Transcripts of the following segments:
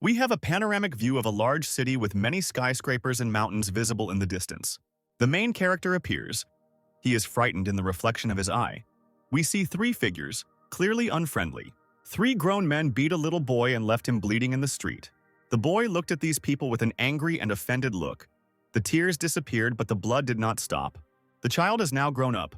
We have a panoramic view of a large city with many skyscrapers and mountains visible in the distance. The main character appears. He is frightened in the reflection of his eye. We see three figures, clearly unfriendly. Three grown men beat a little boy and left him bleeding in the street. The boy looked at these people with an angry and offended look. The tears disappeared, but the blood did not stop. The child is now grown up,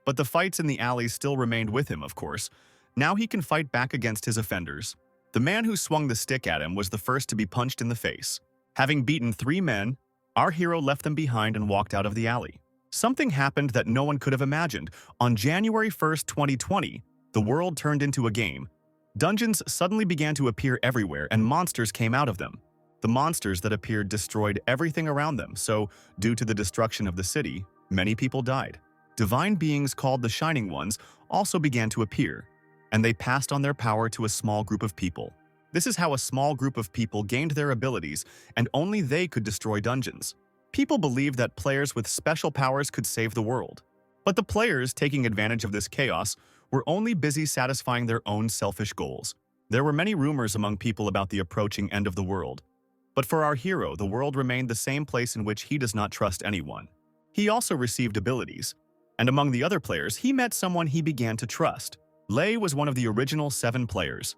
but the fights in the alleys still remained with him, of course. Now he can fight back against his offenders. The man who swung the stick at him was the first to be punched in the face. Having beaten three men, our hero left them behind and walked out of the alley. Something happened that no one could have imagined. On January 1st, 2020, the world turned into a game. Dungeons suddenly began to appear everywhere and monsters came out of them. The monsters that appeared destroyed everything around them, so due to the destruction of the city, many people died. Divine beings called the Shining Ones also began to appear, and they passed on their power to a small group of people. This is how a small group of people gained their abilities, and only they could destroy dungeons. People believed that players with special powers could save the world. But the players, taking advantage of this chaos, were only busy satisfying their own selfish goals. There were many rumors among people about the approaching end of the world. But for our hero, the world remained the same place in which he does not trust anyone. He also received abilities, and among the other players, he met someone he began to trust. Lach was one of the original 7 players,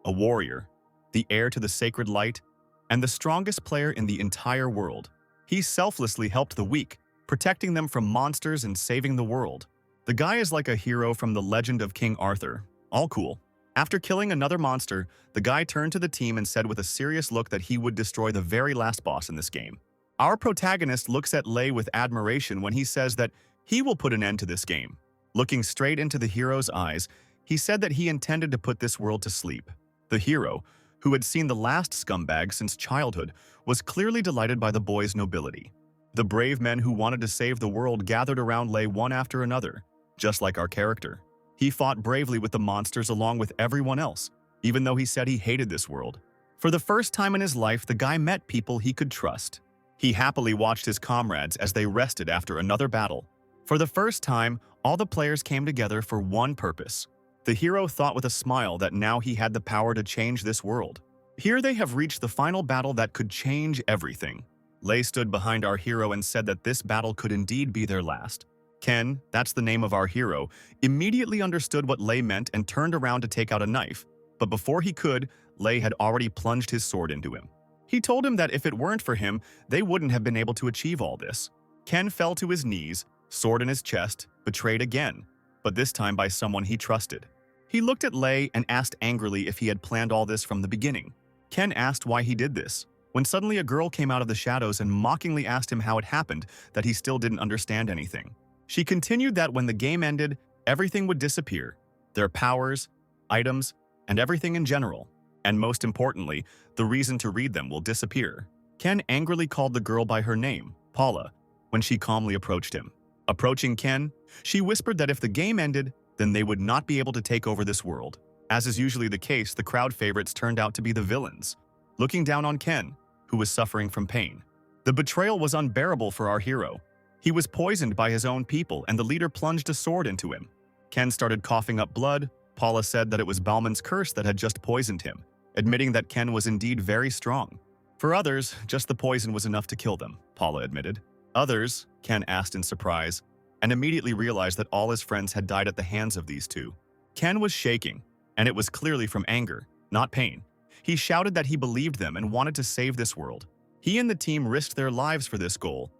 a warrior, the heir to the sacred light, and the strongest player in the entire world. He selflessly helped the weak, protecting them from monsters and saving the world. The guy is like a hero from the legend of King Arthur. All cool. After killing another monster, the guy turned to the team and said with a serious look that he would destroy the very last boss in this game. Our protagonist looks at Lach with admiration when he says that he will put an end to this game. Looking straight into the hero's eyes, he said that he intended to put this world to sleep. The hero, who had seen the last scumbag since childhood, was clearly delighted by the boy's nobility. The brave men who wanted to save the world gathered around Lach one after another, just like our character. He fought bravely with the monsters along with everyone else, even though he said he hated this world. For the first time in his life, the guy met people he could trust. He happily watched his comrades as they rested after another battle. For the first time, all the players came together for one purpose. The hero thought with a smile that now he had the power to change this world. Here they have reached the final battle that could change everything. Lach stood behind our hero and said that this battle could indeed be their last. Ken, that's the name of our hero, immediately understood what Lach meant and turned around to take out a knife. But before he could, Lach had already plunged his sword into him. He told him that if it weren't for him, they wouldn't have been able to achieve all this. Ken fell to his knees, sword in his chest, betrayed again, but this time by someone he trusted. He looked at Lach and asked angrily if he had planned all this from the beginning. Ken asked why he did this, when suddenly a girl came out of the shadows and mockingly asked him how it happened that he still didn't understand anything. She continued that when the game ended, everything would disappear, their powers, items, and everything in general. And most importantly, the reason to read them will disappear. Ken angrily called the girl by her name, Paula, when she calmly approached him. Approaching Ken, she whispered that if the game ended, then they would not be able to take over this world. As is usually the case, the crowd favorites turned out to be the villains, looking down on Ken, who was suffering from pain. The betrayal was unbearable for our hero. He was poisoned by his own people, and the leader plunged a sword into him. Ken started coughing up blood. Paula said that it was Balman's curse that had just poisoned him, admitting that Ken was indeed very strong. For others, just the poison was enough to kill them, Paula admitted. Others, Ken asked in surprise, and immediately realized that all his friends had died at the hands of these two. Ken was shaking, and it was clearly from anger, not pain. He shouted that he believed them and wanted to save this world. He and the team risked their lives for this goal,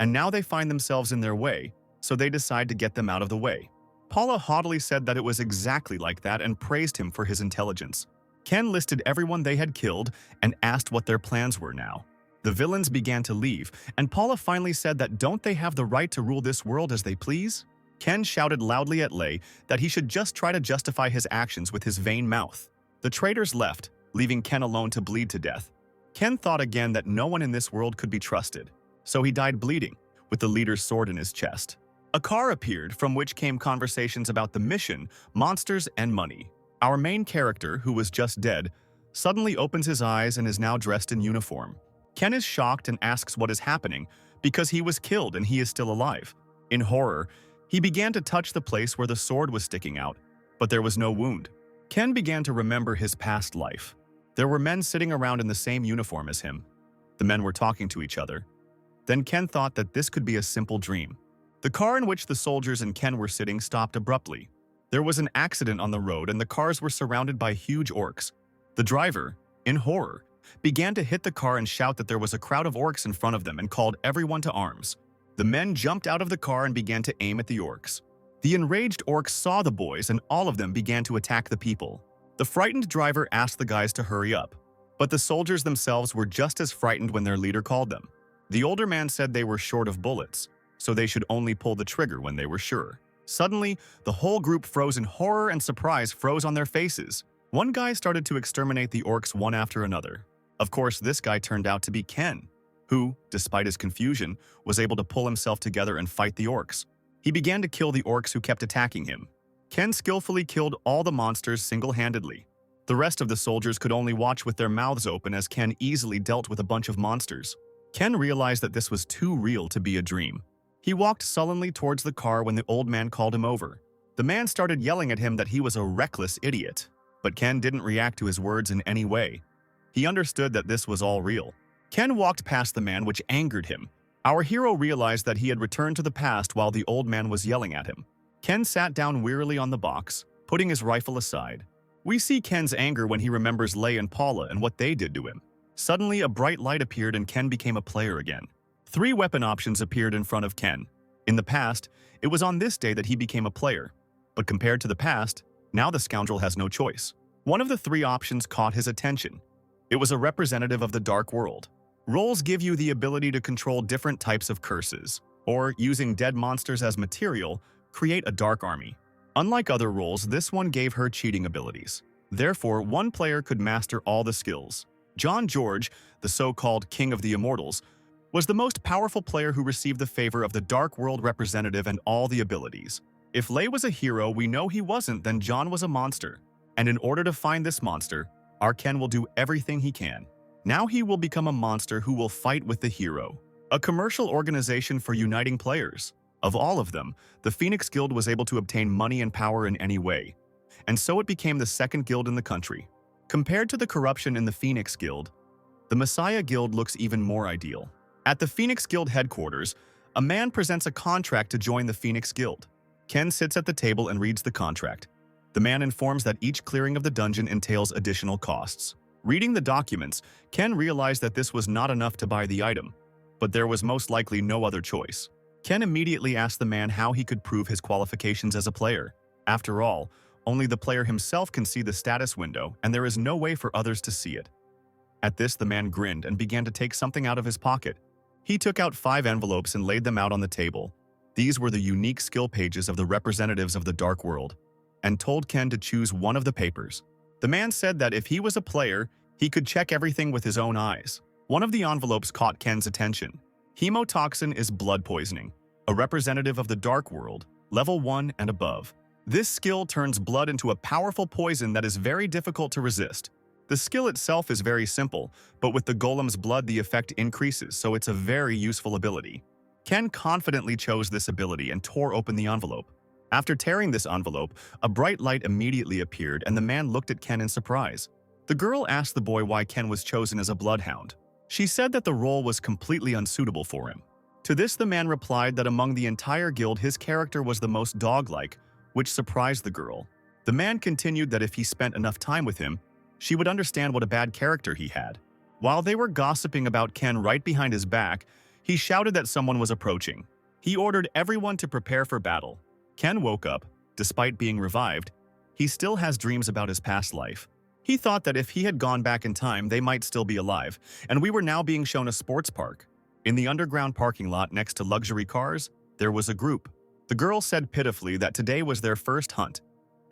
and now they find themselves in their way, so they decide to get them out of the way. Paula haughtily said that it was exactly like that and praised him for his intelligence. Ken listed everyone they had killed and asked what their plans were now. The villains began to leave, and Paula finally said that don't they have the right to rule this world as they please? Ken shouted loudly at Lach that he should just try to justify his actions with his vain mouth. The traitors left, leaving Ken alone to bleed to death. Ken thought again that no one in this world could be trusted, so he died bleeding, with the leader's sword in his chest. A car appeared from which came conversations about the mission, monsters, and money. Our main character, who was just dead, suddenly opens his eyes and is now dressed in uniform. Ken is shocked and asks what is happening because he was killed and he is still alive. In horror, he began to touch the place where the sword was sticking out, but there was no wound. Ken began to remember his past life. There were men sitting around in the same uniform as him. The men were talking to each other. Then Ken thought that this could be a simple dream. The car in which the soldiers and Ken were sitting stopped abruptly. There was an accident on the road and the cars were surrounded by huge orcs. The driver, in horror, began to hit the car and shout that there was a crowd of orcs in front of them and called everyone to arms. The men jumped out of the car and began to aim at the orcs. The enraged orcs saw the boys and all of them began to attack the people. The frightened driver asked the guys to hurry up, but the soldiers themselves were just as frightened when their leader called them. The older man said they were short of bullets, so they should only pull the trigger when they were sure. Suddenly, the whole group froze in horror and surprise froze on their faces. One guy started to exterminate the orcs one after another. Of course, this guy turned out to be Ken, who, despite his confusion, was able to pull himself together and fight the orcs. He began to kill the orcs who kept attacking him. Ken skillfully killed all the monsters single-handedly. The rest of the soldiers could only watch with their mouths open as Ken easily dealt with a bunch of monsters. Ken realized that this was too real to be a dream. He walked sullenly towards the car when the old man called him over. The man started yelling at him that he was a reckless idiot, but Ken didn't react to his words in any way. He understood that this was all real. Ken walked past the man, which angered him. Our hero realized that he had returned to the past while the old man was yelling at him. Ken sat down wearily on the box, putting his rifle aside. We see Ken's anger when he remembers Lei and Paula and what they did to him. Suddenly, a bright light appeared and Ken became a player again. 3 weapon options appeared in front of Ken. In the past, it was on this day that he became a player. But compared to the past, now the scoundrel has no choice. One of the 3 options caught his attention. It was a representative of the dark world. Roles give you the ability to control different types of curses, or, using dead monsters as material, create a dark army. Unlike other roles, this one gave her cheating abilities. Therefore, one player could master all the skills. John George, the so-called King of the Immortals, was the most powerful player who received the favor of the Dark World representative and all the abilities. If Lei was a hero, we know he wasn't, then John was a monster. And in order to find this monster, our Ken will do everything he can. Now he will become a monster who will fight with the hero. A commercial organization for uniting players. Of all of them, the Phoenix Guild was able to obtain money and power in any way. And so it became the second guild in the country. Compared to the corruption in the Phoenix Guild, the Messiah Guild looks even more ideal. At the Phoenix Guild headquarters, a man presents a contract to join the Phoenix Guild. Ken sits at the table and reads the contract. The man informs that each clearing of the dungeon entails additional costs. Reading the documents, Ken realized that this was not enough to buy the item, but there was most likely no other choice. Ken immediately asked the man how he could prove his qualifications as a player. After all, only the player himself can see the status window, and there is no way for others to see it. At this, the man grinned and began to take something out of his pocket. He took out 5 envelopes and laid them out on the table. These were the unique skill pages of the representatives of the Dark World, and told Ken to choose one of the papers. The man said that if he was a player, he could check everything with his own eyes. One of the envelopes caught Ken's attention. Hemotoxin is blood poisoning, a representative of the Dark World, level 1 and above. This skill turns blood into a powerful poison that is very difficult to resist. The skill itself is very simple, but with the golem's blood the effect increases, so it's a very useful ability. Ken confidently chose this ability and tore open the envelope. After tearing this envelope, a bright light immediately appeared and the man looked at Ken in surprise. The girl asked the boy why Ken was chosen as a bloodhound. She said that the role was completely unsuitable for him. To this, the man replied that among the entire guild his character was the most dog-like, which surprised the girl. The man continued that if he spent enough time with him, she would understand what a bad character he had. While they were gossiping about Ken right behind his back, he shouted that someone was approaching. He ordered everyone to prepare for battle. Ken woke up. Despite being revived, he still has dreams about his past life. He thought that if he had gone back in time, they might still be alive, and we were now being shown a sports park. In the underground parking lot next to luxury cars, there was a group. The girl said pitifully that today was their first hunt,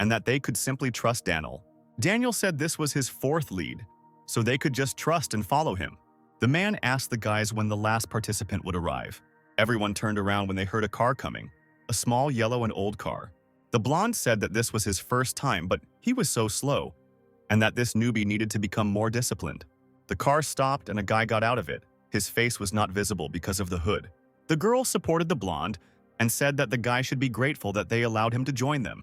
and that they could simply trust Daniel. Daniel said this was his 4th lead, so they could just trust and follow him. The man asked the guys when the last participant would arrive. Everyone turned around when they heard a car coming, a small yellow and old car. The blonde said that this was his first time, but he was so slow, and that this newbie needed to become more disciplined. The car stopped and a guy got out of it. His face was not visible because of the hood. The girl supported the blonde and said that the guy should be grateful that they allowed him to join them,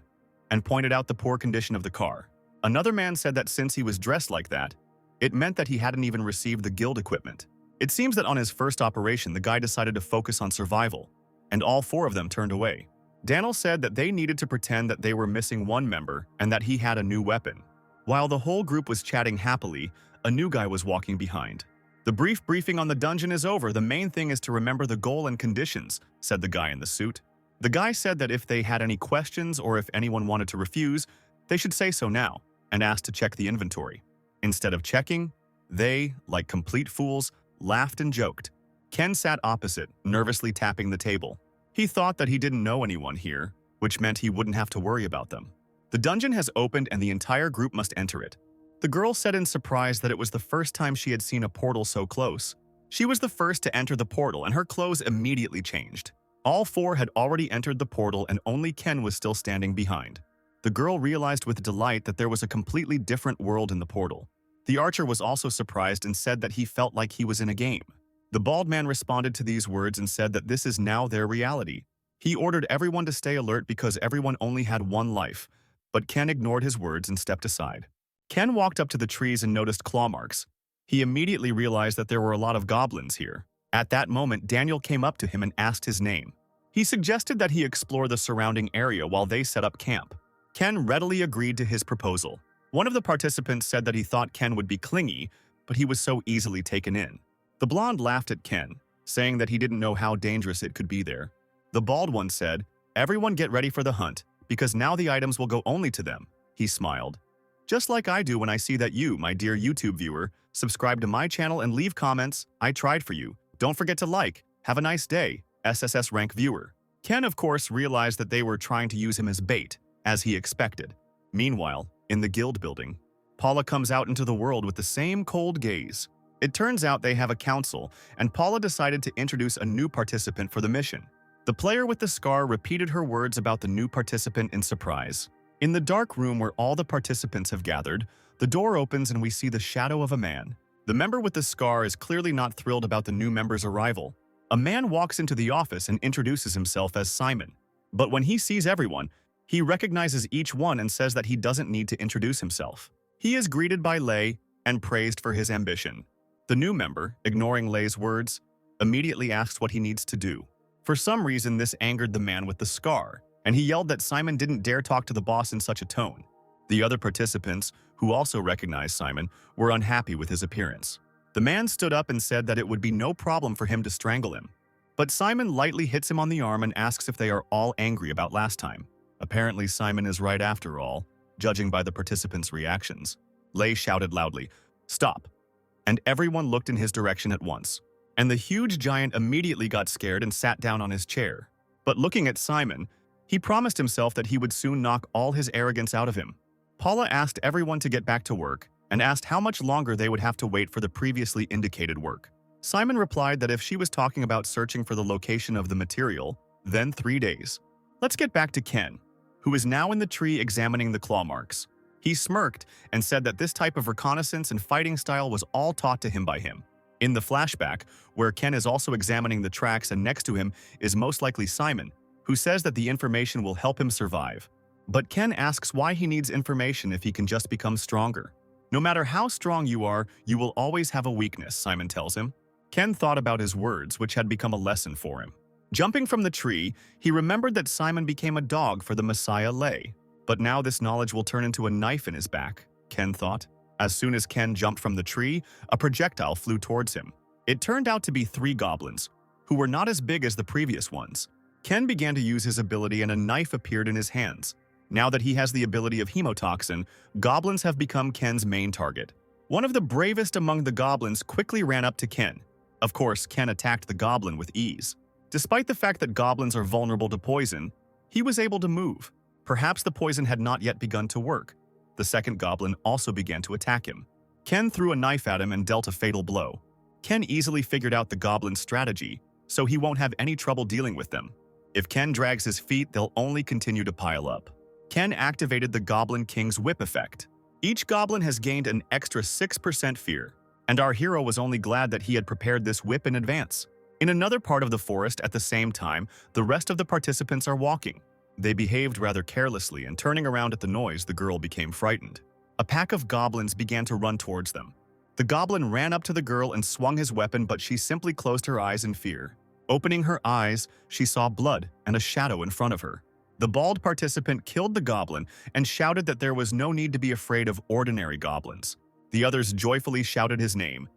and pointed out the poor condition of the car. Another man said that since he was dressed like that, It meant that he hadn't even received the guild equipment. It seems that on his first operation, the guy decided to focus on survival, and all 4 of them turned away. Daniel said that they needed to pretend that they were missing one member and that he had a new weapon. While the whole group was chatting happily, a new guy was walking behind. "The brief briefing on the dungeon is over. The main thing is to remember the goal and conditions," said the guy in the suit. The guy said that if they had any questions or if anyone wanted to refuse, they should say so now, and asked to check the inventory. Instead of checking, they, like complete fools, laughed and joked. Ken sat opposite, nervously tapping the table. He thought that he didn't know anyone here, which meant he wouldn't have to worry about them. The dungeon has opened and the entire group must enter it. The girl said in surprise that it was the first time she had seen a portal so close. She was the first to enter the portal and her clothes immediately changed. All 4 had already entered the portal and only Ken was still standing behind. The girl realized with delight that there was a completely different world in the portal. The archer was also surprised and said that he felt like he was in a game. The bald man responded to these words and said that this is now their reality. He ordered everyone to stay alert because everyone only had one life, but Ken ignored his words and stepped aside. Ken walked up to the trees and noticed claw marks. He immediately realized that there were a lot of goblins here. At that moment, Daniel came up to him and asked his name. He suggested that he explore the surrounding area while they set up camp. Ken readily agreed to his proposal. One of the participants said that he thought Ken would be clingy, but he was so easily taken in. The blonde laughed at Ken, saying that he didn't know how dangerous it could be there. The bald one said, "Everyone get ready for the hunt, because now the items will go only to them." He smiled. "Just like I do when I see that you, my dear YouTube viewer, subscribe to my channel and leave comments. I tried for you. Don't forget to like. Have a nice day, SSS rank viewer." Ken, of course, realized that they were trying to use him as bait, as he expected. Meanwhile, in the guild building, Paula comes out into the world with the same cold gaze. It turns out they have a council, and Paula decided to introduce a new participant for the mission. The player with the scar repeated her words about the new participant in surprise. In the dark room where all the participants have gathered, the door opens and we see the shadow of a man. The member with the scar is clearly not thrilled about the new member's arrival. A man walks into the office and introduces himself as Simon. But when he sees everyone, he recognizes each one and says that he doesn't need to introduce himself. He is greeted by Lei and praised for his ambition. The new member, ignoring Lei's words, immediately asks what he needs to do. For some reason, this angered the man with the scar, and he yelled that Simon didn't dare talk to the boss in such a tone. The other participants, who also recognized Simon, were unhappy with his appearance. The man stood up and said that it would be no problem for him to strangle him. But Simon lightly hits him on the arm and asks if they are all angry about last time. Apparently, Simon is right after all, judging by the participants' reactions. Lei shouted loudly, "Stop!" And everyone looked in his direction at once. And the huge giant immediately got scared and sat down on his chair. But looking at Simon, he promised himself that he would soon knock all his arrogance out of him. Paula asked everyone to get back to work and asked how much longer they would have to wait for the previously indicated work. Simon replied that if she was talking about searching for the location of the material, then 3 days. Let's get back to Ken, who is now in the tree examining the claw marks. He smirked and said that this type of reconnaissance and fighting style was all taught to him by him. In the flashback, where Ken is also examining the tracks and next to him is most likely Simon, who says that the information will help him survive. But Ken asks why he needs information if he can just become stronger. No matter how strong you are, you will always have a weakness, Simon tells him. Ken thought about his words, which had become a lesson for him. Jumping from the tree, he remembered that Simon became a dog for the Messiah Lei. But now this knowledge will turn into a knife in his back, Ken thought. As soon as Ken jumped from the tree, a projectile flew towards him. It turned out to be 3 goblins, who were not as big as the previous ones. Ken began to use his ability and a knife appeared in his hands. Now that he has the ability of hemotoxin, goblins have become Ken's main target. One of the bravest among the goblins quickly ran up to Ken. Of course, Ken attacked the goblin with ease. Despite the fact that goblins are vulnerable to poison, he was able to move. Perhaps the poison had not yet begun to work. The second goblin also began to attack him. Ken threw a knife at him and dealt a fatal blow. Ken easily figured out the goblin's strategy, so he won't have any trouble dealing with them. If Ken drags his feet, they'll only continue to pile up. Ken activated the Goblin King's whip effect. Each goblin has gained an extra 6% fear, and our hero was only glad that he had prepared this whip in advance. In another part of the forest at the same time, the rest of the participants are walking. They behaved rather carelessly, and turning around at the noise, the girl became frightened. A pack of goblins began to run towards them. The goblin ran up to the girl and swung his weapon, but she simply closed her eyes in fear. Opening her eyes, she saw blood and a shadow in front of her. The bald participant killed the goblin and shouted that there was no need to be afraid of ordinary goblins. The others joyfully shouted his name.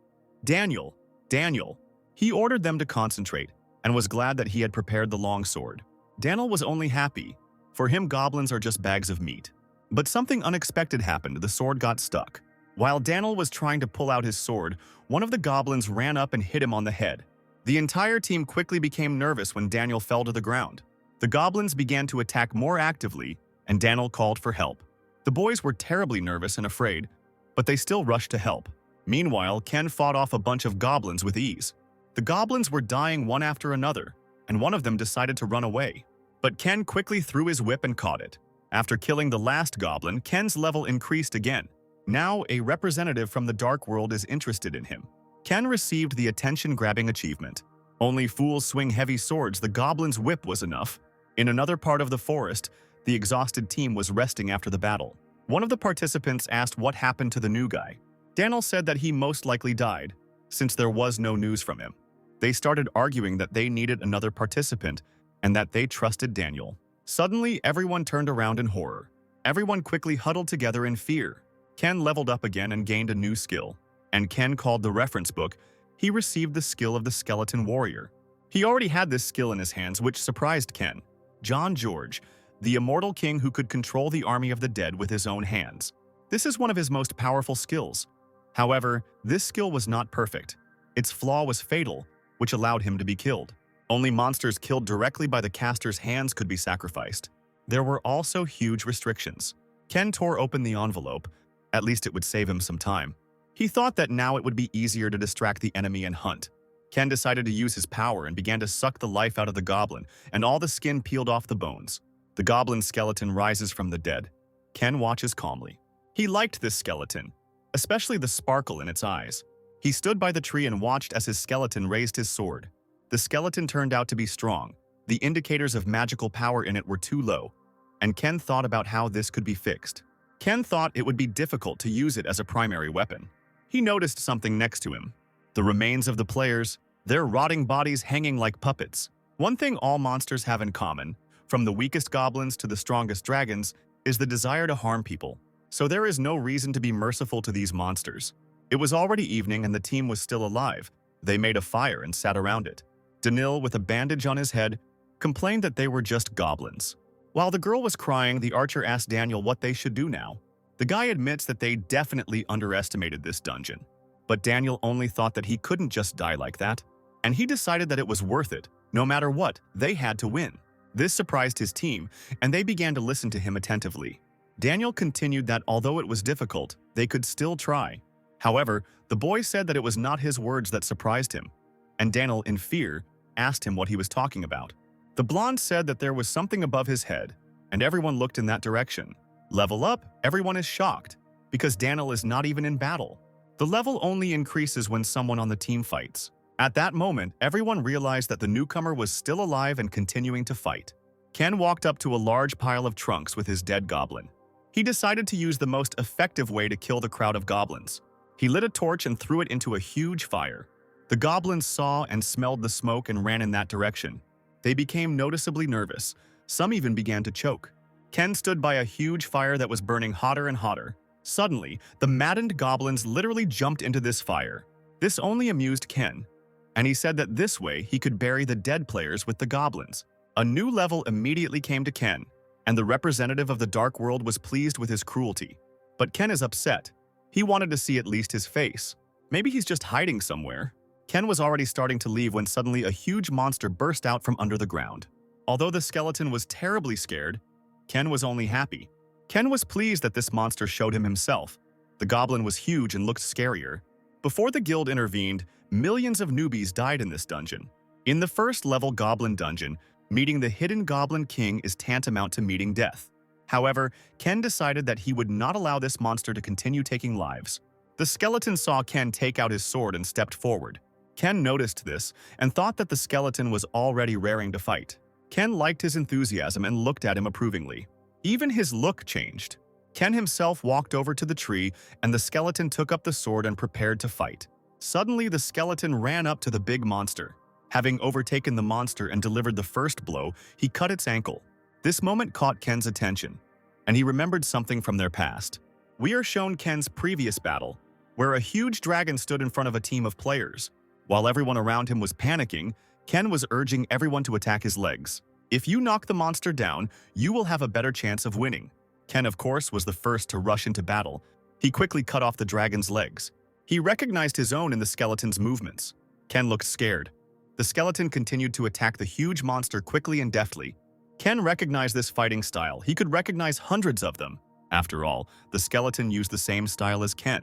Daniel! Daniel! He ordered them to concentrate and was glad that he had prepared the long sword. Daniel was only happy. For him, goblins are just bags of meat. But something unexpected happened. The sword got stuck. While Daniel was trying to pull out his sword, one of the goblins ran up and hit him on the head. The entire team quickly became nervous when Daniel fell to the ground. The goblins began to attack more actively, and Daniel called for help. The boys were terribly nervous and afraid, but they still rushed to help. Meanwhile, Ken fought off a bunch of goblins with ease. The goblins were dying one after another, and one of them decided to run away. But Ken quickly threw his whip and caught it. After killing the last goblin, Ken's level increased again. Now, a representative from the Dark World is interested in him. Ken received the attention-grabbing achievement. Only fools swing heavy swords. The goblin's whip was enough. In another part of the forest, the exhausted team was resting after the battle. One of the participants asked what happened to the new guy. Daniel said that he most likely died, since there was no news from him. They started arguing that they needed another participant and that they trusted Daniel. Suddenly, everyone turned around in horror. Everyone quickly huddled together in fear. Ken leveled up again and gained a new skill. And Ken called the reference book. He received the skill of the skeleton warrior. He already had this skill in his hands, which surprised Ken. John George, the immortal king who could control the army of the dead with his own hands. This is one of his most powerful skills. However, this skill was not perfect. Its flaw was fatal, which allowed him to be killed. Only monsters killed directly by the caster's hands could be sacrificed. There were also huge restrictions. Ken tore open the envelope. At least it would save him some time. He thought that now it would be easier to distract the enemy and hunt. Ken decided to use his power and began to suck the life out of the goblin, and all the skin peeled off the bones. The goblin's skeleton rises from the dead. Ken watches calmly. He liked this skeleton, especially the sparkle in its eyes. He stood by the tree and watched as his skeleton raised his sword. The skeleton turned out to be strong. The indicators of magical power in it were too low, and Ken thought about how this could be fixed. Ken thought it would be difficult to use it as a primary weapon. He noticed something next to him. The remains of the players, their rotting bodies hanging like puppets. One thing all monsters have in common, from the weakest goblins to the strongest dragons, is the desire to harm people. So there is no reason to be merciful to these monsters. It was already evening and the team was still alive. They made a fire and sat around it. Danil, with a bandage on his head, complained that they were just goblins. While the girl was crying, the archer asked Daniel what they should do now. The guy admits that they definitely underestimated this dungeon. But Daniel only thought that he couldn't just die like that. And he decided that it was worth it. No matter what, they had to win. This surprised his team, and they began to listen to him attentively. Daniel continued that although it was difficult, they could still try. However, the boy said that it was not his words that surprised him. And Daniel, in fear, asked him what he was talking about. The blonde said that there was something above his head, and everyone looked in that direction. Level up, everyone is shocked, because Daniel is not even in battle. The level only increases when someone on the team fights. At that moment, everyone realized that the newcomer was still alive and continuing to fight. Ken walked up to a large pile of trunks with his dead goblin. He decided to use the most effective way to kill the crowd of goblins. He lit a torch and threw it into a huge fire. The goblins saw and smelled the smoke and ran in that direction. They became noticeably nervous. Some even began to choke. Ken stood by a huge fire that was burning hotter and hotter. Suddenly, the maddened goblins literally jumped into this fire. This only amused Ken, and he said that this way he could bury the dead players with the goblins. A new level immediately came to Ken, and the representative of the Dark World was pleased with his cruelty. But Ken is upset. He wanted to see at least his face. Maybe he's just hiding somewhere. Ken was already starting to leave when suddenly a huge monster burst out from under the ground. Although the skeleton was terribly scared, Ken was only happy. Ken was pleased that this monster showed him himself. The goblin was huge and looked scarier. Before the guild intervened, millions of newbies died in this dungeon. In the first level goblin dungeon, meeting the hidden goblin king is tantamount to meeting death. However, Ken decided that he would not allow this monster to continue taking lives. The skeleton saw Ken take out his sword and stepped forward. Ken noticed this and thought that the skeleton was already raring to fight. Ken liked his enthusiasm and looked at him approvingly. Even his look changed. Ken himself walked over to the tree, and the skeleton took up the sword and prepared to fight. Suddenly, the skeleton ran up to the big monster. Having overtaken the monster and delivered the first blow, he cut its ankle. This moment caught Ken's attention, and he remembered something from their past. We are shown Ken's previous battle, where a huge dragon stood in front of a team of players. While everyone around him was panicking, Ken was urging everyone to attack his legs. If you knock the monster down, you will have a better chance of winning. Ken, of course, was the first to rush into battle. He quickly cut off the dragon's legs. He recognized his own in the skeleton's movements. Ken looked scared. The skeleton continued to attack the huge monster quickly and deftly. Ken recognized this fighting style. He could recognize hundreds of them. After all, the skeleton used the same style as Ken.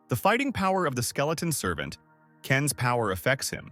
The fighting power of the skeleton servant, Ken's power affects him.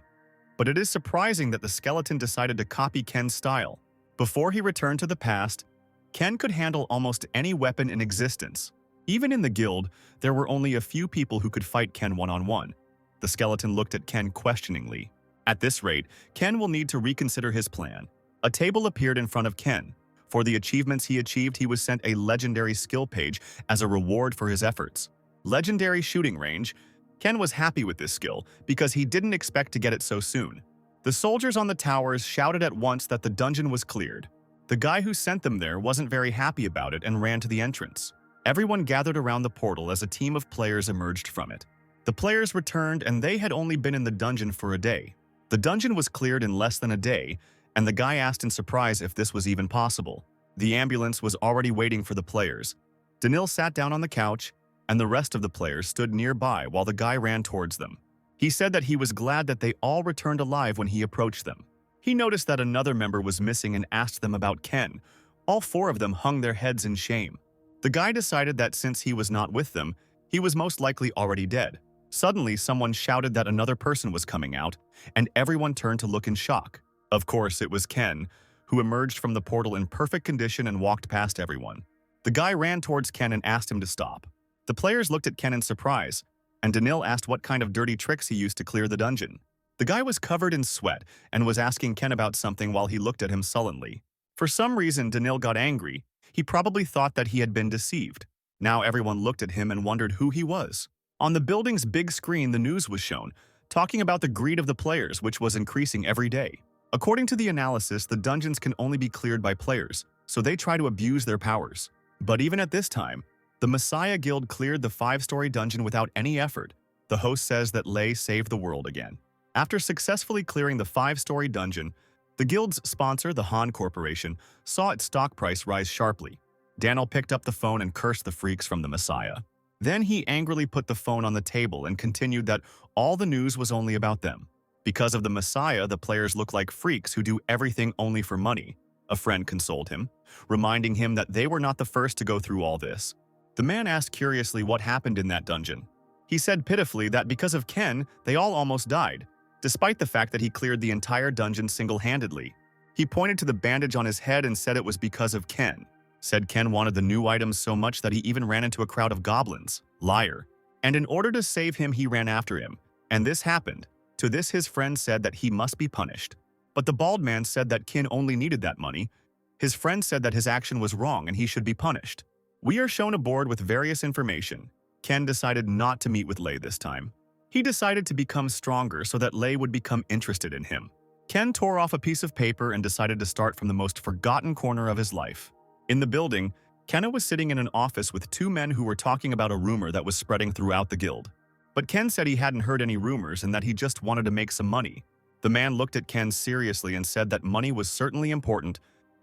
But it is surprising that the skeleton decided to copy Ken's style. Before he returned to the past, Ken could handle almost any weapon in existence. Even in the guild, there were only a few people who could fight Ken one-on-one. The skeleton looked at Ken questioningly. At this rate, Ken will need to reconsider his plan. A table appeared in front of Ken. For the achievements he achieved, he was sent a legendary skill page as a reward for his efforts. Legendary shooting range. Ken was happy with this skill because he didn't expect to get it so soon. The soldiers on the towers shouted at once that the dungeon was cleared. The guy who sent them there wasn't very happy about it and ran to the entrance. Everyone gathered around the portal as a team of players emerged from it. The players returned, and they had only been in the dungeon for a day. The dungeon was cleared in less than a day, and the guy asked in surprise if this was even possible. The ambulance was already waiting for the players. Danil sat down on the couch, and the rest of the players stood nearby while the guy ran towards them. He said that he was glad that they all returned alive when he approached them. He noticed that another member was missing and asked them about Ken. All four of them hung their heads in shame. The guy decided that since he was not with them, he was most likely already dead. Suddenly, someone shouted that another person was coming out, and everyone turned to look in shock. Of course, it was Ken, who emerged from the portal in perfect condition and walked past everyone. The guy ran towards Ken and asked him to stop. The players looked at Ken in surprise, and Danil asked what kind of dirty tricks he used to clear the dungeon. The guy was covered in sweat and was asking Ken about something while he looked at him sullenly. For some reason, Danil got angry. He probably thought that he had been deceived. Now everyone looked at him and wondered who he was. On the building's big screen, the news was shown, talking about the greed of the players, which was increasing every day. According to the analysis, the dungeons can only be cleared by players, so they try to abuse their powers. But even at this time, the Messiah Guild cleared the 5-story dungeon without any effort. The host says that Lay saved the world again. After successfully clearing the 5-story dungeon, the guild's sponsor, the Han Corporation, saw its stock price rise sharply. Daniel picked up the phone and cursed the freaks from the Messiah. Then he angrily put the phone on the table and continued that all the news was only about them. Because of the Messiah, the players look like freaks who do everything only for money. A friend consoled him, reminding him that they were not the first to go through all this. The man asked curiously what happened in that dungeon. He said pitifully that because of Ken, they all almost died, despite the fact that he cleared the entire dungeon single-handedly. He pointed to the bandage on his head and said it was because of Ken. Said Ken wanted the new items so much that he even ran into a crowd of goblins. Liar. And in order to save him, he ran after him. And this happened. To this, his friend said that he must be punished. But the bald man said that Ken only needed that money. His friend said that his action was wrong and he should be punished. We are shown a board with various information. Ken decided not to meet with Lay this time. He decided to become stronger so that Lay would become interested in him. Ken tore off a piece of paper and decided to start from the most forgotten corner of his life. In the building, Kenna was sitting in an office with two men who were talking about a rumor that was spreading throughout the guild. But Ken said he hadn't heard any rumors and that he just wanted to make some money. The man looked at Ken seriously and said that money was certainly important,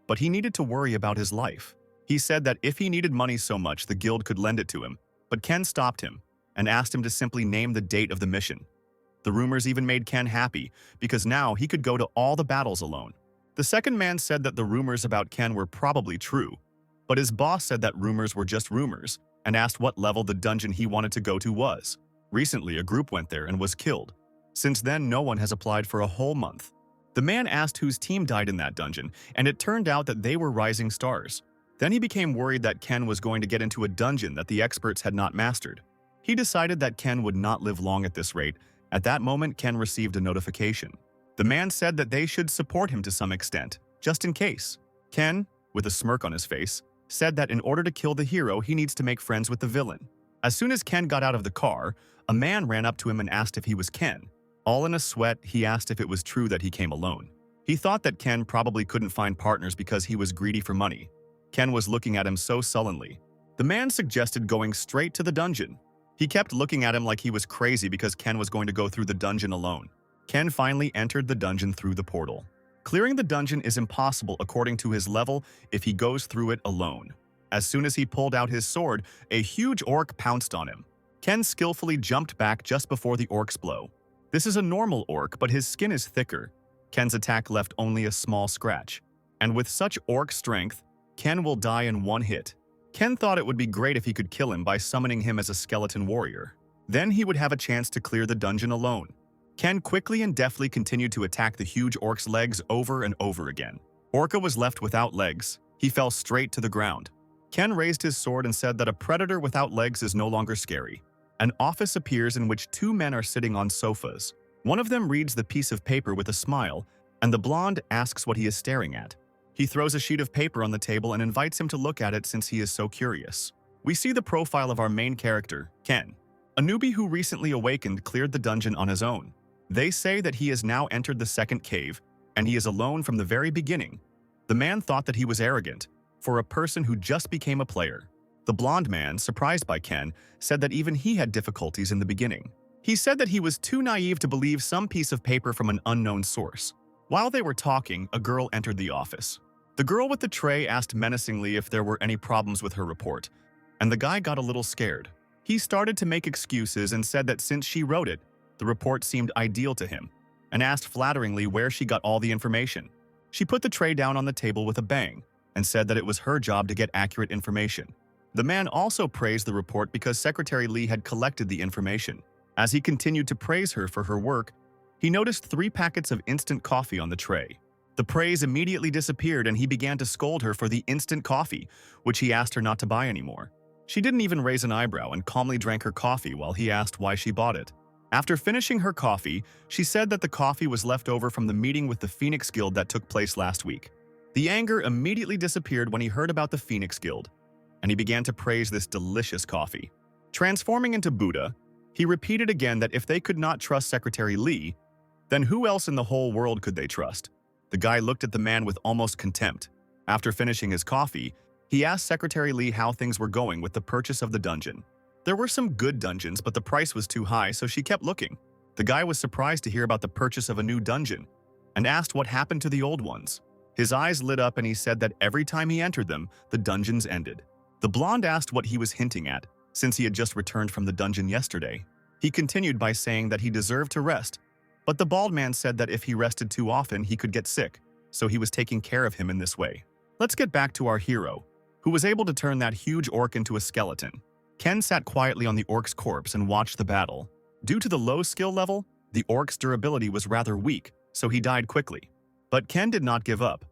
but he needed to worry about his life. He said that if he needed money so much, the guild could lend it to him. But Ken stopped him and asked him to simply name the date of the mission. The rumors even made Ken happy because now he could go to all the battles alone. The second man said that the rumors about Ken were probably true, but his boss said that rumors were just rumors and asked what level the dungeon he wanted to go to was. Recently, a group went there and was killed. Since then, no one has applied for a whole month. The man asked whose team died in that dungeon, and it turned out that they were Rising Stars. Then he became worried that Ken was going to get into a dungeon that the experts had not mastered. He decided that Ken would not live long at this rate. At that moment, Ken received a notification. The man said that they should support him to some extent, just in case. Ken, with a smirk on his face, said that in order to kill the hero, he needs to make friends with the villain. As soon as Ken got out of the car, a man ran up to him and asked if he was Ken. All in a sweat, he asked if it was true that he came alone. He thought that Ken probably couldn't find partners because he was greedy for money. Ken was looking at him so sullenly. The man suggested going straight to the dungeon. He kept looking at him like he was crazy because Ken was going to go through the dungeon alone. Ken finally entered the dungeon through the portal. Clearing the dungeon is impossible according to his level if he goes through it alone. As soon as he pulled out his sword, a huge orc pounced on him. Ken skillfully jumped back just before the orc's blow. This is a normal orc, but his skin is thicker. Ken's attack left only a small scratch. And with such orc strength, Ken will die in one hit. Ken thought it would be great if he could kill him by summoning him as a skeleton warrior. Then he would have a chance to clear the dungeon alone. Ken quickly and deftly continued to attack the huge orc's legs over and over again. Orca was left without legs. He fell straight to the ground. Ken raised his sword and said that a predator without legs is no longer scary. An office appears in which two men are sitting on sofas. One of them reads the piece of paper with a smile, and the blonde asks what he is staring at. He throws a sheet of paper on the table and invites him to look at it since he is so curious. We see the profile of our main character, Ken. A newbie who recently awakened cleared the dungeon on his own. They say that he has now entered the second cave, and he is alone from the very beginning. The man thought that he was arrogant, for a person who just became a player. The blonde man, surprised by Ken, said that even he had difficulties in the beginning. He said that he was too naive to believe some piece of paper from an unknown source. While they were talking, a girl entered the office. The girl with the tray asked menacingly if there were any problems with her report, and the guy got a little scared. He started to make excuses and said that since she wrote it, the report seemed ideal to him, and asked flatteringly where she got all the information. She put the tray down on the table with a bang and said that it was her job to get accurate information. The man also praised the report because Secretary Lee had collected the information. As he continued to praise her for her work, he noticed 3 packets of instant coffee on the tray. The praise immediately disappeared and he began to scold her for the instant coffee, which he asked her not to buy anymore. She didn't even raise an eyebrow and calmly drank her coffee while he asked why she bought it. After finishing her coffee, she said that the coffee was left over from the meeting with the Phoenix Guild that took place last week. The anger immediately disappeared when he heard about the Phoenix Guild, and he began to praise this delicious coffee. Transforming into Buddha, he repeated again that if they could not trust Secretary Lee, then who else in the whole world could they trust? The guy looked at the man with almost contempt. After finishing his coffee, he asked Secretary Lee how things were going with the purchase of the dungeon. There were some good dungeons, but the price was too high, so she kept looking. The guy was surprised to hear about the purchase of a new dungeon and asked what happened to the old ones. His eyes lit up and he said that every time he entered them, the dungeons ended. The blonde asked what he was hinting at, since he had just returned from the dungeon yesterday. He continued by saying that he deserved to rest, but the bald man said that if he rested too often, he could get sick, so he was taking care of him in this way. Let's get back to our hero, who was able to turn that huge orc into a skeleton. Ken sat quietly on the orc's corpse and watched the battle. Due to the low skill level, the orc's durability was rather weak, so he died quickly. But Ken did not give up,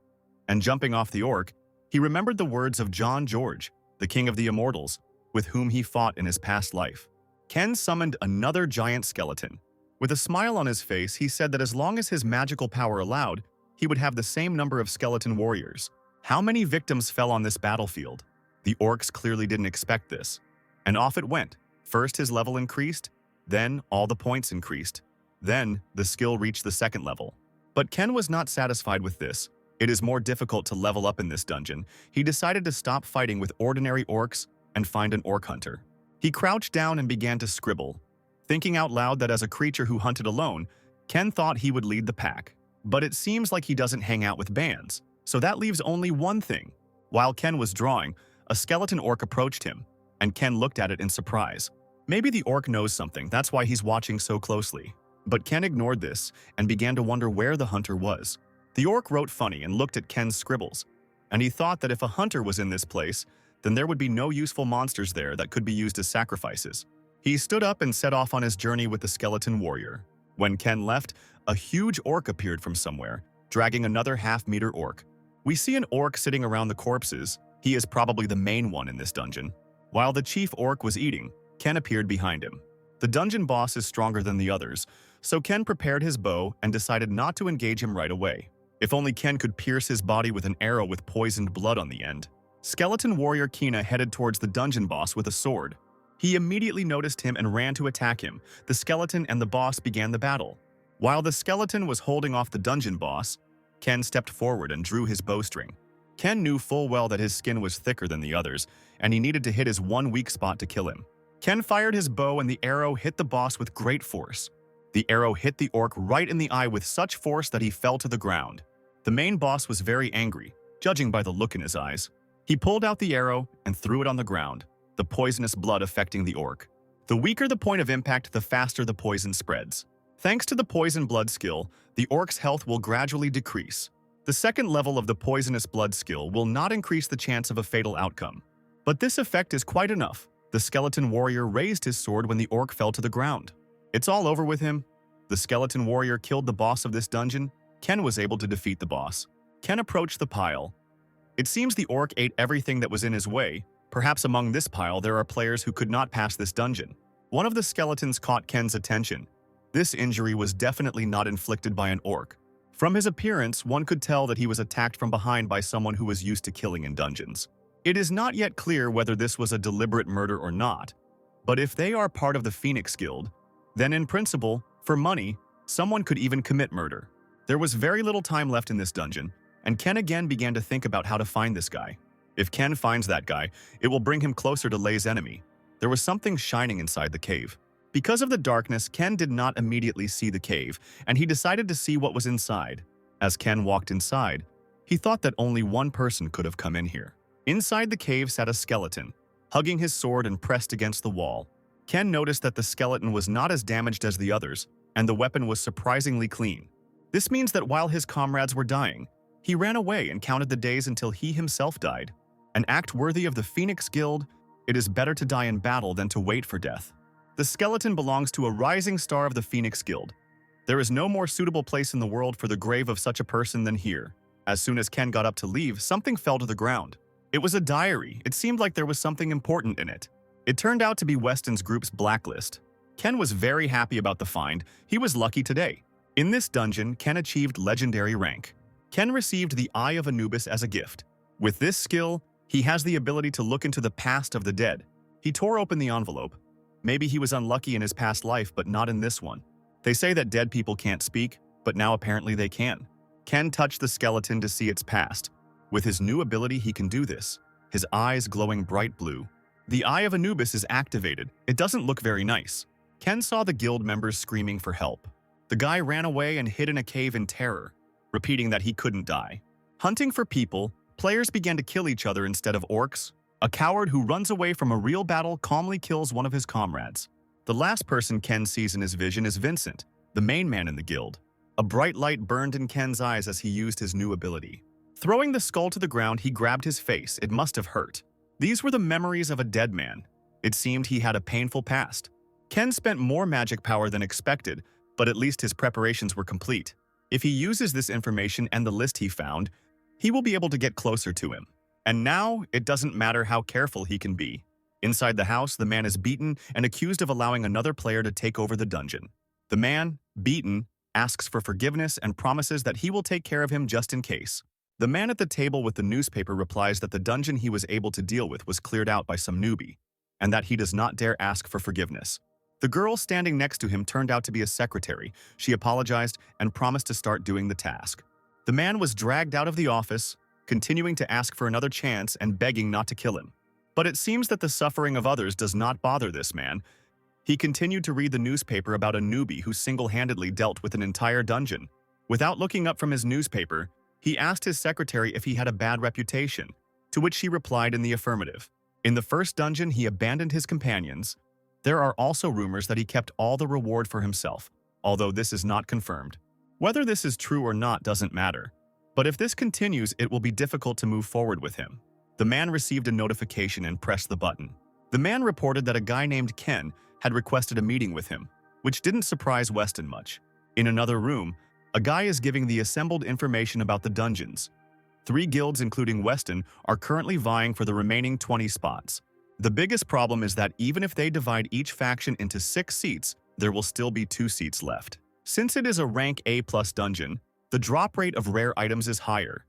and jumping off the orc, he remembered the words of John George, the king of the immortals, with whom he fought in his past life. Ken summoned another giant skeleton. With a smile on his face, he said that as long as his magical power allowed, he would have the same number of skeleton warriors. How many victims fell on this battlefield? The orcs clearly didn't expect this. And off it went. First his level increased, then all the points increased. Then the skill reached the second level. But Ken was not satisfied with this. It is more difficult to level up in this dungeon. He decided to stop fighting with ordinary orcs and find an orc hunter. He crouched down and began to scribble, thinking out loud that as a creature who hunted alone, Ken thought he would lead the pack. But it seems like he doesn't hang out with bands, so that leaves only one thing. While Ken was drawing, a skeleton orc approached him, and Ken looked at it in surprise. Maybe the orc knows something, that's why he's watching so closely. But Ken ignored this and began to wonder where the hunter was. The orc wrote funny and looked at Ken's scribbles, and he thought that if a hunter was in this place, then there would be no useful monsters there that could be used as sacrifices. He stood up and set off on his journey with the skeleton warrior. When Ken left, a huge orc appeared from somewhere, dragging another half-meter orc. We see an orc sitting around the corpses. He is probably the main one in this dungeon. While the chief orc was eating, Ken appeared behind him. The dungeon boss is stronger than the others, so Ken prepared his bow and decided not to engage him right away. If only Ken could pierce his body with an arrow with poisoned blood on the end. Skeleton warrior Kina headed towards the dungeon boss with a sword. He immediately noticed him and ran to attack him. The skeleton and the boss began the battle. While the skeleton was holding off the dungeon boss, Ken stepped forward and drew his bowstring. Ken knew full well that his skin was thicker than the others, and he needed to hit his one weak spot to kill him. Ken fired his bow and the arrow hit the boss with great force. The arrow hit the orc right in the eye with such force that he fell to the ground. The main boss was very angry, judging by the look in his eyes. He pulled out the arrow and threw it on the ground, the poisonous blood affecting the orc. The weaker the point of impact, the faster the poison spreads. Thanks to the poison blood skill, the orc's health will gradually decrease. The second level of the poisonous blood skill will not increase the chance of a fatal outcome. But this effect is quite enough. The skeleton warrior raised his sword when the orc fell to the ground. It's all over with him. The skeleton warrior killed the boss of this dungeon. Ken was able to defeat the boss. Ken approached the pile. It seems the orc ate everything that was in his way. Perhaps among this pile there are players who could not pass this dungeon. One of the skeletons caught Ken's attention. This injury was definitely not inflicted by an orc. From his appearance, one could tell that he was attacked from behind by someone who was used to killing in dungeons. It is not yet clear whether this was a deliberate murder or not, but if they are part of the Phoenix Guild, then in principle, for money, someone could even commit murder. There was very little time left in this dungeon, and Ken again began to think about how to find this guy. If Ken finds that guy, it will bring him closer to Lei's enemy. There was something shining inside the cave. Because of the darkness, Ken did not immediately see the cave, and he decided to see what was inside. As Ken walked inside, he thought that only one person could have come in here. Inside the cave sat a skeleton, hugging his sword and pressed against the wall. Ken noticed that the skeleton was not as damaged as the others, and the weapon was surprisingly clean. This means that while his comrades were dying, he ran away and counted the days until he himself died. An act worthy of the Phoenix Guild, it is better to die in battle than to wait for death. The skeleton belongs to a rising star of the Phoenix Guild. There is no more suitable place in the world for the grave of such a person than here. As soon as Ken got up to leave, something fell to the ground. It was a diary. It seemed like there was something important in it. It turned out to be Weston's group's blacklist. Ken was very happy about the find. He was lucky today. In this dungeon, Ken achieved legendary rank. Ken received the Eye of Anubis as a gift. With this skill, he has the ability to look into the past of the dead. He tore open the envelope. Maybe he was unlucky in his past life, but not in this one. They say that dead people can't speak, but now apparently they can. Ken touched the skeleton to see its past. With his new ability, he can do this, his eyes glowing bright blue. The Eye of Anubis is activated. It doesn't look very nice. Ken saw the guild members screaming for help. The guy ran away and hid in a cave in terror, repeating that he couldn't die. Hunting for people, players began to kill each other instead of orcs. A coward who runs away from a real battle calmly kills one of his comrades. The last person Ken sees in his vision is Vincent, the main man in the guild. A bright light burned in Ken's eyes as he used his new ability. Throwing the skull to the ground, he grabbed his face. It must have hurt. These were the memories of a dead man. It seemed he had a painful past. Ken spent more magic power than expected, but at least his preparations were complete. If he uses this information and the list he found, he will be able to get closer to him. And now, it doesn't matter how careful he can be. Inside the house, the man is beaten and accused of allowing another player to take over the dungeon. The man, beaten, asks for forgiveness and promises that he will take care of him just in case. The man at the table with the newspaper replies that the dungeon he was able to deal with was cleared out by some newbie, and that he does not dare ask for forgiveness. The girl standing next to him turned out to be a secretary. She apologized and promised to start doing the task. The man was dragged out of the office, continuing to ask for another chance and begging not to kill him. But it seems that the suffering of others does not bother this man. He continued to read the newspaper about a newbie who single-handedly dealt with an entire dungeon. Without looking up from his newspaper, he asked his secretary if he had a bad reputation, to which she replied in the affirmative. In the first dungeon, he abandoned his companions. There are also rumors that he kept all the reward for himself, although this is not confirmed. Whether this is true or not doesn't matter. But if this continues, it will be difficult to move forward with him. The man received a notification and pressed the button. The man reported that a guy named Ken had requested a meeting with him, which didn't surprise Weston much. In another room, a guy is giving the assembled information about the dungeons. 3 guilds, including Weston, are currently vying for the remaining 20 spots. The biggest problem is that even if they divide each faction into 6 seats, there will still be 2 seats left. Since it is a rank A+ dungeon, the drop rate of rare items is higher.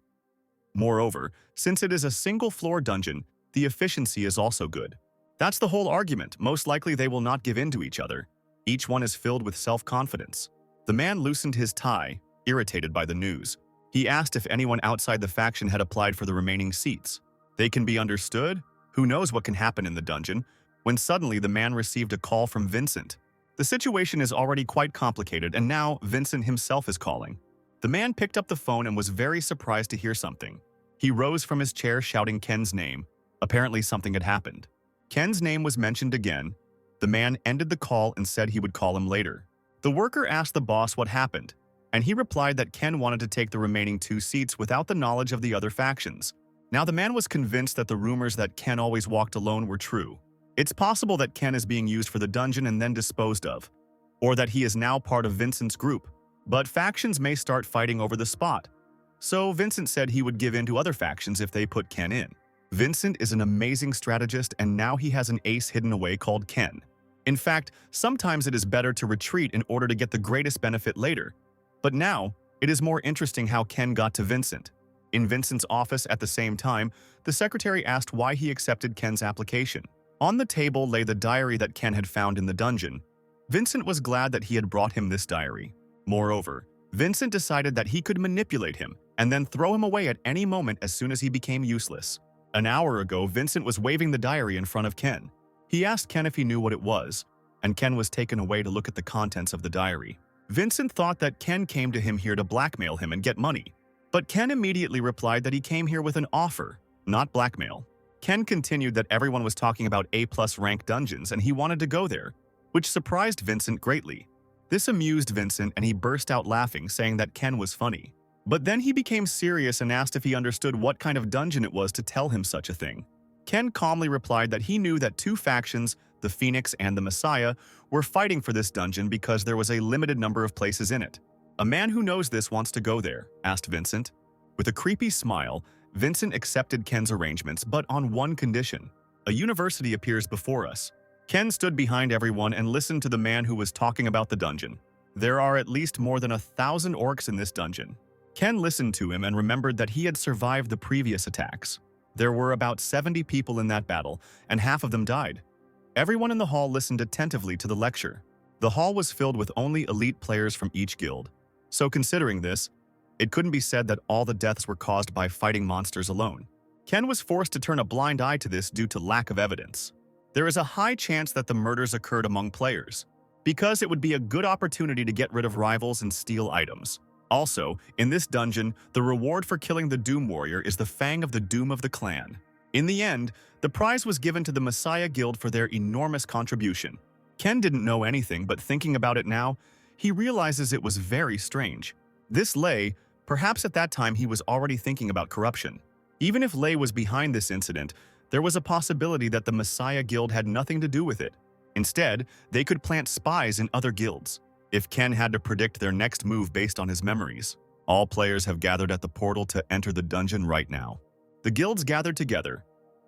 Moreover, since it is a single-floor dungeon, the efficiency is also good. That's the whole argument. Most likely they will not give in to each other. Each one is filled with self-confidence. The man loosened his tie, irritated by the news. He asked if anyone outside the faction had applied for the remaining seats. They can be understood? Who knows what can happen in the dungeon? When suddenly the man received a call from Vincent. The situation is already quite complicated, and now Vincent himself is calling. The man picked up the phone and was very surprised to hear something. He rose from his chair shouting Ken's name. Apparently something had happened. Ken's name was mentioned again. The man ended the call and said he would call him later. The worker asked the boss what happened, and he replied that Ken wanted to take the remaining 2 seats without the knowledge of the other factions. Now the man was convinced that the rumors that Ken always walked alone were true. It's possible that Ken is being used for the dungeon and then disposed of, or that he is now part of Vincent's group. But factions may start fighting over the spot. So Vincent said he would give in to other factions if they put Ken in. Vincent is an amazing strategist, and now he has an ace hidden away called Ken. In fact, sometimes it is better to retreat in order to get the greatest benefit later. But now, it is more interesting how Ken got to Vincent. In Vincent's office at the same time, the secretary asked why he accepted Ken's application. On the table lay the diary that Ken had found in the dungeon. Vincent was glad that he had brought him this diary. Moreover, Vincent decided that he could manipulate him and then throw him away at any moment as soon as he became useless. An hour ago, Vincent was waving the diary in front of Ken. He asked Ken if he knew what it was, and Ken was taken away to look at the contents of the diary. Vincent thought that Ken came to him here to blackmail him and get money. But Ken immediately replied that he came here with an offer, not blackmail. Ken continued that everyone was talking about A+ rank dungeons and he wanted to go there, which surprised Vincent greatly. This amused Vincent and he burst out laughing, saying that Ken was funny. But then he became serious and asked if he understood what kind of dungeon it was to tell him such a thing. Ken calmly replied that he knew that 2 factions, the Phoenix and the Messiah, were fighting for this dungeon because there was a limited number of places in it. "A man who knows this wants to go there," asked Vincent. With a creepy smile, Vincent accepted Ken's arrangements, but on one condition. A university appears before us. Ken stood behind everyone and listened to the man who was talking about the dungeon. There are at least more than 1,000 orcs in this dungeon. Ken listened to him and remembered that he had survived the previous attacks. There were about 70 people in that battle, and half of them died. Everyone in the hall listened attentively to the lecture. The hall was filled with only elite players from each guild. So considering this, it couldn't be said that all the deaths were caused by fighting monsters alone. Ken was forced to turn a blind eye to this due to lack of evidence. There is a high chance that the murders occurred among players, because it would be a good opportunity to get rid of rivals and steal items. Also, in this dungeon, the reward for killing the Doom Warrior is the Fang of the Doom of the clan. In the end, the prize was given to the Messiah Guild for their enormous contribution. Ken didn't know anything, but thinking about it now, he realizes it was very strange. This Lay, perhaps at that time he was already thinking about corruption. Even if Lay was behind this incident, there was a possibility that the Messiah Guild had nothing to do with it. Instead, they could plant spies in other guilds. If Ken had to predict their next move based on his memories. All players have gathered at the portal to enter the dungeon right now. The guilds gathered together.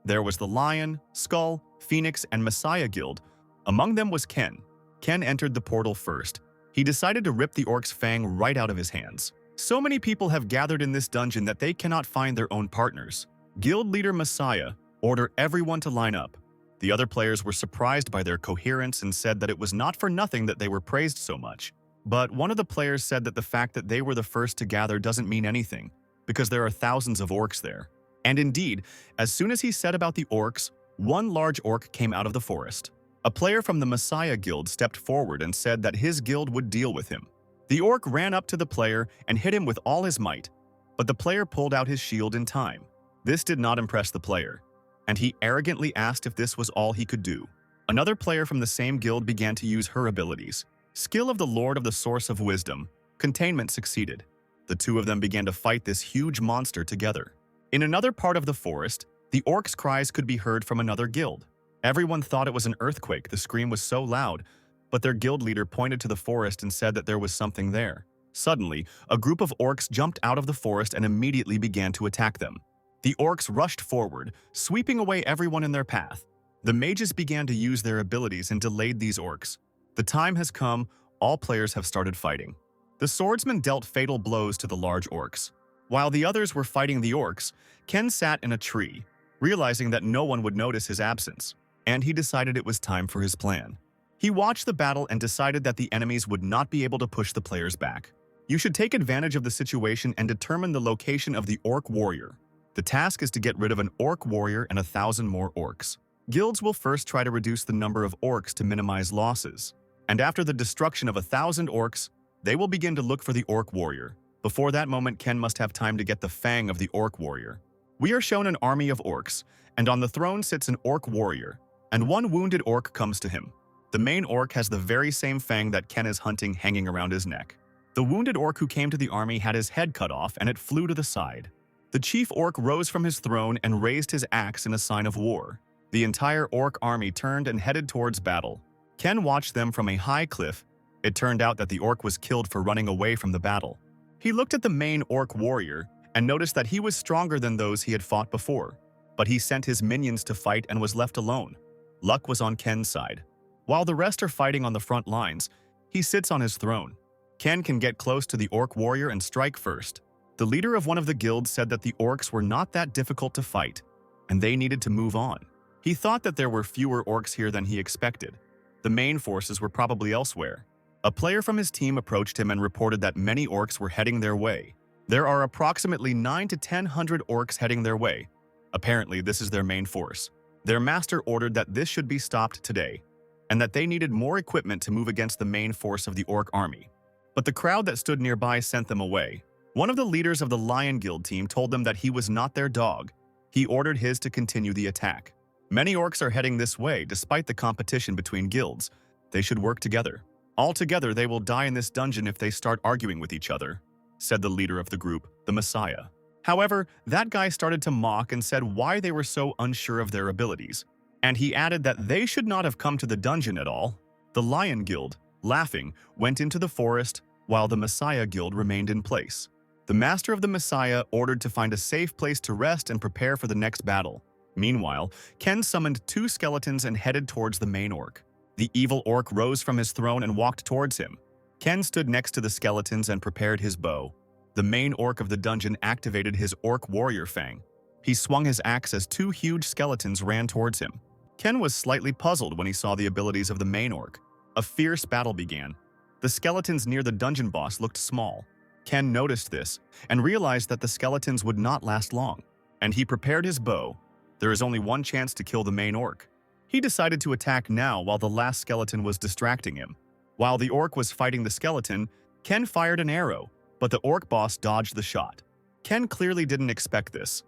There was the Lion, Skull, Phoenix, and Messiah Guild. Among them was Ken. Ken entered the portal first. He decided to rip the orc's fang right out of his hands. So many people have gathered in this dungeon that they cannot find their own partners. Guild leader Messiah ordered everyone to line up. The other players were surprised by their coherence and said that it was not for nothing that they were praised so much. But one of the players said that the fact that they were the first to gather doesn't mean anything, because there are thousands of orcs there. And indeed, as soon as he said about the orcs, one large orc came out of the forest. A player from the Messiah Guild stepped forward and said that his guild would deal with him. The orc ran up to the player and hit him with all his might, but the player pulled out his shield in time. This did not impress the player, and he arrogantly asked if this was all he could do. Another player from the same guild began to use her abilities. Skill of the Lord of the Source of Wisdom. Containment succeeded. The 2 of them began to fight this huge monster together. In another part of the forest, the orcs' cries could be heard from another guild. Everyone thought it was an earthquake, the scream was so loud, but their guild leader pointed to the forest and said that there was something there. Suddenly, a group of orcs jumped out of the forest and immediately began to attack them. The orcs rushed forward, sweeping away everyone in their path. The mages began to use their abilities and delayed these orcs. The time has come, all players have started fighting. The swordsman dealt fatal blows to the large orcs. While the others were fighting the orcs, Ken sat in a tree, realizing that no one would notice his absence, and he decided it was time for his plan. He watched the battle and decided that the enemies would not be able to push the players back. You should take advantage of the situation and determine the location of the orc warrior. The task is to get rid of an orc warrior and 1,000 more orcs. Guilds will first try to reduce the number of orcs to minimize losses, and after the destruction of 1,000 orcs, they will begin to look for the orc warrior. Before that moment, Ken must have time to get the fang of the orc warrior. We are shown an army of orcs, and on the throne sits an orc warrior, and one wounded orc comes to him. The main orc has the very same fang that Ken is hunting hanging around his neck. The wounded orc who came to the army had his head cut off and it flew to the side. The chief orc rose from his throne and raised his axe in a sign of war. The entire orc army turned and headed towards battle. Ken watched them from a high cliff. It turned out that the orc was killed for running away from the battle. He looked at the main orc warrior and noticed that he was stronger than those he had fought before, but he sent his minions to fight and was left alone. Luck was on Ken's side. While the rest are fighting on the front lines, he sits on his throne. Ken can get close to the orc warrior and strike first. The leader of one of the guilds said that the orcs were not that difficult to fight, and they needed to move on. He thought that there were fewer orcs here than he expected. The main forces were probably elsewhere. A player from his team approached him and reported that many orcs were heading their way. There are approximately 900 to 1,000 orcs heading their way. Apparently, this is their main force. Their master ordered that this should be stopped today, and that they needed more equipment to move against the main force of the orc army. But the crowd that stood nearby sent them away. One of the leaders of the Lion Guild team told them that he was not their dog. He ordered his to continue the attack. Many orcs are heading this way despite the competition between guilds. They should work together. Altogether, they will die in this dungeon if they start arguing with each other, said the leader of the group, the Messiah. However, that guy started to mock and said why they were so unsure of their abilities, and he added that they should not have come to the dungeon at all. The Lion Guild, laughing, went into the forest, while the Messiah Guild remained in place. The master of the Messiah ordered to find a safe place to rest and prepare for the next battle. Meanwhile, Ken summoned 2 skeletons and headed towards the main orc. The evil orc rose from his throne and walked towards him. Ken stood next to the skeletons and prepared his bow. The main orc of the dungeon activated his orc warrior fang. He swung his axe as 2 huge skeletons ran towards him. Ken was slightly puzzled when he saw the abilities of the main orc. A fierce battle began. The skeletons near the dungeon boss looked small. Ken noticed this and realized that the skeletons would not last long, and he prepared his bow. There is only one chance to kill the main orc. He decided to attack now while the last skeleton was distracting him. While the orc was fighting the skeleton, Ken fired an arrow, but the orc boss dodged the shot. Ken clearly didn't expect this,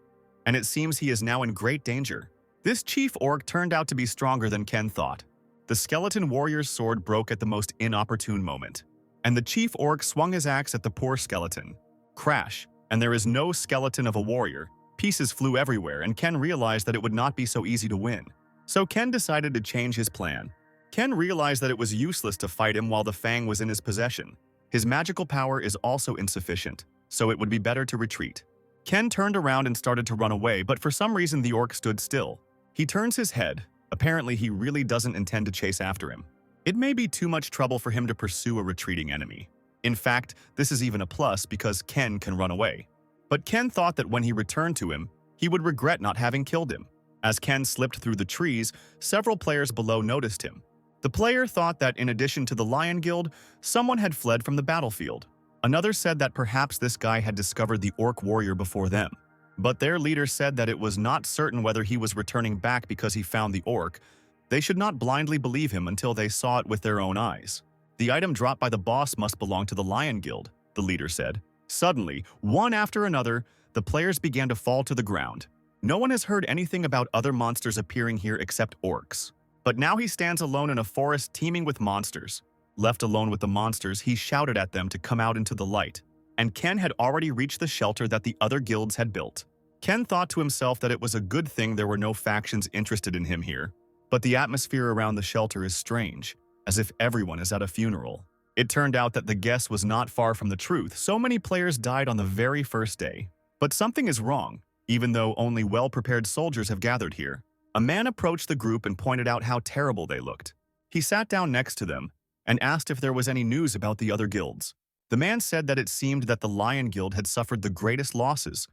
and it seems he is now in great danger. This chief orc turned out to be stronger than Ken thought. The skeleton warrior's sword broke at the most inopportune moment, and the chief orc swung his axe at the poor skeleton. Crash, and there is no skeleton of a warrior. Pieces flew everywhere, and Ken realized that it would not be so easy to win. So Ken decided to change his plan. Ken realized that it was useless to fight him while the fang was in his possession. His magical power is also insufficient, so it would be better to retreat. Ken turned around and started to run away, but for some reason the orc stood still. He turns his head. Apparently, he really doesn't intend to chase after him. It may be too much trouble for him to pursue a retreating enemy. In fact, this is even a plus because Ken can run away. But Ken thought that when he returned to him, he would regret not having killed him. As Ken slipped through the trees, several players below noticed him. The player thought that in addition to the Lion Guild, someone had fled from the battlefield. Another said that perhaps this guy had discovered the orc warrior before them. But their leader said that it was not certain whether he was returning back because he found the orc. They should not blindly believe him until they saw it with their own eyes. The item dropped by the boss must belong to the Lion Guild, the leader said. Suddenly, one after another, the players began to fall to the ground. No one has heard anything about other monsters appearing here except orcs. But now he stands alone in a forest teeming with monsters. Left alone with the monsters, he shouted at them to come out into the light. And Ken had already reached the shelter that the other guilds had built. Ken thought to himself that it was a good thing there were no factions interested in him here. But the atmosphere around the shelter is strange, as if everyone is at a funeral. It turned out that the guess was not far from the truth. So many players died on the very first day. But something is wrong, even though only well-prepared soldiers have gathered here. A man approached the group and pointed out how terrible they looked. He sat down next to them and asked if there was any news about the other guilds. The man said that it seemed that the Lion Guild had suffered the greatest losses.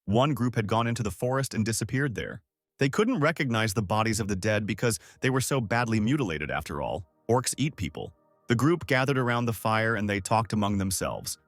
One group had gone into the forest and disappeared there. They couldn't recognize the bodies of the dead because they were so badly mutilated after all. Orcs eat people. The group gathered around the fire and they talked among themselves.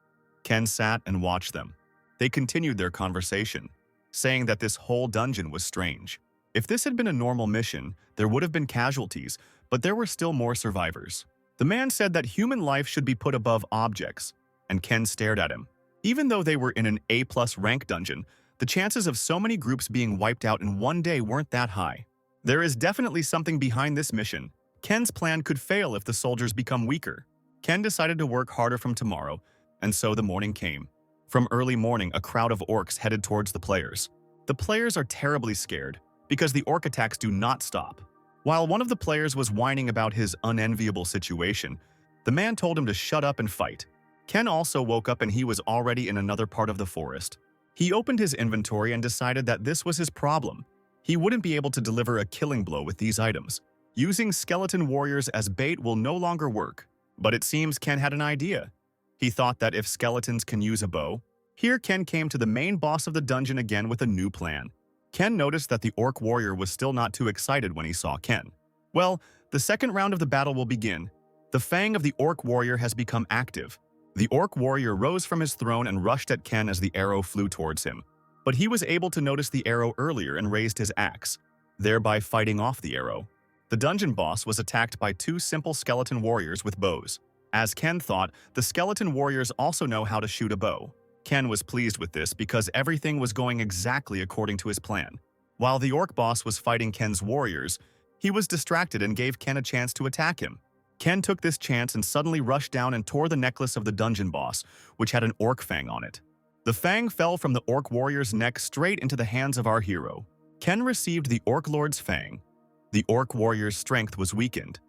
Ken sat and watched them. They continued their conversation, saying that this whole dungeon was strange. If this had been a normal mission, there would have been casualties, but there were still more survivors. The man said that human life should be put above objects, and Ken stared at him. Even though they were in an A+ rank dungeon, the chances of so many groups being wiped out in one day weren't that high. There is definitely something behind this mission. Ken's plan could fail if the soldiers become weaker. Ken decided to work harder from tomorrow, and so the morning came. From early morning, a crowd of orcs headed towards the players. The players are terribly scared, because the orc attacks do not stop. While one of the players was whining about his unenviable situation, the man told him to shut up and fight. Ken also woke up and he was already in another part of the forest. He opened his inventory and decided that this was his problem. He wouldn't be able to deliver a killing blow with these items. Using skeleton warriors as bait will no longer work. But it seems Ken had an idea. He thought that if skeletons can use a bow, here Ken came to the main boss of the dungeon again with a new plan. Ken noticed that the orc warrior was still not too excited when he saw Ken. Well, the second round of the battle will begin. The fang of the orc warrior has become active. The orc warrior rose from his throne and rushed at Ken as the arrow flew towards him. But he was able to notice the arrow earlier and raised his axe, thereby fighting off the arrow. The dungeon boss was attacked by two simple skeleton warriors with bows. As Ken thought, the skeleton warriors also know how to shoot a bow. Ken was pleased with this because everything was going exactly according to his plan. While the orc boss was fighting Ken's warriors, he was distracted and gave Ken a chance to attack him. Ken took this chance and suddenly rushed down and tore the necklace of the dungeon boss, which had an orc fang on it. The fang fell from the orc warrior's neck straight into the hands of our hero. Ken received the orc lord's fang. The orc warrior's strength was weakened,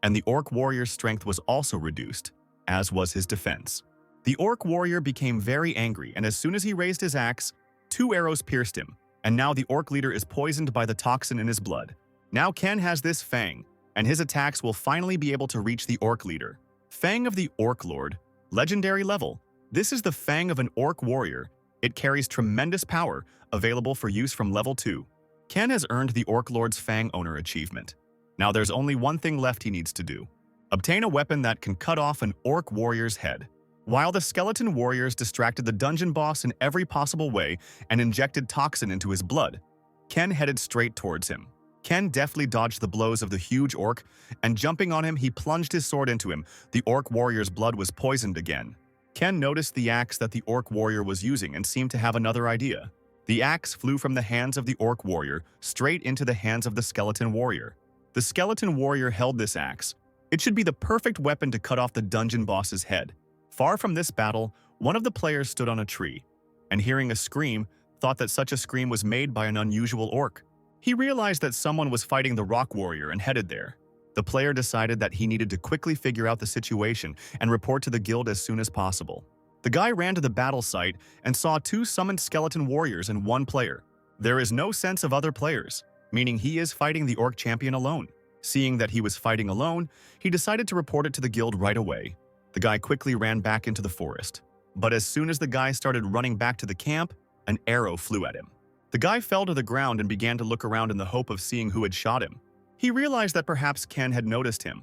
and the orc warrior's strength was also reduced, as was his defense. The orc warrior became very angry, and as soon as he raised his axe, 2 arrows pierced him, and now the orc leader is poisoned by the toxin in his blood. Now Ken has this fang, and his attacks will finally be able to reach the orc leader. Fang of the Orc Lord, legendary level. This is the fang of an orc warrior. It carries tremendous power, available for use from level 2. Ken has earned the Orc Lord's Fang Owner achievement. Now there's only one thing left he needs to do. Obtain a weapon that can cut off an orc warrior's head. While the skeleton warriors distracted the dungeon boss in every possible way and injected toxin into his blood, Ken headed straight towards him. Ken deftly dodged the blows of the huge orc, and jumping on him, he plunged his sword into him. The orc warrior's blood was poisoned again. Ken noticed the axe that the orc warrior was using and seemed to have another idea. The axe flew from the hands of the orc warrior straight into the hands of the skeleton warrior. The skeleton warrior held this axe. It should be the perfect weapon to cut off the dungeon boss's head. Far from this battle, one of the players stood on a tree, and hearing a scream, thought that such a scream was made by an unusual orc. He realized that someone was fighting the rock warrior and headed there. The player decided that he needed to quickly figure out the situation and report to the guild as soon as possible. The guy ran to the battle site and saw 2 summoned skeleton warriors and 1 player. There is no sense of other players, meaning he is fighting the orc champion alone. Seeing that he was fighting alone, he decided to report it to the guild right away. The guy quickly ran back into the forest. But as soon as the guy started running back to the camp, an arrow flew at him. The guy fell to the ground and began to look around in the hope of seeing who had shot him. He realized that perhaps Ken had noticed him,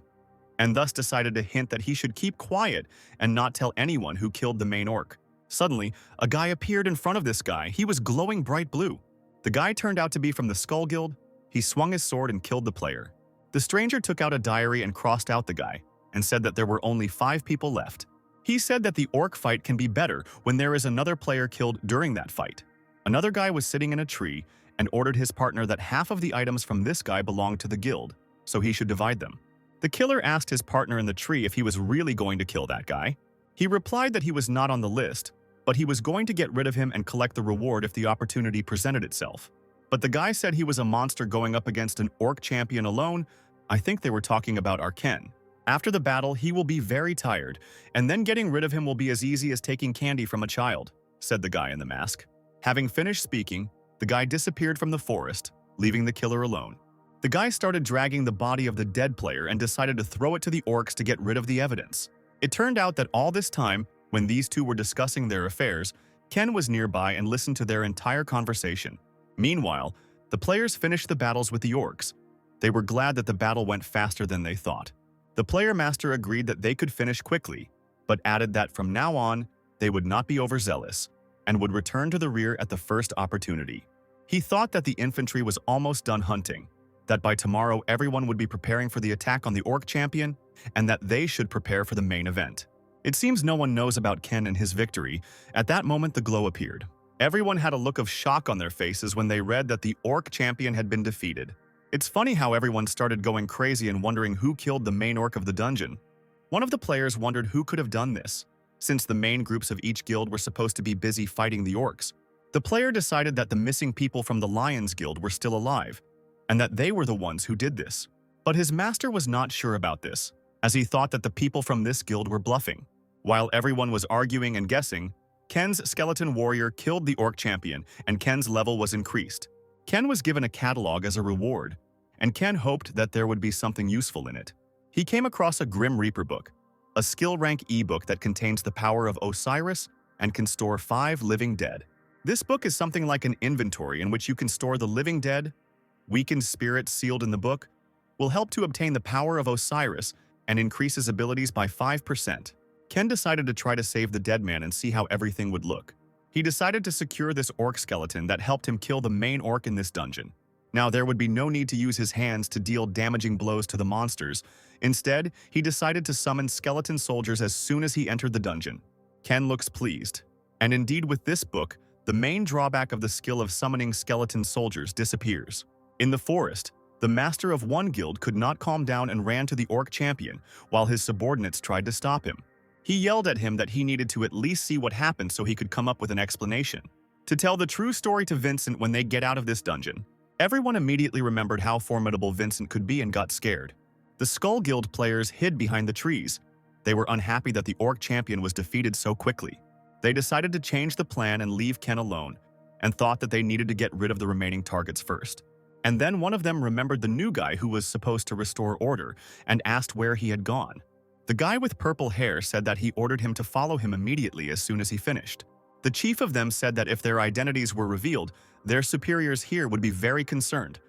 and thus decided to hint that he should keep quiet and not tell anyone who killed the main orc. Suddenly, a guy appeared in front of this guy. He was glowing bright blue. The guy turned out to be from the Skull Guild. He swung his sword and killed the player. The stranger took out a diary and crossed out the guy, and said that there were only 5 people left. He said that the orc fight can be better when there is another player killed during that fight. Another guy was sitting in a tree and ordered his partner that half of the items from this guy belonged to the guild, so he should divide them. The killer asked his partner in the tree if he was really going to kill that guy. He replied that he was not on the list, but he was going to get rid of him and collect the reward if the opportunity presented itself. But the guy said he was a monster going up against an orc champion alone. I think they were talking about Arken. After the battle, he will be very tired, and then getting rid of him will be as easy as taking candy from a child, said the guy in the mask. Having finished speaking, the guy disappeared from the forest, leaving the killer alone. The guy started dragging the body of the dead player and decided to throw it to the orcs to get rid of the evidence. It turned out that all this time, When these two were discussing their affairs, Ken was nearby and listened to their entire conversation. Meanwhile, the players finished the battles with the orcs. They were glad that the battle went faster than they thought. The player master agreed that they could finish quickly, but added that from now on, they would not be overzealous and would return to the rear at the first opportunity. He thought that the infantry was almost done hunting, that by tomorrow everyone would be preparing for the attack on the orc champion, and that they should prepare for the main event. It seems no one knows about Ken and his victory. At that moment, the glow appeared. Everyone had a look of shock on their faces when they read that the orc champion had been defeated. It's funny how everyone started going crazy and wondering who killed the main orc of the dungeon. One of the players wondered who could have done this, since the main groups of each guild were supposed to be busy fighting the orcs. The player decided that the missing people from the Lions Guild were still alive, and that they were the ones who did this. But his master was not sure about this, as he thought that the people from this guild were bluffing. While everyone was arguing and guessing, Ken's skeleton warrior killed the orc champion, and Ken's level was increased. Ken was given a catalog as a reward, and Ken hoped that there would be something useful in it. He came across a Grim Reaper book, a skill rank ebook that contains the power of Osiris and can store 5 living dead. This book is something like an inventory in which you can store the living dead. Weakened spirits sealed in the book will help to obtain the power of Osiris and increase his abilities by 5%. Ken decided to try to save the dead man and see how everything would look. He decided to secure this orc skeleton that helped him kill the main orc in this dungeon. Now, there would be no need to use his hands to deal damaging blows to the monsters. Instead, he decided to summon skeleton soldiers as soon as he entered the dungeon. Ken looks pleased. And indeed, with this book, the main drawback of the skill of summoning skeleton soldiers disappears. In the forest, the master of one guild could not calm down and ran to the orc champion, while his subordinates tried to stop him. He yelled at him that he needed to at least see what happened so he could come up with an explanation. To tell the true story to Vincent when they get out of this dungeon, everyone immediately remembered how formidable Vincent could be and got scared. The Skull Guild players hid behind the trees. They were unhappy that the orc champion was defeated so quickly. They decided to change the plan and leave Ken alone, and thought that they needed to get rid of the remaining targets first. And then one of them remembered the new guy who was supposed to restore order and asked where he had gone. The guy with purple hair said that he ordered him to follow him immediately as soon as he finished. The chief of them said that if their identities were revealed, their superiors here would be very concerned,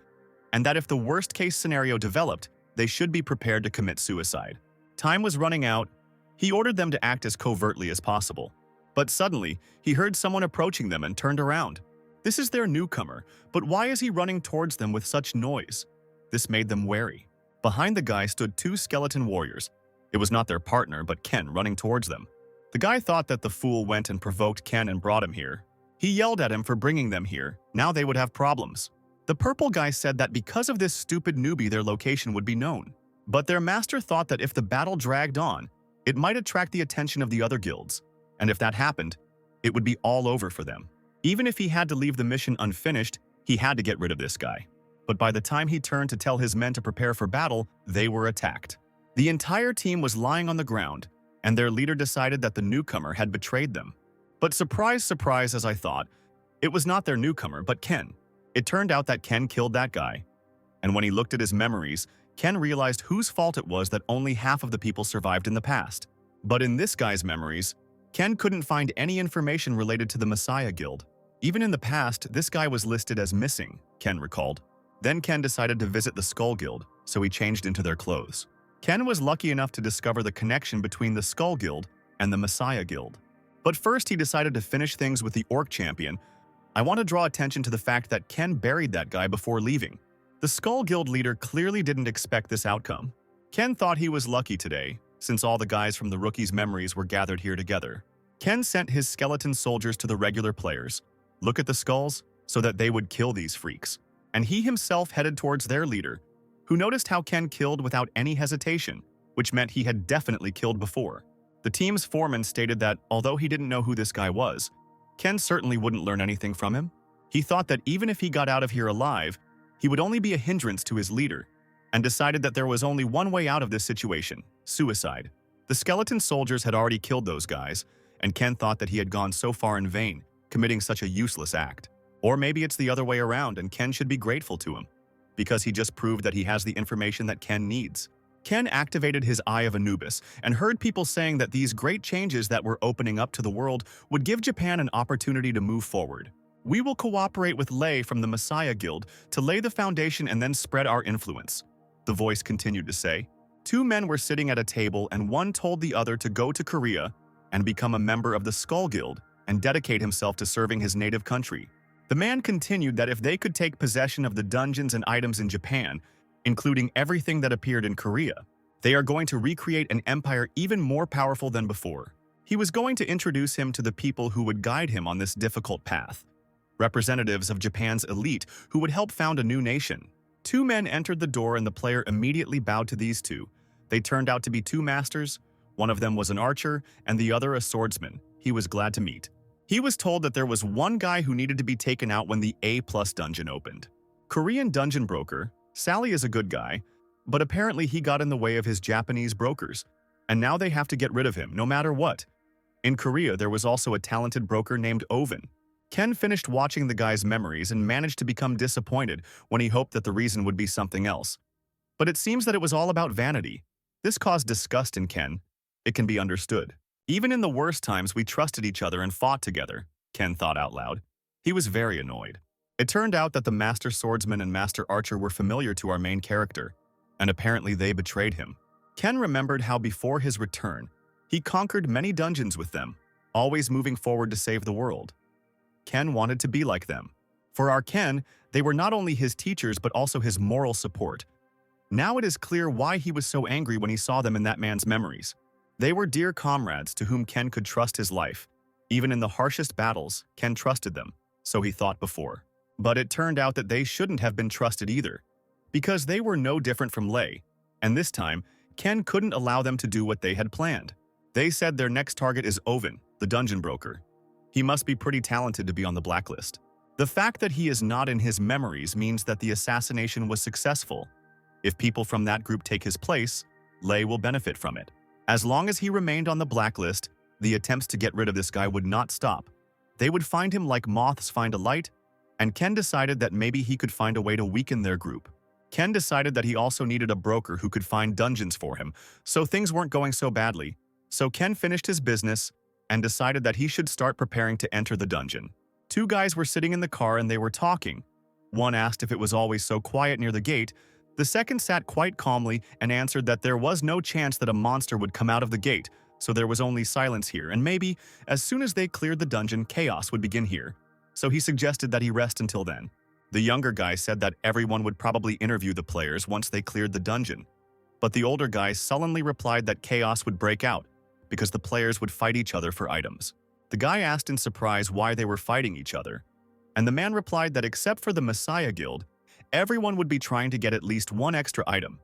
and that if the worst-case scenario developed, they should be prepared to commit suicide. Time was running out. He ordered them to act as covertly as possible. But suddenly, he heard someone approaching them and turned around. This is their newcomer, but why is he running towards them with such noise? This made them wary. Behind the guy stood 2 skeleton warriors. It was not their partner, but Ken running towards them. The guy thought that the fool went and provoked Ken and brought him here. He yelled at him for bringing them here. Now they would have problems. The purple guy said that because of this stupid newbie, their location would be known. But their master thought that if the battle dragged on, it might attract the attention of the other guilds. And if that happened, it would be all over for them. Even if he had to leave the mission unfinished, he had to get rid of this guy. But by the time he turned to tell his men to prepare for battle, they were attacked. The entire team was lying on the ground, and their leader decided that the newcomer had betrayed them. But surprise, surprise, as I thought, it was not their newcomer, but Ken. It turned out that Ken killed that guy. And when he looked at his memories, Ken realized whose fault it was that only half of the people survived in the past. But in this guy's memories, Ken couldn't find any information related to the Messiah Guild. Even in the past, this guy was listed as missing, Ken recalled. Then Ken decided to visit the Skull Guild, so he changed into their clothes. Ken was lucky enough to discover the connection between the Skull Guild and the Messiah Guild. But first, he decided to finish things with the Orc Champion. I want to draw attention to the fact that Ken buried that guy before leaving. The Skull Guild leader clearly didn't expect this outcome. Ken thought he was lucky today, since all the guys from the rookies' memories were gathered here together. Ken sent his skeleton soldiers to the regular players. Look at the skulls, so that they would kill these freaks. And he himself headed towards their leader, who noticed how Ken killed without any hesitation, which meant he had definitely killed before. The team's foreman stated that, although he didn't know who this guy was, Ken certainly wouldn't learn anything from him. He thought that even if he got out of here alive, he would only be a hindrance to his leader, and decided that there was only one way out of this situation: suicide. The skeleton soldiers had already killed those guys, and Ken thought that he had gone so far in vain, committing such a useless act. Or maybe it's the other way around and Ken should be grateful to him, because he just proved that he has the information that Ken needs. Ken activated his Eye of Anubis and heard people saying that these great changes that were opening up to the world would give Japan an opportunity to move forward. We will cooperate with Lei from the Messiah Guild to lay the foundation and then spread our influence, the voice continued to say. Two men were sitting at a table and one told the other to go to Korea and become a member of the Skull Guild and dedicate himself to serving his native country. The man continued that if they could take possession of the dungeons and items in Japan, including everything that appeared in Korea, they are going to recreate an empire even more powerful than before. He was going to introduce him to the people who would guide him on this difficult path. Representatives of Japan's elite who would help found a new nation. Two men entered the door and the player immediately bowed to these two. They turned out to be two masters. One of them was an archer and the other a swordsman. He was glad to meet. He was told that there was one guy who needed to be taken out when the A+ dungeon opened. Korean dungeon broker, Sally is a good guy, but apparently he got in the way of his Japanese brokers, and now they have to get rid of him no matter what. In Korea, there was also a talented broker named Oven. Ken finished watching the guy's memories and managed to become disappointed when he hoped that the reason would be something else. But it seems that it was all about vanity. This caused disgust in Ken. It can be understood. Even in the worst times, we trusted each other and fought together, Ken thought out loud. He was very annoyed. It turned out that the Master Swordsman and Master Archer were familiar to our main character, and apparently they betrayed him. Ken remembered how before his return, he conquered many dungeons with them, always moving forward to save the world. Ken wanted to be like them. For our Ken, they were not only his teachers but also his moral support. Now it is clear why he was so angry when he saw them in that man's memories. They were dear comrades to whom Ken could trust his life. Even in the harshest battles, Ken trusted them, so he thought before. But it turned out that they shouldn't have been trusted either, because they were no different from Lei, and this time, Ken couldn't allow them to do what they had planned. They said their next target is Oven, the dungeon broker. He must be pretty talented to be on the blacklist. The fact that he is not in his memories means that the assassination was successful. If people from that group take his place, Lei will benefit from it. As long as he remained on the blacklist, the attempts to get rid of this guy would not stop. They would find him like moths find a light, and Ken decided that maybe he could find a way to weaken their group. Ken decided that he also needed a broker who could find dungeons for him, so things weren't going so badly. So Ken finished his business and decided that he should start preparing to enter the dungeon. Two guys were sitting in the car and they were talking. One asked if it was always so quiet near the gate. The second sat quite calmly and answered that there was no chance that a monster would come out of the gate, so there was only silence here, and maybe, as soon as they cleared the dungeon, chaos would begin here. So he suggested that he rest until then. The younger guy said that everyone would probably interview the players once they cleared the dungeon. But the older guy sullenly replied that chaos would break out, because the players would fight each other for items. The guy asked in surprise why they were fighting each other, and the man replied that except for the Messiah Guild, everyone would be trying to get at least one extra item.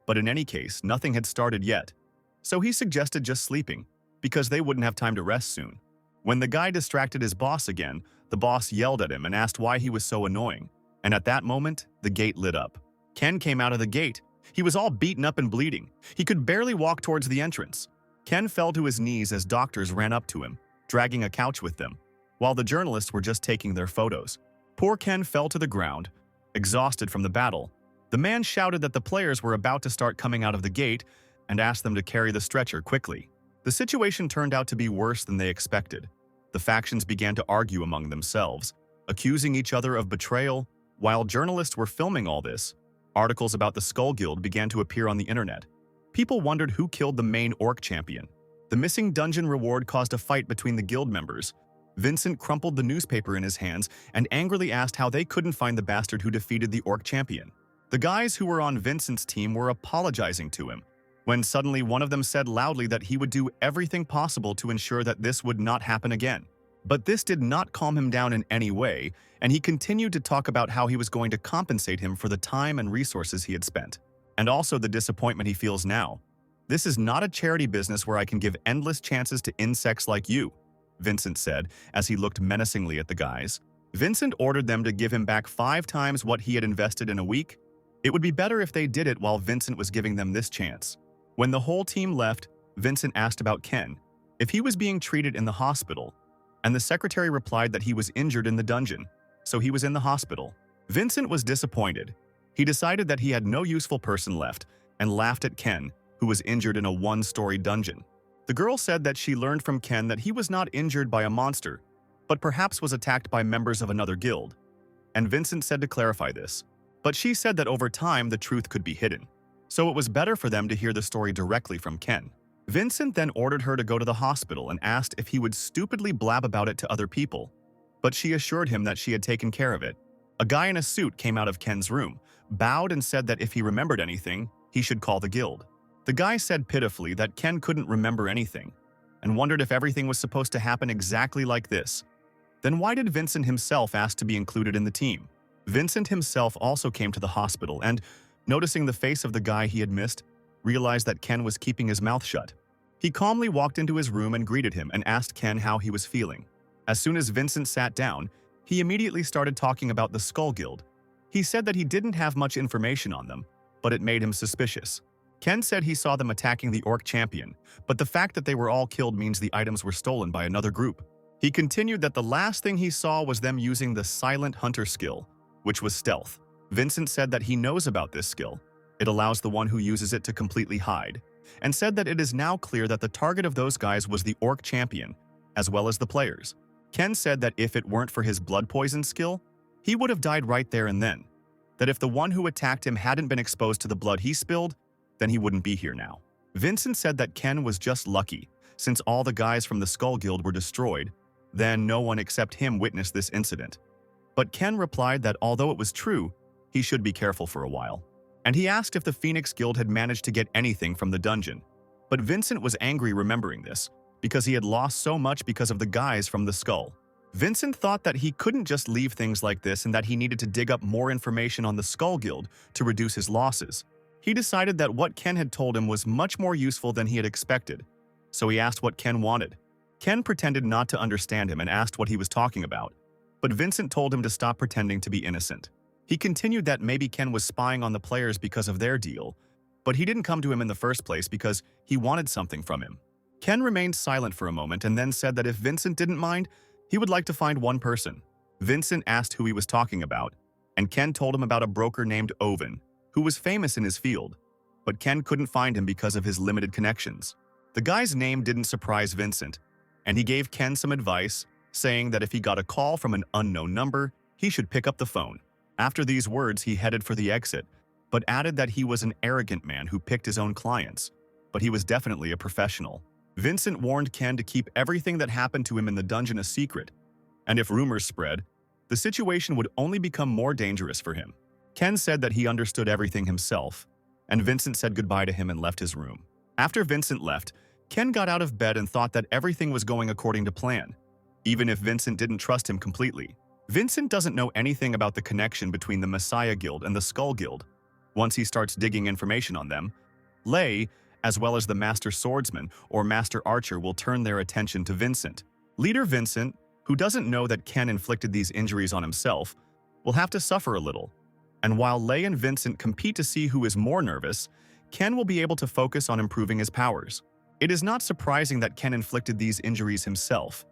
But in any case, nothing had started yet. So he suggested just sleeping, because they wouldn't have time to rest soon. When the guy distracted his boss again, the boss yelled at him and asked why he was so annoying. And at that moment, the gate lit up. Ken came out of the gate. He was all beaten up and bleeding. He could barely walk towards the entrance. Ken fell to his knees as doctors ran up to him, dragging a couch with them, while the journalists were just taking their photos. Poor Ken fell to the ground, exhausted from the battle. The man shouted that the players were about to start coming out of the gate and asked them to carry the stretcher quickly. The situation turned out to be worse than they expected. The factions began to argue among themselves, accusing each other of betrayal. While journalists were filming all this, articles about the Skull Guild began to appear on the internet. People wondered who killed the main orc champion. The missing dungeon reward caused a fight between the guild members. Vincent crumpled the newspaper in his hands and angrily asked how they couldn't find the bastard who defeated the orc champion. The guys who were on Vincent's team were apologizing to him, when suddenly one of them said loudly that he would do everything possible to ensure that this would not happen again. But this did not calm him down in any way, and he continued to talk about how he was going to compensate him for the time and resources he had spent, and also the disappointment he feels now. "This is not a charity business where I can give endless chances to insects like you," Vincent said as he looked menacingly at the guys. Vincent ordered them to give him back 5 times what he had invested in a week. It would be better if they did it while Vincent was giving them this chance. When the whole team left, Vincent asked about Ken, if he was being treated in the hospital, and the secretary replied that he was injured in the dungeon, so he was in the hospital. Vincent was disappointed. He decided that he had no useful person left and laughed at Ken, who was injured in a one-story dungeon. The girl said that she learned from Ken that he was not injured by a monster, but perhaps was attacked by members of another guild. And Vincent said to clarify this, but she said that over time the truth could be hidden. So it was better for them to hear the story directly from Ken. Vincent then ordered her to go to the hospital and asked if he would stupidly blab about it to other people, but she assured him that she had taken care of it. A guy in a suit came out of Ken's room, bowed and said that if he remembered anything, he should call the guild. The guy said pitifully that Ken couldn't remember anything, and wondered if everything was supposed to happen exactly like this. Then why did Vincent himself ask to be included in the team? Vincent himself also came to the hospital and, noticing the face of the guy he had missed, realized that Ken was keeping his mouth shut. He calmly walked into his room and greeted him and asked Ken how he was feeling. As soon as Vincent sat down, he immediately started talking about the Skull Guild. He said that he didn't have much information on them, but it made him suspicious. Ken said he saw them attacking the orc champion, but the fact that they were all killed means the items were stolen by another group. He continued that the last thing he saw was them using the Silent Hunter skill, which was stealth. Vincent said that he knows about this skill. It allows the one who uses it to completely hide, and said that it is now clear that the target of those guys was the orc champion, as well as the players. Ken said that if it weren't for his blood poison skill, he would have died right there and then. That if the one who attacked him hadn't been exposed to the blood he spilled, then he wouldn't be here now. Vincent said that Ken was just lucky, since all the guys from the Skull Guild were destroyed, then no one except him witnessed this incident. But Ken replied that although it was true, he should be careful for a while. And he asked if the Phoenix Guild had managed to get anything from the dungeon. But Vincent was angry remembering this, because he had lost so much because of the guys from the Skull. Vincent thought that he couldn't just leave things like this and that he needed to dig up more information on the Skull Guild to reduce his losses. He decided that what Ken had told him was much more useful than he had expected, so he asked what Ken wanted. Ken pretended not to understand him and asked what he was talking about, but Vincent told him to stop pretending to be innocent. He continued that maybe Ken was spying on the players because of their deal, but he didn't come to him in the first place because he wanted something from him. Ken remained silent for a moment and then said that if Vincent didn't mind, he would like to find one person. Vincent asked who he was talking about, and Ken told him about a broker named Owen, who was famous in his field, but Ken couldn't find him because of his limited connections. The guy's name didn't surprise Vincent, and he gave Ken some advice, saying that if he got a call from an unknown number, he should pick up the phone. After these words, he headed for the exit, but added that he was an arrogant man who picked his own clients, but he was definitely a professional. Vincent warned Ken to keep everything that happened to him in the dungeon a secret, and if rumors spread, the situation would only become more dangerous for him. Ken said that he understood everything himself, and Vincent said goodbye to him and left his room. After Vincent left, Ken got out of bed and thought that everything was going according to plan, even if Vincent didn't trust him completely. Vincent doesn't know anything about the connection between the Messiah Guild and the Skull Guild. Once he starts digging information on them, Lay, as well as the Master Swordsman or Master Archer, will turn their attention to Vincent. Leader Vincent, who doesn't know that Ken inflicted these injuries on himself, will have to suffer a little. And while Lay and Vincent compete to see who is more nervous, Ken will be able to focus on improving his powers. It is not surprising that Ken inflicted these injuries himself.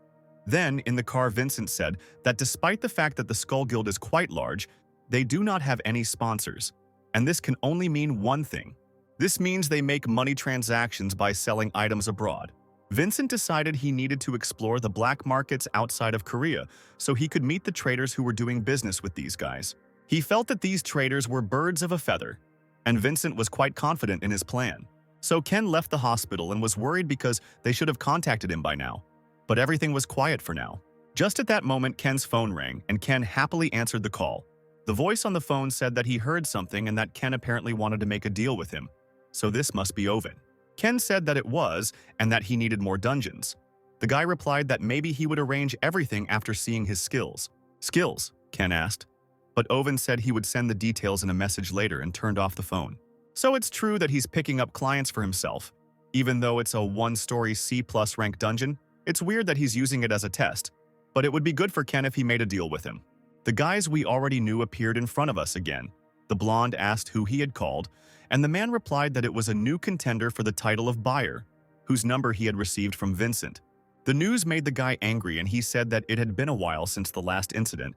Then, in the car, Vincent said that despite the fact that the Skull Guild is quite large, they do not have any sponsors. And this can only mean one thing. This means they make money transactions by selling items abroad. Vincent decided he needed to explore the black markets outside of Korea so he could meet the traders who were doing business with these guys. He felt that these traders were birds of a feather, and Vincent was quite confident in his plan. So Ken left the hospital and was worried because they should have contacted him by now. But everything was quiet for now. Just at that moment, Ken's phone rang, and Ken happily answered the call. The voice on the phone said that he heard something and that Ken apparently wanted to make a deal with him. So this must be Owen. Ken said that it was, and that he needed more dungeons. The guy replied that maybe he would arrange everything after seeing his skills. Skills? Ken asked. But Owen said he would send the details in a message later and turned off the phone. So it's true that he's picking up clients for himself. Even though it's a one-story C+ rank dungeon, it's weird that he's using it as a test. But it would be good for Ken if he made a deal with him. The guys we already knew appeared in front of us again. The blonde asked who he had called, and the man replied that it was a new contender for the title of buyer, whose number he had received from Vincent. The news made the guy angry, and he said that it had been a while since the last incident,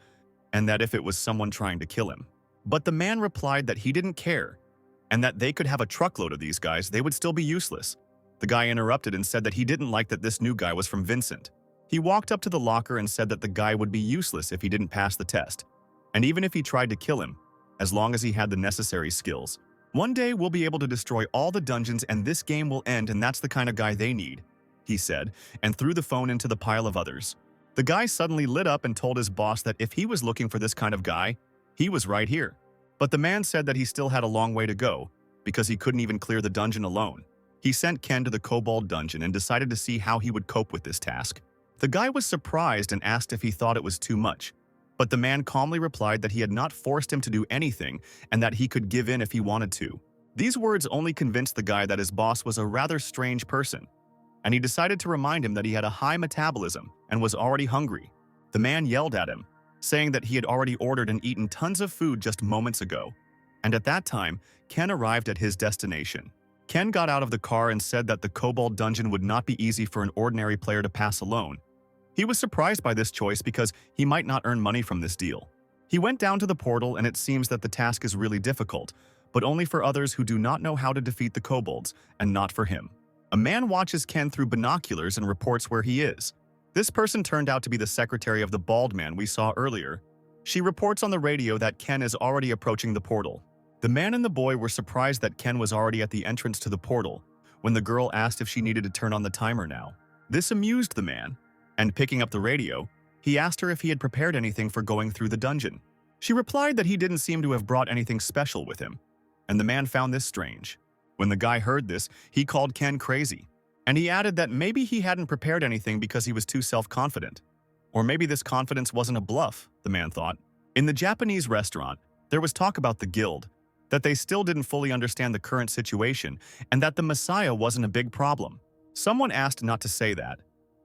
and that if it was someone trying to kill him. But the man replied that he didn't care, and that they could have a truckload of these guys, they would still be useless. The guy interrupted and said that he didn't like that this new guy was from Vincent. He walked up to the locker and said that the guy would be useless if he didn't pass the test, and even if he tried to kill him, as long as he had the necessary skills. One day we'll be able to destroy all the dungeons and this game will end, and that's the kind of guy they need, he said, and threw the phone into the pile of others. The guy suddenly lit up and told his boss that if he was looking for this kind of guy, he was right here. But the man said that he still had a long way to go, because he couldn't even clear the dungeon alone. He sent Ken to the Cobalt dungeon and decided to see how he would cope with this task. The guy was surprised and asked if he thought it was too much, but the man calmly replied that he had not forced him to do anything and that he could give in if he wanted to. These words only convinced the guy that his boss was a rather strange person, and he decided to remind him that he had a high metabolism and was already hungry. The man yelled at him, saying that he had already ordered and eaten tons of food just moments ago. And at that time, Ken arrived at his destination. Ken got out of the car and said that the Cobalt dungeon would not be easy for an ordinary player to pass alone. He was surprised by this choice because he might not earn money from this deal. He went down to the portal and it seems that the task is really difficult, but only for others who do not know how to defeat the kobolds, and not for him. A man watches Ken through binoculars and reports where he is. This person turned out to be the secretary of the bald man we saw earlier. She reports on the radio that Ken is already approaching the portal. The man and the boy were surprised that Ken was already at the entrance to the portal when the girl asked if she needed to turn on the timer now. This amused the man, and picking up the radio, he asked her if he had prepared anything for going through the dungeon. She replied that he didn't seem to have brought anything special with him, and the man found this strange. When the guy heard this, he called Ken crazy, and he added that maybe he hadn't prepared anything because he was too self-confident. Or maybe this confidence wasn't a bluff, the man thought. In the Japanese restaurant, there was talk about the guild, that they still didn't fully understand the current situation, and that the Messiah wasn't a big problem. Someone asked not to say that,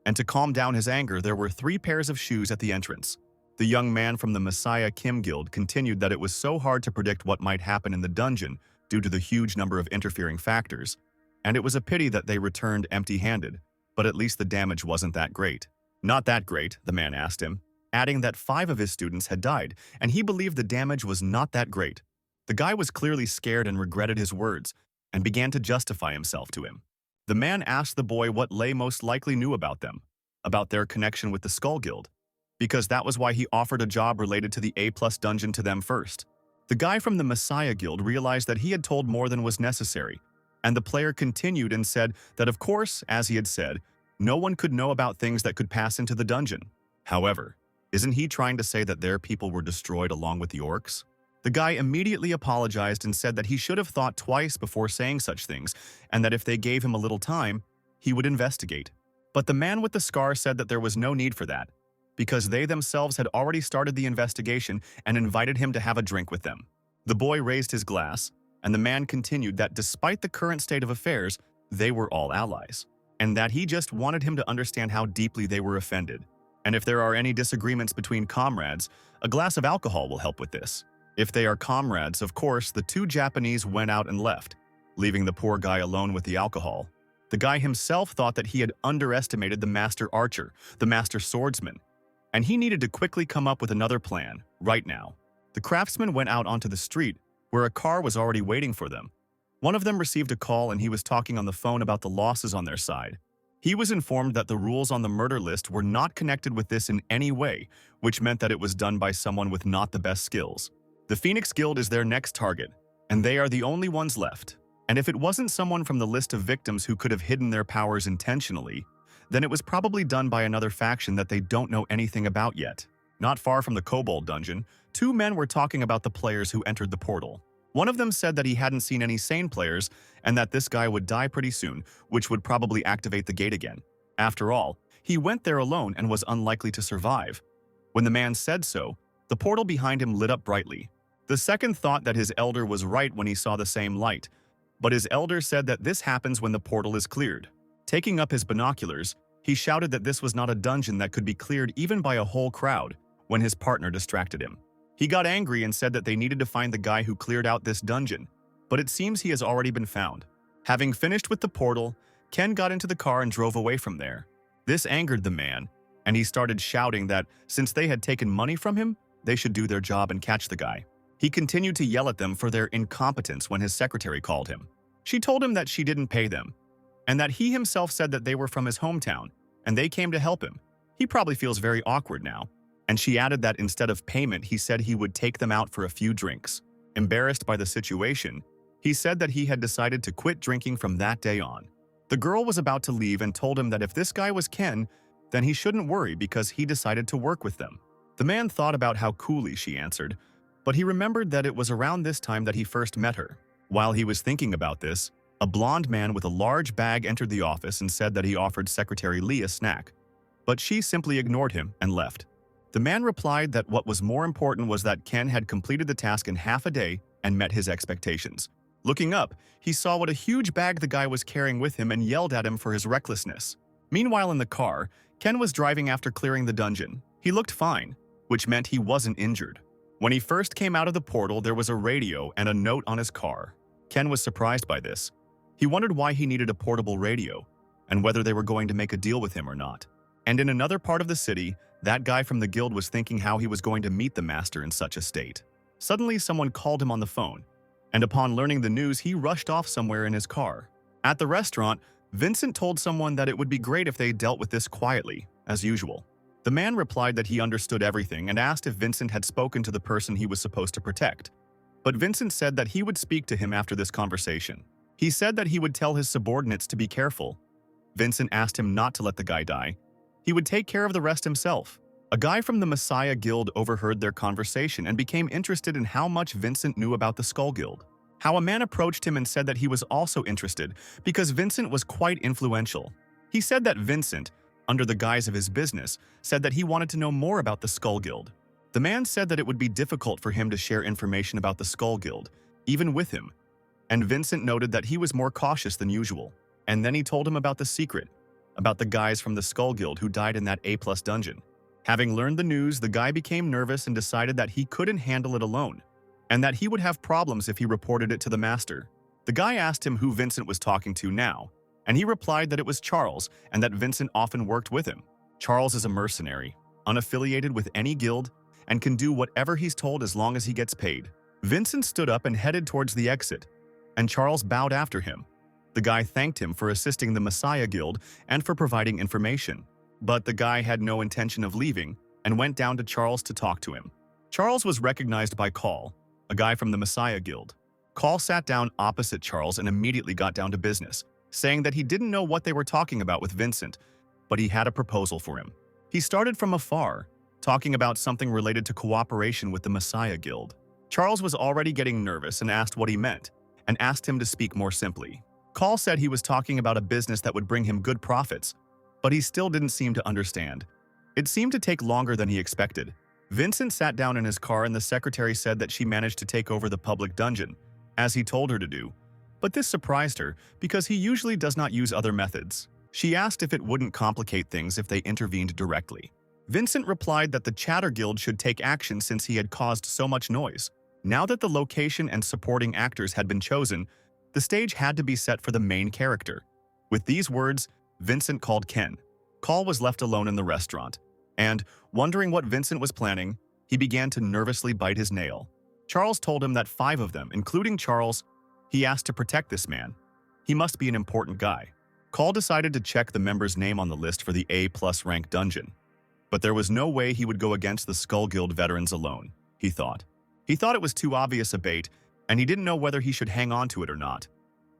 and to calm down his anger, there were 3 pairs of shoes at the entrance. The young man from the Messiah Kim Guild continued that it was so hard to predict what might happen in the dungeon due to the huge number of interfering factors, and it was a pity that they returned empty-handed, but at least the damage wasn't that great. Not that great, the man asked him, adding that 5 of his students had died, and he believed the damage was not that great. The guy was clearly scared and regretted his words, and began to justify himself to him. The man asked the boy what Lay most likely knew about them, about their connection with the Skull Guild, because that was why he offered a job related to the A+ dungeon to them first. The guy from the Messiah Guild realized that he had told more than was necessary, and the player continued and said that of course, as he had said, no one could know about things that could pass into the dungeon. However, isn't he trying to say that their people were destroyed along with the orcs? The guy immediately apologized and said that he should have thought twice before saying such things, and that if they gave him a little time, he would investigate. But the man with the scar said that there was no need for that, because they themselves had already started the investigation and invited him to have a drink with them. The boy raised his glass, and the man continued that despite the current state of affairs, they were all allies, and that he just wanted him to understand how deeply they were offended. And if there are any disagreements between comrades, a glass of alcohol will help with this. If they are comrades, of course, the 2 Japanese went out and left, leaving the poor guy alone with the alcohol. The guy himself thought that he had underestimated the master archer, the master swordsman, and he needed to quickly come up with another plan, right now. The craftsman went out onto the street, where a car was already waiting for them. One of them received a call and he was talking on the phone about the losses on their side. He was informed that the rules on the murder list were not connected with this in any way, which meant that it was done by someone with not the best skills. The Phoenix Guild is their next target, and they are the only ones left. And if it wasn't someone from the list of victims who could have hidden their powers intentionally, then it was probably done by another faction that they don't know anything about yet. Not far from the Cobalt dungeon, 2 men were talking about the players who entered the portal. One of them said that he hadn't seen any sane players and that this guy would die pretty soon, which would probably activate the gate again. After all, he went there alone and was unlikely to survive. When the man said so, the portal behind him lit up brightly. The second thought that his elder was right when he saw the same light, but his elder said that this happens when the portal is cleared. Taking up his binoculars, he shouted that this was not a dungeon that could be cleared even by a whole crowd when his partner distracted him. He got angry and said that they needed to find the guy who cleared out this dungeon, but it seems he has already been found. Having finished with the portal, Ken got into the car and drove away from there. This angered the man, and he started shouting that since they had taken money from him, they should do their job and catch the guy. He continued to yell at them for their incompetence when his secretary called him. She told him that she didn't pay them, and that he himself said that they were from his hometown, and they came to help him. He probably feels very awkward now. And she added that instead of payment, he said he would take them out for a few drinks. Embarrassed by the situation, he said that he had decided to quit drinking from that day on. The girl was about to leave and told him that if this guy was Ken, then he shouldn't worry because he decided to work with them. The man thought about how coolly she answered, but he remembered that it was around this time that he first met her. While he was thinking about this, a blonde man with a large bag entered the office and said that he offered Secretary Lee a snack. But she simply ignored him and left. The man replied that what was more important was that Ken had completed the task in half a day and met his expectations. Looking up, he saw what a huge bag the guy was carrying with him and yelled at him for his recklessness. Meanwhile in the car, Ken was driving after clearing the dungeon. He looked fine, which meant he wasn't injured. When he first came out of the portal, there was a radio and a note on his car. Ken was surprised by this. He wondered why he needed a portable radio, and whether they were going to make a deal with him or not. And in another part of the city, that guy from the guild was thinking how he was going to meet the master in such a state. Suddenly, someone called him on the phone, and upon learning the news, he rushed off somewhere in his car. At the restaurant, Vincent told someone that it would be great if they dealt with this quietly, as usual. The man replied that he understood everything and asked if Vincent had spoken to the person he was supposed to protect. But Vincent said that he would speak to him after this conversation. He said that he would tell his subordinates to be careful. Vincent asked him not to let the guy die. He would take care of the rest himself. A guy from the Messiah Guild overheard their conversation and became interested in how much Vincent knew about the Skull Guild. How a man approached him and said that he was also interested because Vincent was quite influential. He said that Vincent, under the guise of his business, said that he wanted to know more about the Skull Guild. The man said that it would be difficult for him to share information about the Skull Guild, even with him. And Vincent noted that he was more cautious than usual. And then he told him about the secret, about the guys from the Skull Guild who died in that A+ dungeon. Having learned the news, the guy became nervous and decided that he couldn't handle it alone, and that he would have problems if he reported it to the master. The guy asked him who Vincent was talking to now, and he replied that it was Charles and that Vincent often worked with him. Charles is a mercenary, unaffiliated with any guild, and can do whatever he's told as long as he gets paid. Vincent stood up and headed towards the exit, and Charles bowed after him. The guy thanked him for assisting the Messiah Guild and for providing information. But the guy had no intention of leaving and went down to Charles to talk to him. Charles was recognized by Call, a guy from the Messiah Guild. Call sat down opposite Charles and immediately got down to business, saying that he didn't know what they were talking about with Vincent, but he had a proposal for him. He started from afar, talking about something related to cooperation with the Messiah Guild. Charles was already getting nervous and asked what he meant, and asked him to speak more simply. Call said he was talking about a business that would bring him good profits, but he still didn't seem to understand. It seemed to take longer than he expected. Vincent sat down in his car and the secretary said that she managed to take over the public dungeon, as he told her to do. But this surprised her because he usually does not use other methods. She asked if it wouldn't complicate things if they intervened directly. Vincent replied that the Chatter Guild should take action since he had caused so much noise. Now that the location and supporting actors had been chosen, the stage had to be set for the main character. With these words, Vincent called Ken. Call was left alone in the restaurant, and, wondering what Vincent was planning, he began to nervously bite his nail. Charles told him that 5 of them, including Charles, he asked to protect this man. He must be an important guy. Call decided to check the member's name on the list for the A+ rank dungeon. But there was no way he would go against the Skull Guild veterans alone, he thought. He thought it was too obvious a bait, and he didn't know whether he should hang on to it or not.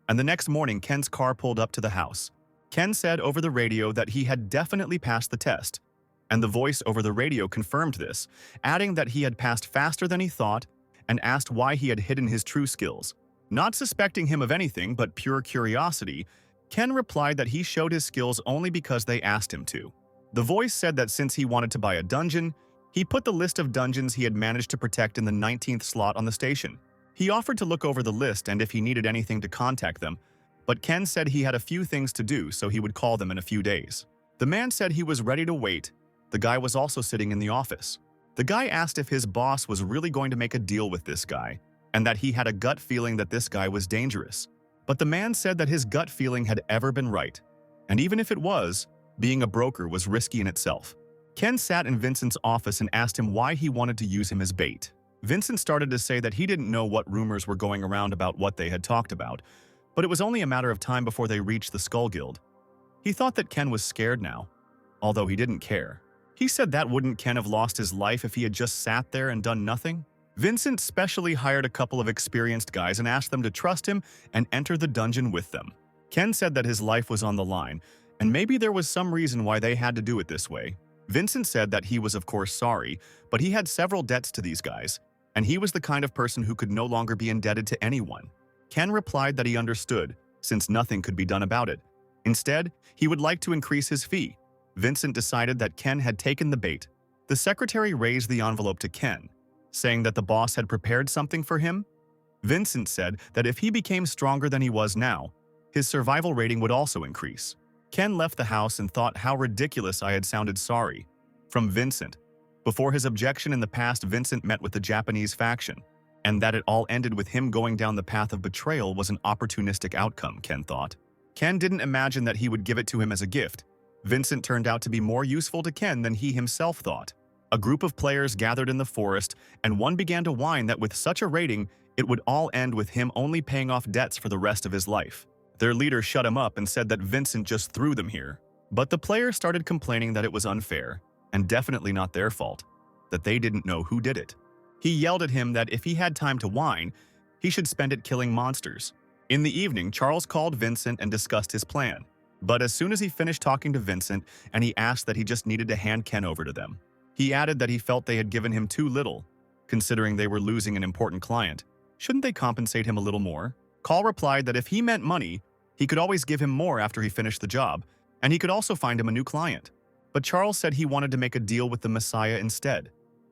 And the next morning, Ken's car pulled up to the house. Ken said over the radio that he had definitely passed the test, and the voice over the radio confirmed this, adding that he had passed faster than he thought and asked why he had hidden his true skills. Not suspecting him of anything but pure curiosity, Ken replied that he showed his skills only because they asked him to. The voice said that since he wanted to buy a dungeon, he put the list of dungeons he had managed to protect in the 19th slot on the station. He offered to look over the list and if he needed anything to contact them, but Ken said he had a few things to do, so he would call them in a few days. The man said he was ready to wait. The guy was also sitting in the office. The guy asked if his boss was really going to make a deal with this guy, and that he had a gut feeling that this guy was dangerous. But the man said that his gut feeling had ever been right, and even if it was, being a broker was risky in itself. Ken sat in Vincent's office and asked him why he wanted to use him as bait. Vincent started to say that he didn't know what rumors were going around about what they had talked about, but it was only a matter of time before they reached the Skull Guild. He thought that Ken was scared now, although he didn't care. He said that wouldn't Ken have lost his life if he had just sat there and done nothing? Vincent specially hired a couple of experienced guys and asked them to trust him and enter the dungeon with them. Ken said that his life was on the line, and maybe there was some reason why they had to do it this way. Vincent said that he was of course sorry, but he had several debts to these guys, and he was the kind of person who could no longer be indebted to anyone. Ken replied that he understood, since nothing could be done about it. Instead, he would like to increase his fee. Vincent decided that Ken had taken the bait. The secretary raised the envelope to Ken, saying that the boss had prepared something for him. Vincent said that if he became stronger than he was now, his survival rating would also increase. Ken left the house and thought how ridiculous I had sounded sorry. From Vincent. Before his objection in the past, Vincent met with the Japanese faction, and that it all ended with him going down the path of betrayal was an opportunistic outcome, Ken thought. Ken didn't imagine that he would give it to him as a gift. Vincent turned out to be more useful to Ken than he himself thought. A group of players gathered in the forest, and one began to whine that with such a rating, it would all end with him only paying off debts for the rest of his life. Their leader shut him up and said that Vincent just threw them here. But the players started complaining that it was unfair, and definitely not their fault, that they didn't know who did it. He yelled at him that if he had time to whine, he should spend it killing monsters. In the evening, Charles called Vincent and discussed his plan. But as soon as he finished talking to Vincent, and he asked that he just needed to hand Ken over to them. He added that he felt they had given him too little, considering they were losing an important client. Shouldn't they compensate him a little more? Call replied that if he meant money, he could always give him more after he finished the job, and he could also find him a new client. But Charles said he wanted to make a deal with the Messiah instead,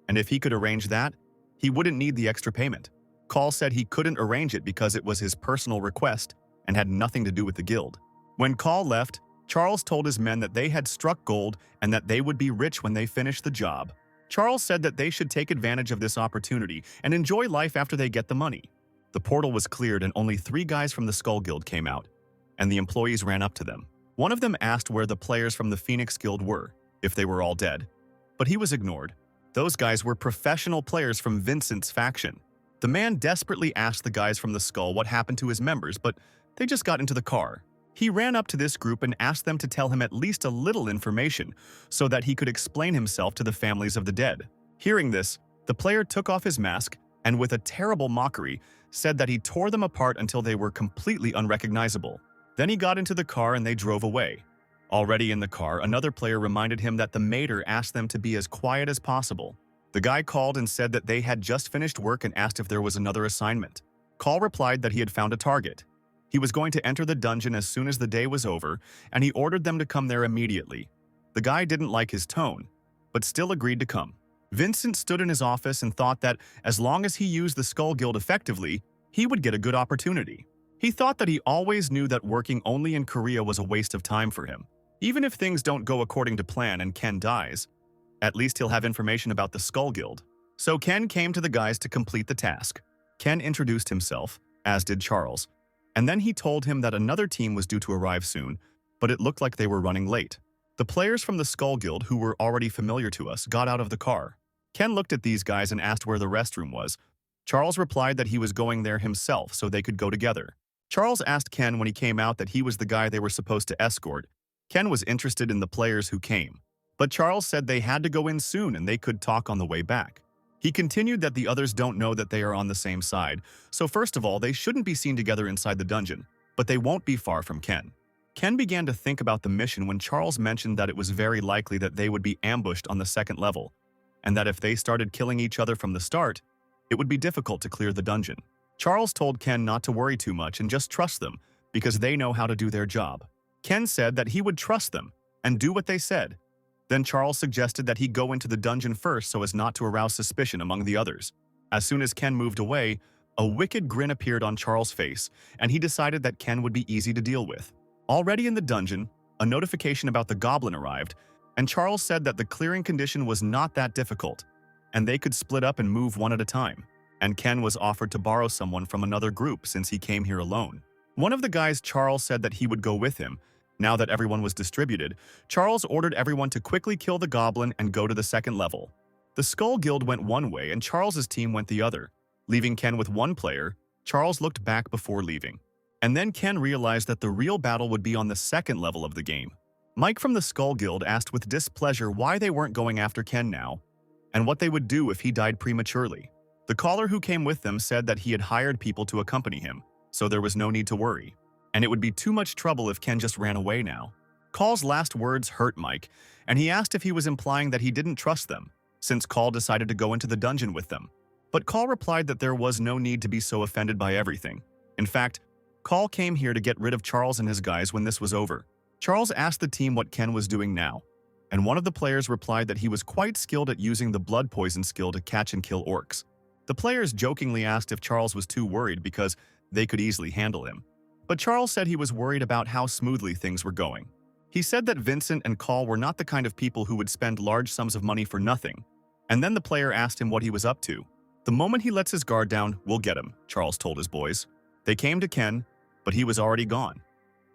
and if he could arrange that, he wouldn't need the extra payment. Call said he couldn't arrange it because it was his personal request and had nothing to do with the guild. When Call left, Charles told his men that they had struck gold and that they would be rich when they finished the job. Charles said that they should take advantage of this opportunity and enjoy life after they get the money. The portal was cleared and only 3 guys from the Skull Guild came out, and the employees ran up to them. One of them asked where the players from the Phoenix Guild were, if they were all dead. But he was ignored. Those guys were professional players from Vincent's faction. The man desperately asked the guys from the Skull what happened to his members, but they just got into the car. He ran up to this group and asked them to tell him at least a little information so that he could explain himself to the families of the dead. Hearing this, the player took off his mask and with a terrible mockery said that he tore them apart until they were completely unrecognizable. Then he got into the car and they drove away. Already in the car, another player reminded him that the mater asked them to be as quiet as possible. The guy called and said that they had just finished work and asked if there was another assignment. Call replied that he had found a target. He was going to enter the dungeon as soon as the day was over, and he ordered them to come there immediately. The guy didn't like his tone, but still agreed to come. Vincent stood in his office and thought that as long as he used the Skull Guild effectively, he would get a good opportunity. He thought that he always knew that working only in Korea was a waste of time for him. Even if things don't go according to plan and Ken dies, at least he'll have information about the Skull Guild. So Ken came to the guys to complete the task. Ken introduced himself, as did Charles, and then he told him that another team was due to arrive soon, but it looked like they were running late. The players from the Skull Guild, who were already familiar to us, got out of the car. Ken looked at these guys and asked where the restroom was. Charles replied that he was going there himself so they could go together. Charles asked Ken when he came out that he was the guy they were supposed to escort. Ken was interested in the players who came, but Charles said they had to go in soon and they could talk on the way back. He continued that the others don't know that they are on the same side, so first of all, they shouldn't be seen together inside the dungeon, but they won't be far from Ken. Ken began to think about the mission when Charles mentioned that it was very likely that they would be ambushed on the 2nd level, and that if they started killing each other from the start, it would be difficult to clear the dungeon. Charles told Ken not to worry too much and just trust them, because they know how to do their job. Ken said that he would trust them and do what they said. Then Charles suggested that he go into the dungeon first so as not to arouse suspicion among the others. As soon as Ken moved away, a wicked grin appeared on Charles' face, and he decided that Ken would be easy to deal with. Already in the dungeon, a notification about the goblin arrived, and Charles said that the clearing condition was not that difficult, and they could split up and move one at a time. And Ken was offered to borrow someone from another group since he came here alone. One of the guys Charles said that he would go with him. Now that everyone was distributed, Charles ordered everyone to quickly kill the goblin and go to the 2nd level. The Skull Guild went one way and Charles's team went the other. Leaving Ken with one player, Charles looked back before leaving. And then Ken realized that the real battle would be on the second level of the game. Mike from the Skull Guild asked with displeasure why they weren't going after Ken now, and what they would do if he died prematurely. The caller who came with them said that he had hired people to accompany him, so there was no need to worry. And it would be too much trouble if Ken just ran away now. Call's last words hurt Mike, and he asked if he was implying that he didn't trust them, since Call decided to go into the dungeon with them. But Call replied that there was no need to be so offended by everything. In fact, Call came here to get rid of Charles and his guys when this was over. Charles asked the team what Ken was doing now, and one of the players replied that he was quite skilled at using the blood poison skill to catch and kill orcs. The players jokingly asked if Charles was too worried because they could easily handle him. But Charles said he was worried about how smoothly things were going. He said that Vincent and Call were not the kind of people who would spend large sums of money for nothing. And then the player asked him what he was up to. The moment he lets his guard down, we'll get him, Charles told his boys. They came to Ken, but he was already gone.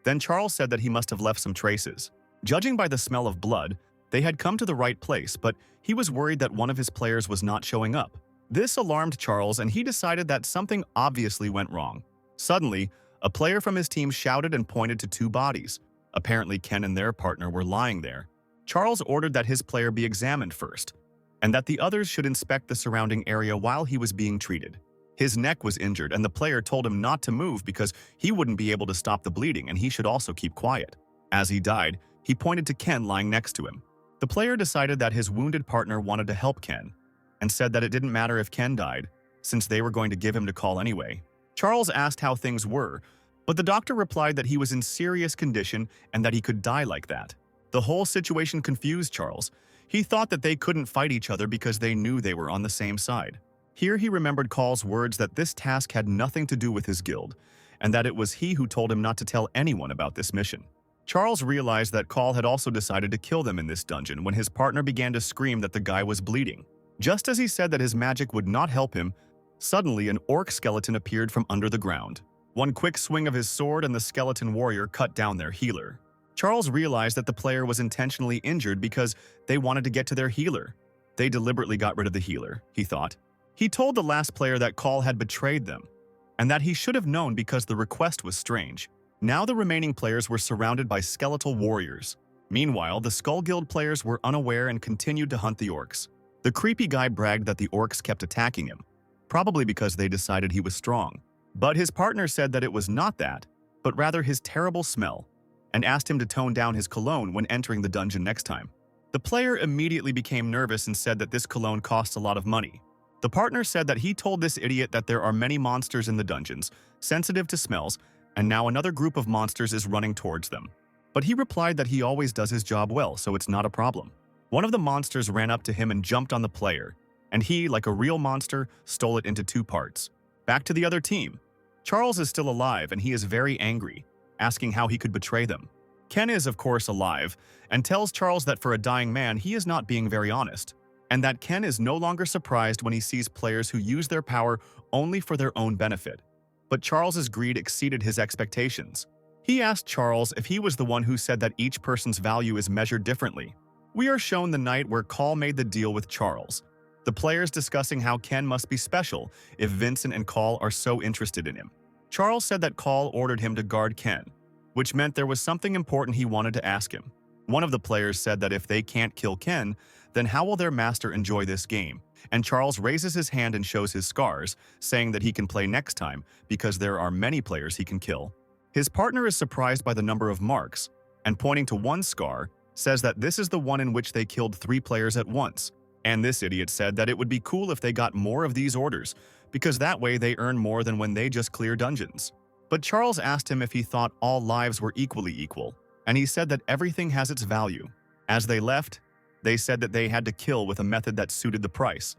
Then Charles said that he must have left some traces. Judging by the smell of blood, they had come to the right place, but he was worried that one of his players was not showing up. This alarmed Charles, and he decided that something obviously went wrong. Suddenly, a player from his team shouted and pointed to two bodies. Apparently, Ken and their partner were lying there. Charles ordered that his player be examined first, and that the others should inspect the surrounding area while he was being treated. His neck was injured, and the player told him not to move because he wouldn't be able to stop the bleeding and he should also keep quiet. As he died, he pointed to Ken lying next to him. The player decided that his wounded partner wanted to help Ken, and said that it didn't matter if Ken died, since they were going to give him to Call anyway. Charles asked how things were, but the doctor replied that he was in serious condition and that he could die like that. The whole situation confused Charles. He thought that they couldn't fight each other because they knew they were on the same side. Here he remembered Call's words that this task had nothing to do with his guild, and that it was he who told him not to tell anyone about this mission. Charles realized that Call had also decided to kill them in this dungeon when his partner began to scream that the guy was bleeding. Just as he said that his magic would not help him, suddenly an orc skeleton appeared from under the ground. One quick swing of his sword and the skeleton warrior cut down their healer. Charles realized that the player was intentionally injured because they wanted to get to their healer. They deliberately got rid of the healer, he thought. He told the last player that Call had betrayed them, and that he should have known because the request was strange. Now the remaining players were surrounded by skeletal warriors. Meanwhile, the Skull Guild players were unaware and continued to hunt the orcs. The creepy guy bragged that the orcs kept attacking him, probably because they decided he was strong. But his partner said that it was not that, but rather his terrible smell, and asked him to tone down his cologne when entering the dungeon next time. The player immediately became nervous and said that this cologne costs a lot of money. The partner said that he told this idiot that there are many monsters in the dungeons, sensitive to smells, and now another group of monsters is running towards them. But he replied that he always does his job well, so it's not a problem. One of the monsters ran up to him and jumped on the player, and he, like a real monster, stole it into two parts. Back to the other team. Charles is still alive and he is very angry, asking how he could betray them. Ken is, of course, alive, and tells Charles that for a dying man he is not being very honest, and that Ken is no longer surprised when he sees players who use their power only for their own benefit. But Charles's greed exceeded his expectations. He asked Charles if he was the one who said that each person's value is measured differently. We are shown the night where Call made the deal with Charles, the players discussing how Ken must be special if Vincent and Call are so interested in him. Charles said that Call ordered him to guard Ken, which meant there was something important he wanted to ask him. One of the players said that if they can't kill Ken, then how will their master enjoy this game? And Charles raises his hand and shows his scars, saying that he can play next time because there are many players he can kill. His partner is surprised by the number of marks, and pointing to one scar, says that this is the one in which they killed 3 players at once. And this idiot said that it would be cool if they got more of these orders, because that way they earn more than when they just clear dungeons. But Charles asked him if he thought all lives were equally equal, and he said that everything has its value. As they left, they said that they had to kill with a method that suited the price.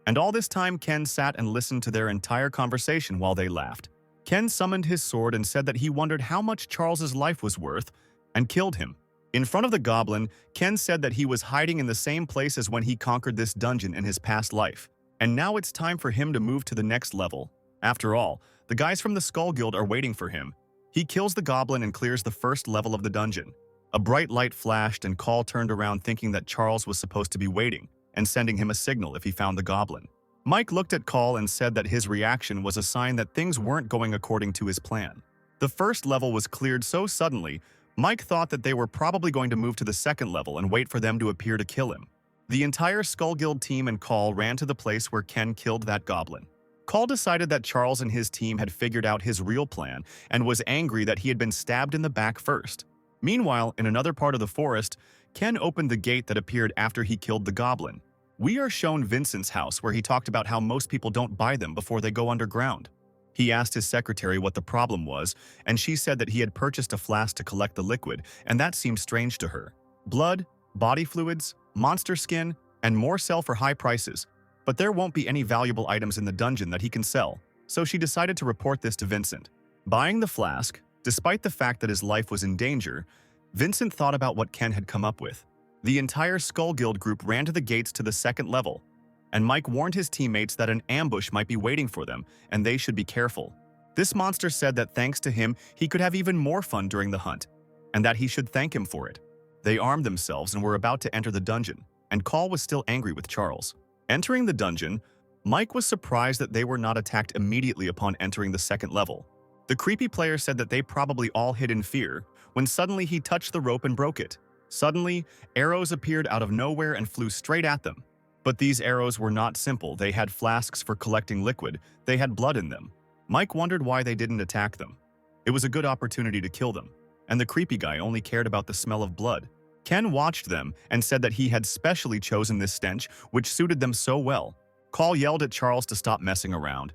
And all this time Ken sat and listened to their entire conversation while they laughed. Ken summoned his sword and said that he wondered how much Charles's life was worth, and killed him. In front of the goblin, Ken said that he was hiding in the same place as when he conquered this dungeon in his past life, and now it's time for him to move to the next level. After all, the guys from the Skull Guild are waiting for him. He kills the goblin and clears the first level of the dungeon. A bright light flashed and Call turned around thinking that Charles was supposed to be waiting, and sending him a signal if he found the goblin. Mike looked at Call and said that his reaction was a sign that things weren't going according to his plan. The first level was cleared so suddenly, Mike thought that they were probably going to move to the second level and wait for them to appear to kill him. The entire Skull Guild team and Call ran to the place where Ken killed that goblin. Call decided that Charles and his team had figured out his real plan and was angry that he had been stabbed in the back first. Meanwhile, in another part of the forest, Ken opened the gate that appeared after he killed the goblin. We are shown Vincent's house where he talked about how most people don't buy them before they go underground. He asked his secretary what the problem was, and she said that he had purchased a flask to collect the liquid, and that seemed strange to her. Blood, body fluids, monster skin, and more sell for high prices, but there won't be any valuable items in the dungeon that he can sell, so she decided to report this to Vincent. Buying the flask, despite the fact that his life was in danger, Vincent thought about what Ken had come up with. The entire Skull Guild group ran to the gates to the second level, and Mike warned his teammates that an ambush might be waiting for them, and they should be careful. This monster said that thanks to him, he could have even more fun during the hunt, and that he should thank him for it. They armed themselves and were about to enter the dungeon, and Call was still angry with Charles. Entering the dungeon, Mike was surprised that they were not attacked immediately upon entering the second level. The creepy player said that they probably all hid in fear, when suddenly he touched the rope and broke it. Suddenly, arrows appeared out of nowhere and flew straight at them. But these arrows were not simple. They had flasks for collecting liquid. They had blood in them. Mike wondered why they didn't attack them. It was a good opportunity to kill them, and the creepy guy only cared about the smell of blood. Ken watched them and said that he had specially chosen this stench, which suited them so well. Call yelled at Charles to stop messing around.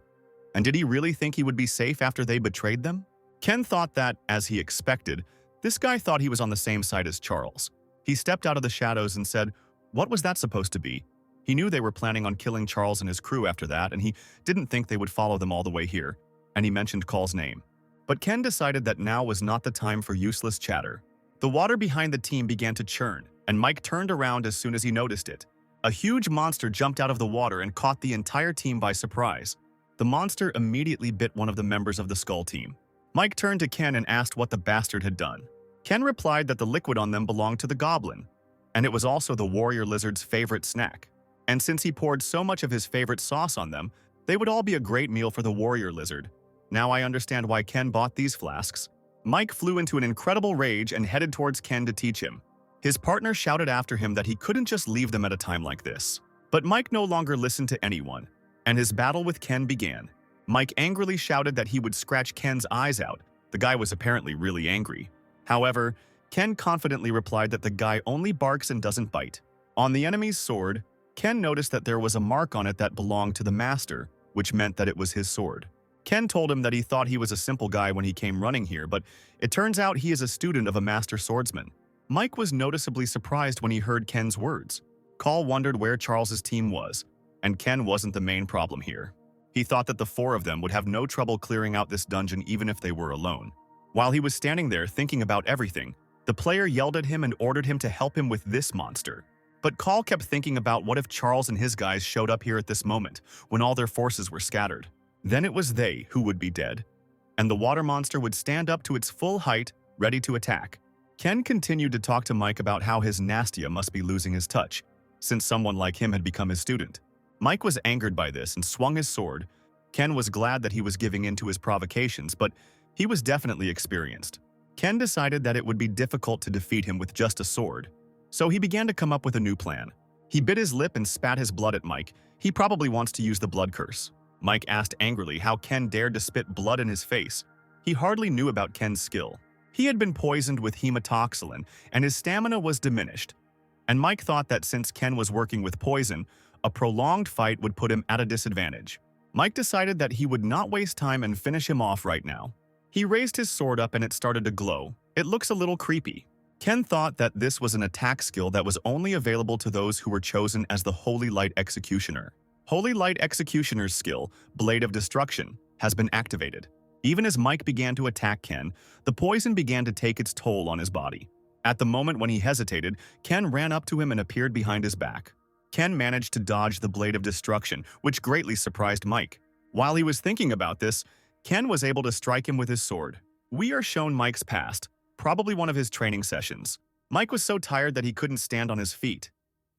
And did he really think he would be safe after they betrayed them? Ken thought that, as he expected, this guy thought he was on the same side as Charles. He stepped out of the shadows and said, "What was that supposed to be?" He knew they were planning on killing Charles and his crew after that, and he didn't think they would follow them all the way here, and he mentioned Call's name. But Ken decided that now was not the time for useless chatter. The water behind the team began to churn, and Mike turned around as soon as he noticed it. A huge monster jumped out of the water and caught the entire team by surprise. The monster immediately bit one of the members of the Skull team. Mike turned to Ken and asked what the bastard had done. Ken replied that the liquid on them belonged to the goblin, and it was also the warrior lizard's favorite snack. And since he poured so much of his favorite sauce on them, they would all be a great meal for the warrior lizard. Now I understand why Ken bought these flasks. Mike flew into an incredible rage and headed towards Ken to teach him. His partner shouted after him that he couldn't just leave them at a time like this. But Mike no longer listened to anyone, and his battle with Ken began. Mike angrily shouted that he would scratch Ken's eyes out. The guy was apparently really angry. However, Ken confidently replied that the guy only barks and doesn't bite. On the enemy's sword, Ken noticed that there was a mark on it that belonged to the master, which meant that it was his sword. Ken told him that he thought he was a simple guy when he came running here, but it turns out he is a student of a master swordsman. Mike was noticeably surprised when he heard Ken's words. Call wondered where Charles's team was, and Ken wasn't the main problem here. He thought that the four of them would have no trouble clearing out this dungeon even if they were alone. While he was standing there thinking about everything, the player yelled at him and ordered him to help him with this monster. But Call kept thinking about what if Charles and his guys showed up here at this moment, when all their forces were scattered. Then it was they who would be dead, and the water monster would stand up to its full height, ready to attack. Ken continued to talk to Mike about how his Nastia must be losing his touch, since someone like him had become his student. Mike was angered by this and swung his sword. Ken was glad that he was giving in to his provocations, but he was definitely experienced. Ken decided that it would be difficult to defeat him with just a sword, so he began to come up with a new plan. He bit his lip and spat his blood at Mike. He probably wants to use the blood curse. Mike asked angrily how Ken dared to spit blood in his face. He hardly knew about Ken's skill. He had been poisoned with hematoxylin, and his stamina was diminished. And Mike thought that since Ken was working with poison, a prolonged fight would put him at a disadvantage. Mike decided that he would not waste time and finish him off right now. He raised his sword up and it started to glow. It looks a little creepy. Ken thought that this was an attack skill that was only available to those who were chosen as the Holy Light Executioner. Holy Light Executioner's skill, Blade of Destruction, has been activated. Even as Mike began to attack Ken, the poison began to take its toll on his body. At the moment when he hesitated, Ken ran up to him and appeared behind his back. Ken managed to dodge the Blade of Destruction, which greatly surprised Mike. While he was thinking about this, Ken was able to strike him with his sword. We are shown Mike's past, probably one of his training sessions. Mike was so tired that he couldn't stand on his feet.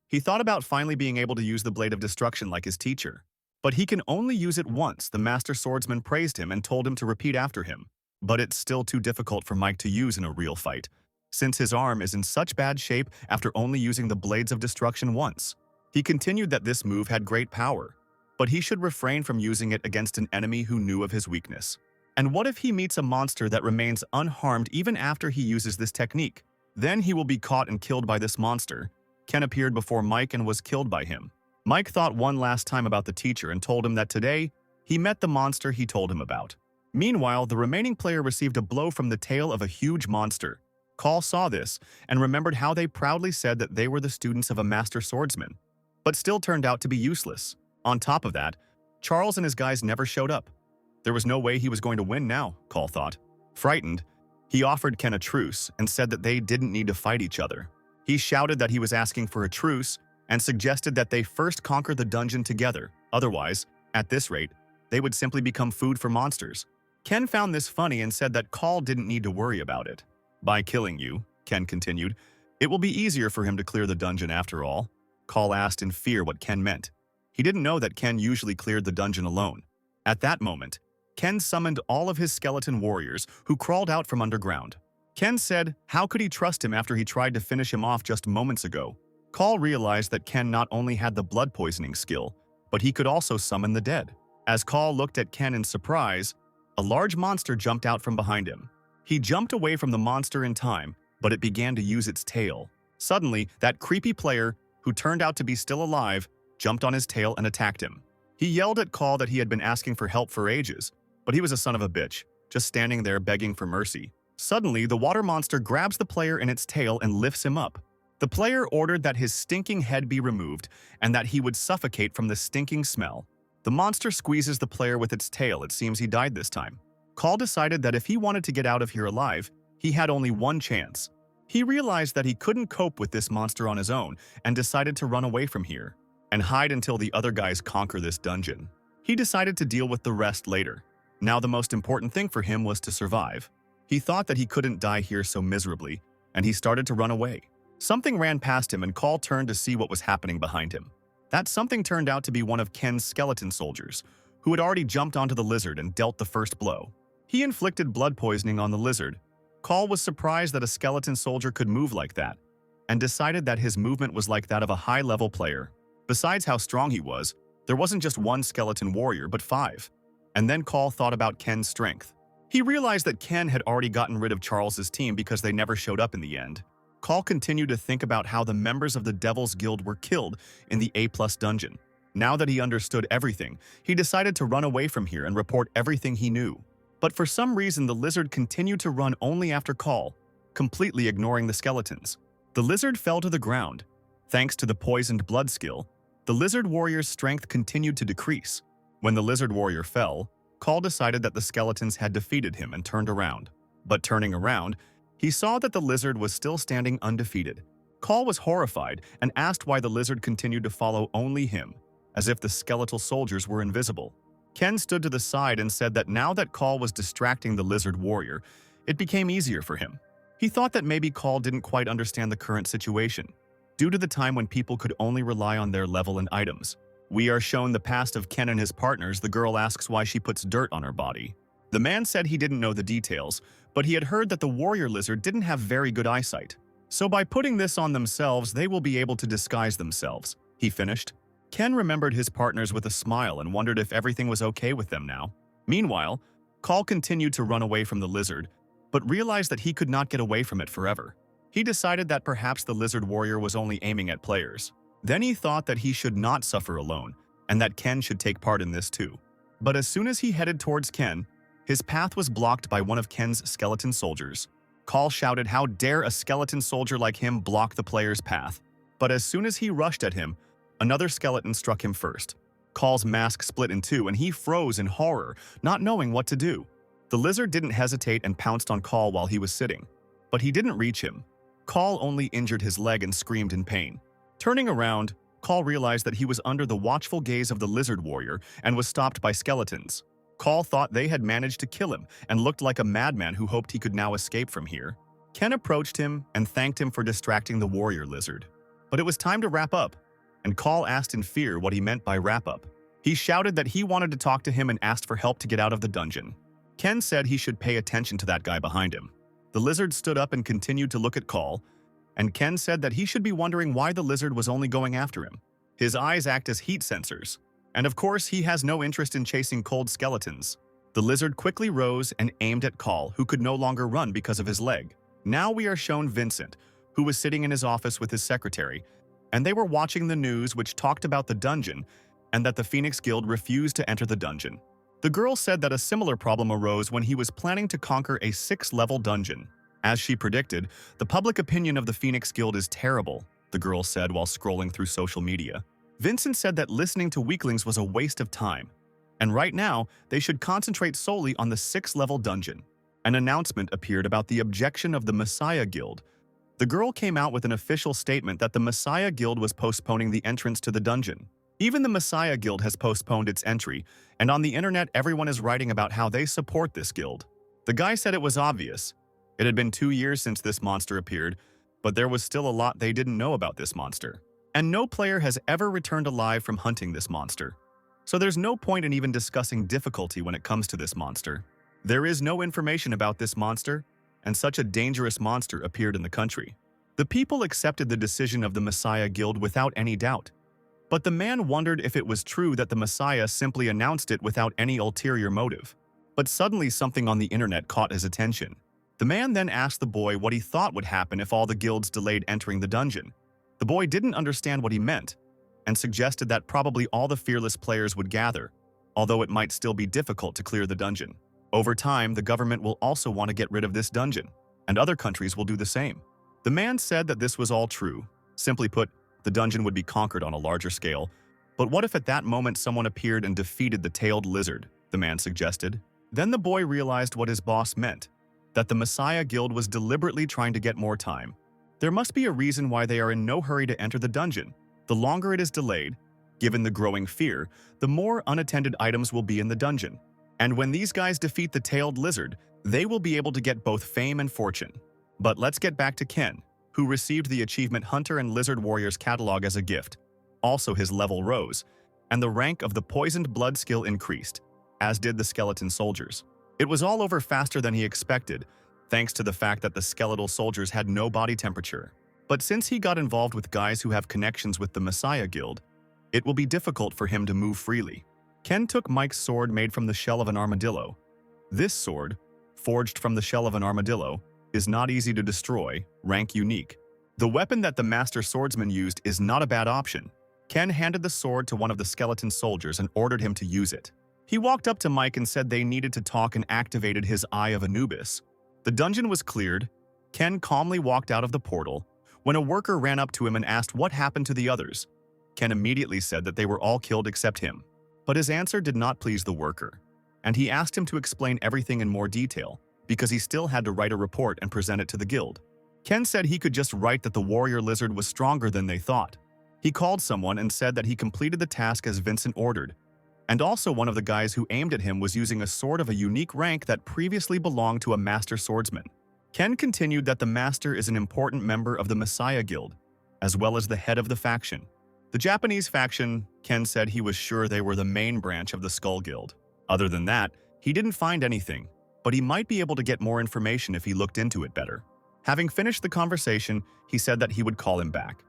He thought about finally being able to use the Blade of Destruction like his teacher. But he can only use it once. The Master Swordsman praised him and told him to repeat after him. But it's still too difficult for Mike to use in a real fight, since his arm is in such bad shape after only using the Blades of Destruction once. He continued that this move had great power, but he should refrain from using it against an enemy who knew of his weakness. And what if he meets a monster that remains unharmed even after he uses this technique? Then he will be caught and killed by this monster. Ken appeared before Mike and was killed by him. Mike thought one last time about the teacher and told him that today, he met the monster he told him about. Meanwhile, the remaining player received a blow from the tail of a huge monster. Call saw this and remembered how they proudly said that they were the students of a master swordsman, but still turned out to be useless. On top of that, Charles and his guys never showed up. There was no way he was going to win now, Call thought. Frightened, he offered Ken a truce and said that they didn't need to fight each other. He shouted that he was asking for a truce and suggested that they first conquer the dungeon together. Otherwise, at this rate, they would simply become food for monsters. Ken found this funny and said that Call didn't need to worry about it. By killing you, Ken continued, it will be easier for him to clear the dungeon after all. Call asked in fear what Ken meant. He didn't know that Ken usually cleared the dungeon alone. At that moment, Ken summoned all of his skeleton warriors who crawled out from underground. Ken said, how could he trust him after he tried to finish him off just moments ago? Call realized that Ken not only had the blood poisoning skill, but he could also summon the dead. As Call looked at Ken in surprise, a large monster jumped out from behind him. He jumped away from the monster in time, but it began to use its tail. Suddenly, that creepy player, who turned out to be still alive, jumped on his tail and attacked him. He yelled at Call that he had been asking for help for ages, but he was a son of a bitch, just standing there begging for mercy. Suddenly, the water monster grabs the player in its tail and lifts him up. The player ordered that his stinking head be removed and that he would suffocate from the stinking smell. The monster squeezes the player with its tail. It seems he died this time. Call decided that if he wanted to get out of here alive, he had only one chance. He realized that he couldn't cope with this monster on his own and decided to run away from here and hide until the other guys conquer this dungeon. He decided to deal with the rest later. Now the most important thing for him was to survive. He thought that he couldn't die here so miserably, and he started to run away. Something ran past him and Call turned to see what was happening behind him. That something turned out to be one of Ken's skeleton soldiers, who had already jumped onto the lizard and dealt the first blow. He inflicted blood poisoning on the lizard. Call was surprised that a skeleton soldier could move like that, and decided that his movement was like that of a high-level player. Besides how strong he was, there wasn't just one skeleton warrior, but 5. And then Call thought about Ken's strength. He realized that Ken had already gotten rid of Charles's team because they never showed up in the end. Call continued to think about how the members of the Devil's Guild were killed in the A+ dungeon. Now that he understood everything, he decided to run away from here and report everything he knew. But for some reason, the lizard continued to run only after Call, completely ignoring the skeletons. The lizard fell to the ground. Thanks to the poisoned blood skill, the lizard warrior's strength continued to decrease. When the lizard warrior fell, Call decided that the skeletons had defeated him and turned around. But turning around, he saw that the lizard was still standing undefeated. Call was horrified and asked why the lizard continued to follow only him, as if the skeletal soldiers were invisible. Ken stood to the side and said that now that Call was distracting the lizard warrior, it became easier for him. He thought that maybe Call didn't quite understand the current situation, due to the time when people could only rely on their level and items. We are shown the past of Ken and his partners. The girl asks why she puts dirt on her body. The man said he didn't know the details, but he had heard that the warrior lizard didn't have very good eyesight. So by putting this on themselves, they will be able to disguise themselves, he finished. Ken remembered his partners with a smile and wondered if everything was okay with them now. Meanwhile, Call continued to run away from the lizard, but realized that he could not get away from it forever. He decided that perhaps the lizard warrior was only aiming at players. Then he thought that he should not suffer alone, and that Ken should take part in this too. But as soon as he headed towards Ken, his path was blocked by one of Ken's skeleton soldiers. Call shouted, "How dare a skeleton soldier like him block the player's path?" But as soon as he rushed at him, another skeleton struck him first. Call's mask split in two and he froze in horror, not knowing what to do. The lizard didn't hesitate and pounced on Call while he was sitting. But he didn't reach him. Call only injured his leg and screamed in pain. Turning around, Call realized that he was under the watchful gaze of the lizard warrior and was stopped by skeletons. Call thought they had managed to kill him and looked like a madman who hoped he could now escape from here. Ken approached him and thanked him for distracting the warrior lizard. But it was time to wrap up, and Call asked in fear what he meant by wrap up. He shouted that he wanted to talk to him and asked for help to get out of the dungeon. Ken said he should pay attention to that guy behind him. The lizard stood up and continued to look at Call, and Ken said that he should be wondering why the lizard was only going after him. His eyes act as heat sensors, and of course he has no interest in chasing cold skeletons. The lizard quickly rose and aimed at Call, who could no longer run because of his leg. Now we are shown Vincent, who was sitting in his office with his secretary, and they were watching the news which talked about the dungeon and that the Phoenix Guild refused to enter the dungeon. The girl said that a similar problem arose when he was planning to conquer a 6-level dungeon. As she predicted, the public opinion of the Phoenix Guild is terrible, the girl said while scrolling through social media. Vincent said that listening to weaklings was a waste of time, and right now they should concentrate solely on the 6th-level dungeon. An announcement appeared about the objection of the Messiah Guild. The girl came out with an official statement that the Messiah Guild was postponing the entrance to the dungeon. Even the Messiah Guild has postponed its entry, and on the internet everyone is writing about how they support this guild. The guy said it was obvious. It had been 2 years since this monster appeared, but there was still a lot they didn't know about this monster. And no player has ever returned alive from hunting this monster. So there's no point in even discussing difficulty when it comes to this monster. There is no information about this monster, and such a dangerous monster appeared in the country. The people accepted the decision of the Messiah Guild without any doubt. But the man wondered if it was true that the Messiah simply announced it without any ulterior motive. But suddenly something on the internet caught his attention. The man then asked the boy what he thought would happen if all the guilds delayed entering the dungeon. The boy didn't understand what he meant, and suggested that probably all the fearless players would gather, although it might still be difficult to clear the dungeon. Over time, the government will also want to get rid of this dungeon, and other countries will do the same. The man said that this was all true. Simply put, the dungeon would be conquered on a larger scale. But what if at that moment someone appeared and defeated the tailed lizard, the man suggested. Then the boy realized what his boss meant, that the Messiah Guild was deliberately trying to get more time. There must be a reason why they are in no hurry to enter the dungeon. The longer it is delayed, given the growing fear, the more unattended items will be in the dungeon. And when these guys defeat the tailed lizard, they will be able to get both fame and fortune. But let's get back to Ken, who received the achievement Hunter and Lizard Warriors catalog as a gift. Also, his level rose, and the rank of the poisoned blood skill increased, as did the skeleton soldiers. It was all over faster than he expected, thanks to the fact that the skeletal soldiers had no body temperature. But since he got involved with guys who have connections with the Messiah Guild, it will be difficult for him to move freely. Ken took Mike's sword made from the shell of an armadillo. This sword, forged from the shell of an armadillo, is not easy to destroy, rank unique. The weapon that the master swordsman used is not a bad option. Ken handed the sword to one of the skeleton soldiers and ordered him to use it. He walked up to Mike and said they needed to talk and activated his Eye of Anubis. The dungeon was cleared. Ken calmly walked out of the portal when a worker ran up to him and asked what happened to the others. Ken immediately said that they were all killed except him. But his answer did not please the worker, and he asked him to explain everything in more detail because he still had to write a report and present it to the guild. Ken said he could just write that the warrior lizard was stronger than they thought. He called someone and said that he completed the task as Vincent ordered, and also one of the guys who aimed at him was using a sword of a unique rank that previously belonged to a master swordsman. Ken continued that the master is an important member of the Messiah Guild, as well as the head of the faction. The Japanese faction, Ken said he was sure they were the main branch of the Skull Guild. Other than that, he didn't find anything, but he might be able to get more information if he looked into it better. Having finished the conversation, he said that he would call him back.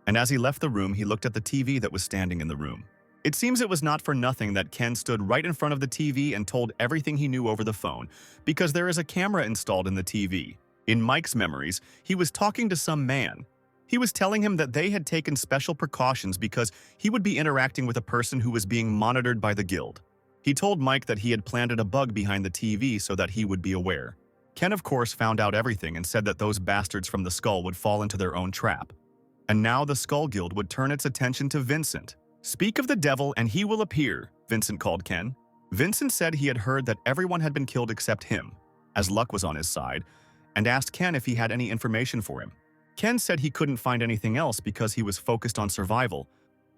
And as he left the room, he looked at the TV that was standing in the room. It seems it was not for nothing that Ken stood right in front of the TV and told everything he knew over the phone, because there is a camera installed in the TV. In Mike's memories, he was talking to some man. He was telling him that they had taken special precautions because he would be interacting with a person who was being monitored by the guild. He told Mike that he had planted a bug behind the TV so that he would be aware. Ken, of course, found out everything and said that those bastards from the Skull would fall into their own trap. And now the Skull Guild would turn its attention to Vincent. "Speak of the devil and he will appear," Vincent called Ken. Vincent said he had heard that everyone had been killed except him, as Lach was on his side, and asked Ken if he had any information for him. Ken said he couldn't find anything else because he was focused on survival,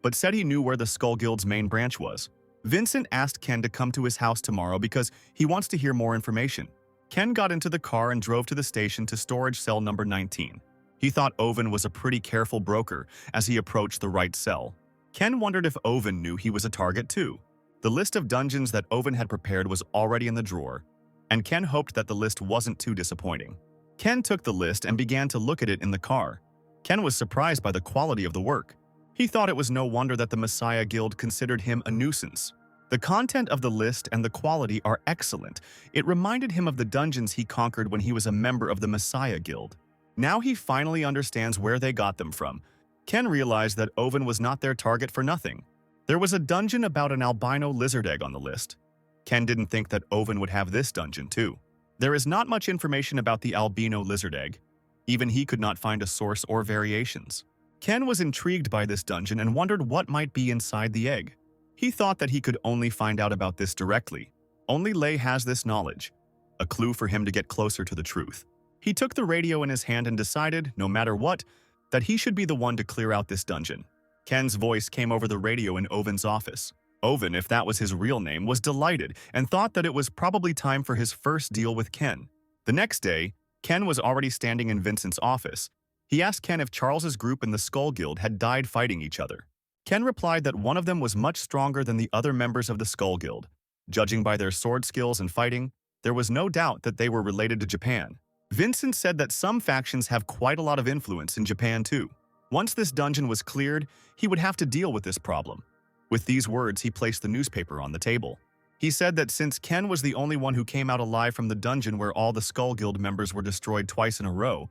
but said he knew where the Skull Guild's main branch was. Vincent asked Ken to come to his house tomorrow because he wants to hear more information. Ken got into the car and drove to the station to storage cell number 19. He thought Owen was a pretty careful broker as he approached the right cell. Ken wondered if Owen knew he was a target too. The list of dungeons that Owen had prepared was already in the drawer, and Ken hoped that the list wasn't too disappointing. Ken took the list and began to look at it in the car. Ken was surprised by the quality of the work. He thought it was no wonder that the Messiah Guild considered him a nuisance. The content of the list and the quality are excellent. It reminded him of the dungeons he conquered when he was a member of the Messiah Guild. Now he finally understands where they got them from. Ken realized that Owen was not their target for nothing. There was a dungeon about an albino lizard egg on the list. Ken didn't think that Owen would have this dungeon too. There is not much information about the albino lizard egg. Even he could not find a source or variations. Ken was intrigued by this dungeon and wondered what might be inside the egg. He thought that he could only find out about this directly. Only Lei has this knowledge, a clue for him to get closer to the truth. He took the radio in his hand and decided, no matter what, that he should be the one to clear out this dungeon. Ken's voice came over the radio in Owen's office. Owen, if that was his real name, was delighted and thought that it was probably time for his first deal with Ken. The next day, Ken was already standing in Vincent's office. He asked Ken if Charles's group in the Skull Guild had died fighting each other. Ken replied that one of them was much stronger than the other members of the Skull Guild. Judging by their sword skills and fighting, there was no doubt that they were related to Japan. Vincent said that some factions have quite a lot of influence in Japan too. Once this dungeon was cleared, he would have to deal with this problem. With these words, he placed the newspaper on the table. He said that since Ken was the only one who came out alive from the dungeon where all the Skull Guild members were destroyed twice in a row,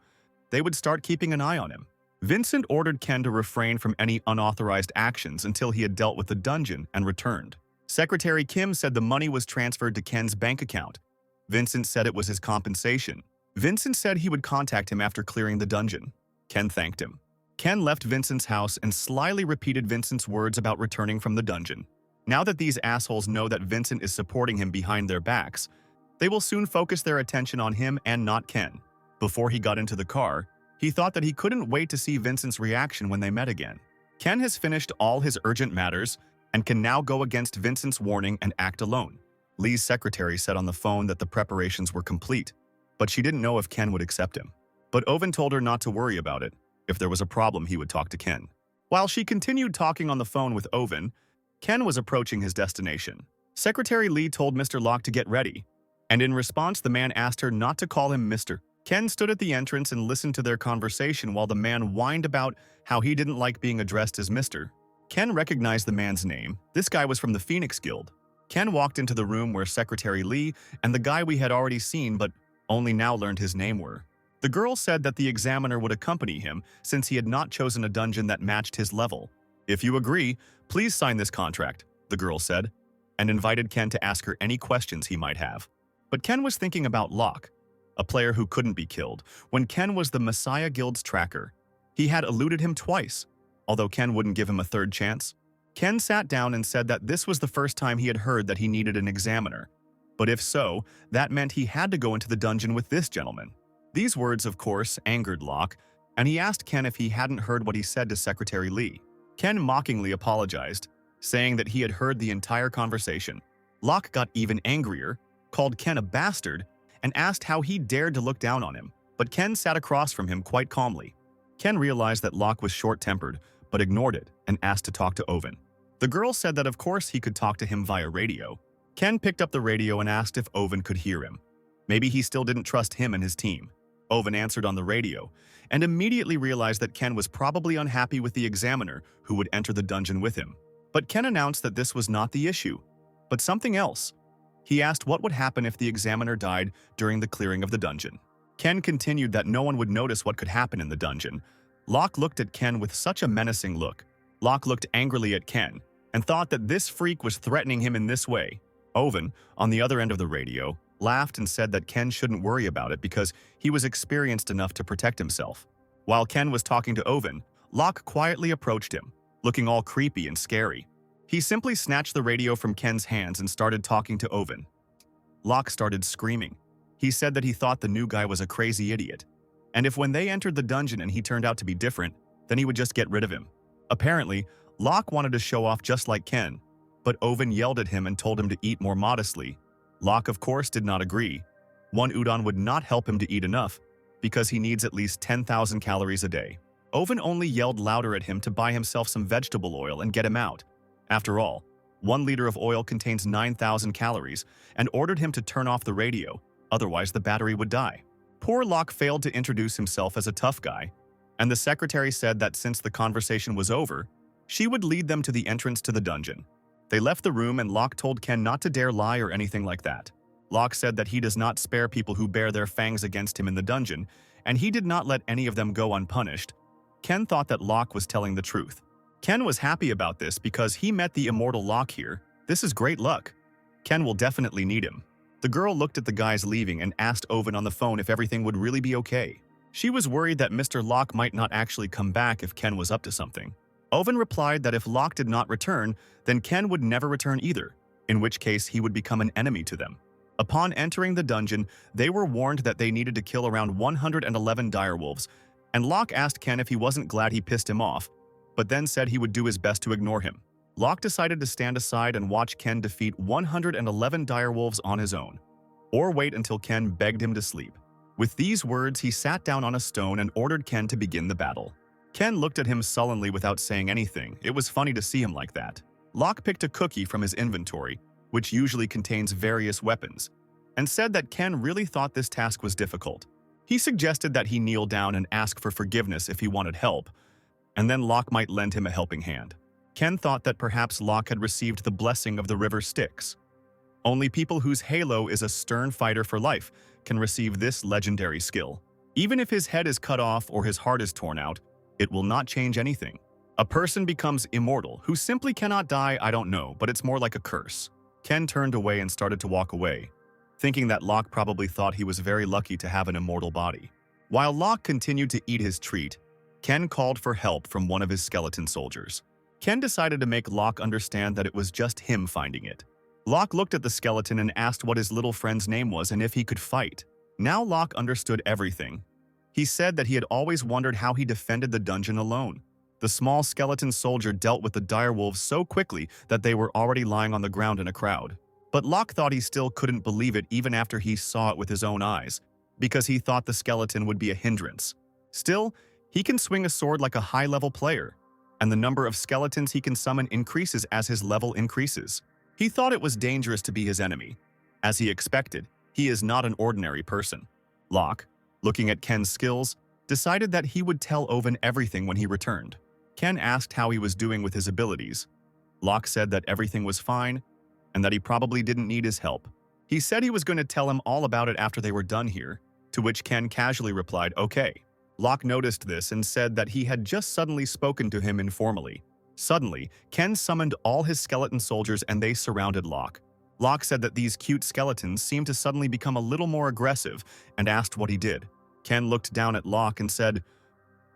they would start keeping an eye on him. Vincent ordered Ken to refrain from any unauthorized actions until he had dealt with the dungeon and returned. Secretary Kim said the money was transferred to Ken's bank account. Vincent said it was his compensation. Vincent said he would contact him after clearing the dungeon. Ken thanked him. Ken left Vincent's house and slyly repeated Vincent's words about returning from the dungeon. Now that these assholes know that Vincent is supporting him behind their backs, they will soon focus their attention on him and not Ken. Before he got into the car, he thought that he couldn't wait to see Vincent's reaction when they met again. Ken has finished all his urgent matters and can now go against Vincent's warning and act alone. Lee's secretary said on the phone that the preparations were complete, but she didn't know if Ken would accept him. But Owen told her not to worry about it. If there was a problem, he would talk to Ken. While she continued talking on the phone with Owen, Ken was approaching his destination. Secretary Lee told Mr. Lach to get ready, and in response, the man asked her not to call him Mr. Ken stood at the entrance and listened to their conversation while the man whined about how he didn't like being addressed as Mr. Ken recognized the man's name. This guy was from the Phoenix Guild. Ken walked into the room where Secretary Lee and the guy we had already seen but only now learned his name were. The girl said that the examiner would accompany him since he had not chosen a dungeon that matched his level. "If you agree, please sign this contract," the girl said, and invited Ken to ask her any questions he might have. But Ken was thinking about Lach, a player who couldn't be killed, when Ken was the Messiah Guild's tracker. He had eluded him twice, although Ken wouldn't give him a third chance. Ken sat down and said that this was the first time he had heard that he needed an examiner. But if so, that meant he had to go into the dungeon with this gentleman. These words, of course, angered Lach, and he asked Ken if he hadn't heard what he said to Secretary Lee. Ken mockingly apologized, saying that he had heard the entire conversation. Lach got even angrier, called Ken a bastard, and asked how he dared to look down on him, but Ken sat across from him quite calmly. Ken realized that Lach was short-tempered, but ignored it and asked to talk to Owen. The girl said that of course he could talk to him via radio. Ken picked up the radio and asked if Owen could hear him. Maybe he still didn't trust him and his team. Owen answered on the radio, and immediately realized that Ken was probably unhappy with the examiner who would enter the dungeon with him. But Ken announced that this was not the issue, but something else. He asked what would happen if the examiner died during the clearing of the dungeon. Ken continued that no one would notice what could happen in the dungeon. Lach looked at Ken with such a menacing look. Lach looked angrily at Ken and thought that this freak was threatening him in this way. Owen, on the other end of the radio, laughed and said that Ken shouldn't worry about it because he was experienced enough to protect himself. While Ken was talking to Owen, Lach quietly approached him, looking all creepy and scary. He simply snatched the radio from Ken's hands and started talking to Owen. Lach started screaming. He said that he thought the new guy was a crazy idiot, and if when they entered the dungeon and he turned out to be different, then he would just get rid of him. Apparently, Lach wanted to show off just like Ken, but Owen yelled at him and told him to eat more modestly. Lach, of course, did not agree. One udon would not help him to eat enough, because he needs at least 10,000 calories a day. Owen only yelled louder at him to buy himself some vegetable oil and get him out. After all, 1 liter of oil contains 9,000 calories, and ordered him to turn off the radio, otherwise the battery would die. Poor Lach failed to introduce himself as a tough guy, and the secretary said that since the conversation was over, she would lead them to the entrance to the dungeon. They left the room and Lach told Ken not to dare lie or anything like that. Lach said that he does not spare people who bear their fangs against him in the dungeon, and he did not let any of them go unpunished. Ken thought that Lach was telling the truth. Ken was happy about this because he met the immortal Lach here. This is great luck. Ken will definitely need him. The girl looked at the guys leaving and asked Owen on the phone if everything would really be okay. She was worried that Mr. Lach might not actually come back if Ken was up to something. Owen replied that if Lach did not return, then Ken would never return either, in which case he would become an enemy to them. Upon entering the dungeon, they were warned that they needed to kill around 111 direwolves, and Lach asked Ken if he wasn't glad he pissed him off, but then said he would do his best to ignore him. Lach decided to stand aside and watch Ken defeat 111 direwolves on his own, or wait until Ken begged him to sleep. With these words, he sat down on a stone and ordered Ken to begin the battle. Ken looked at him sullenly without saying anything. It was funny to see him like that. Lach picked a cookie from his inventory, which usually contains various weapons, and said that Ken really thought this task was difficult. He suggested that he kneel down and ask for forgiveness if he wanted help, and then Lach might lend him a helping hand. Ken thought that perhaps Lach had received the blessing of the river Styx. Only people whose halo is a stern fighter for life can receive this legendary skill. Even if his head is cut off or his heart is torn out, it will not change anything. A person becomes immortal who simply cannot die. I don't know, but it's more like a curse. Ken turned away and started to walk away, thinking that Lach probably thought he was very lucky to have an immortal body. While Lach continued to eat his treat, Ken called for help from one of his skeleton soldiers. Ken decided to make Lach understand that it was just him finding it. Lach looked at the skeleton and asked what his little friend's name was and if he could fight. Now Lach understood everything. He said that he had always wondered how he defended the dungeon alone. The small skeleton soldier dealt with the direwolves so quickly that they were already lying on the ground in a crowd. But Lach thought he still couldn't believe it even after he saw it with his own eyes, because he thought the skeleton would be a hindrance. Still, he can swing a sword like a high-level player, and the number of skeletons he can summon increases as his level increases. He thought it was dangerous to be his enemy. As he expected, he is not an ordinary person. Lach, looking at Ken's skills, decided that he would tell Owen everything when he returned. Ken asked how he was doing with his abilities. Lach said that everything was fine, and that he probably didn't need his help. He said he was going to tell him all about it after they were done here, to which Ken casually replied, okay. Lach noticed this and said that he had just suddenly spoken to him informally. Suddenly, Ken summoned all his skeleton soldiers and they surrounded Lach. Lach said that these cute skeletons seemed to suddenly become a little more aggressive and asked what he did. Ken looked down at Lach and said,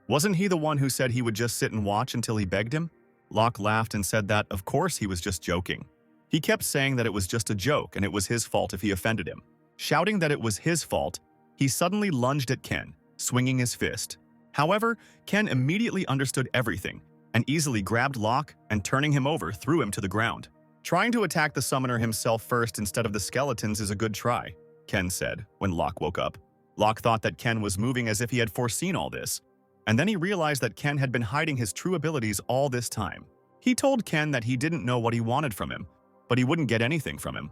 "Wasn't he the one who said he would just sit and watch until he begged him?" Lach laughed and said that, of course, he was just joking. He kept saying that it was just a joke and it was his fault if he offended him. Shouting that it was his fault, he suddenly lunged at Ken, swinging his fist. However, Ken immediately understood everything and easily grabbed Lach and, turning him over, threw him to the ground. Trying to attack the summoner himself first instead of the skeletons is a good try, Ken said when Lach woke up. Lach thought that Ken was moving as if he had foreseen all this, and then he realized that Ken had been hiding his true abilities all this time. He told Ken that he didn't know what he wanted from him, but he wouldn't get anything from him.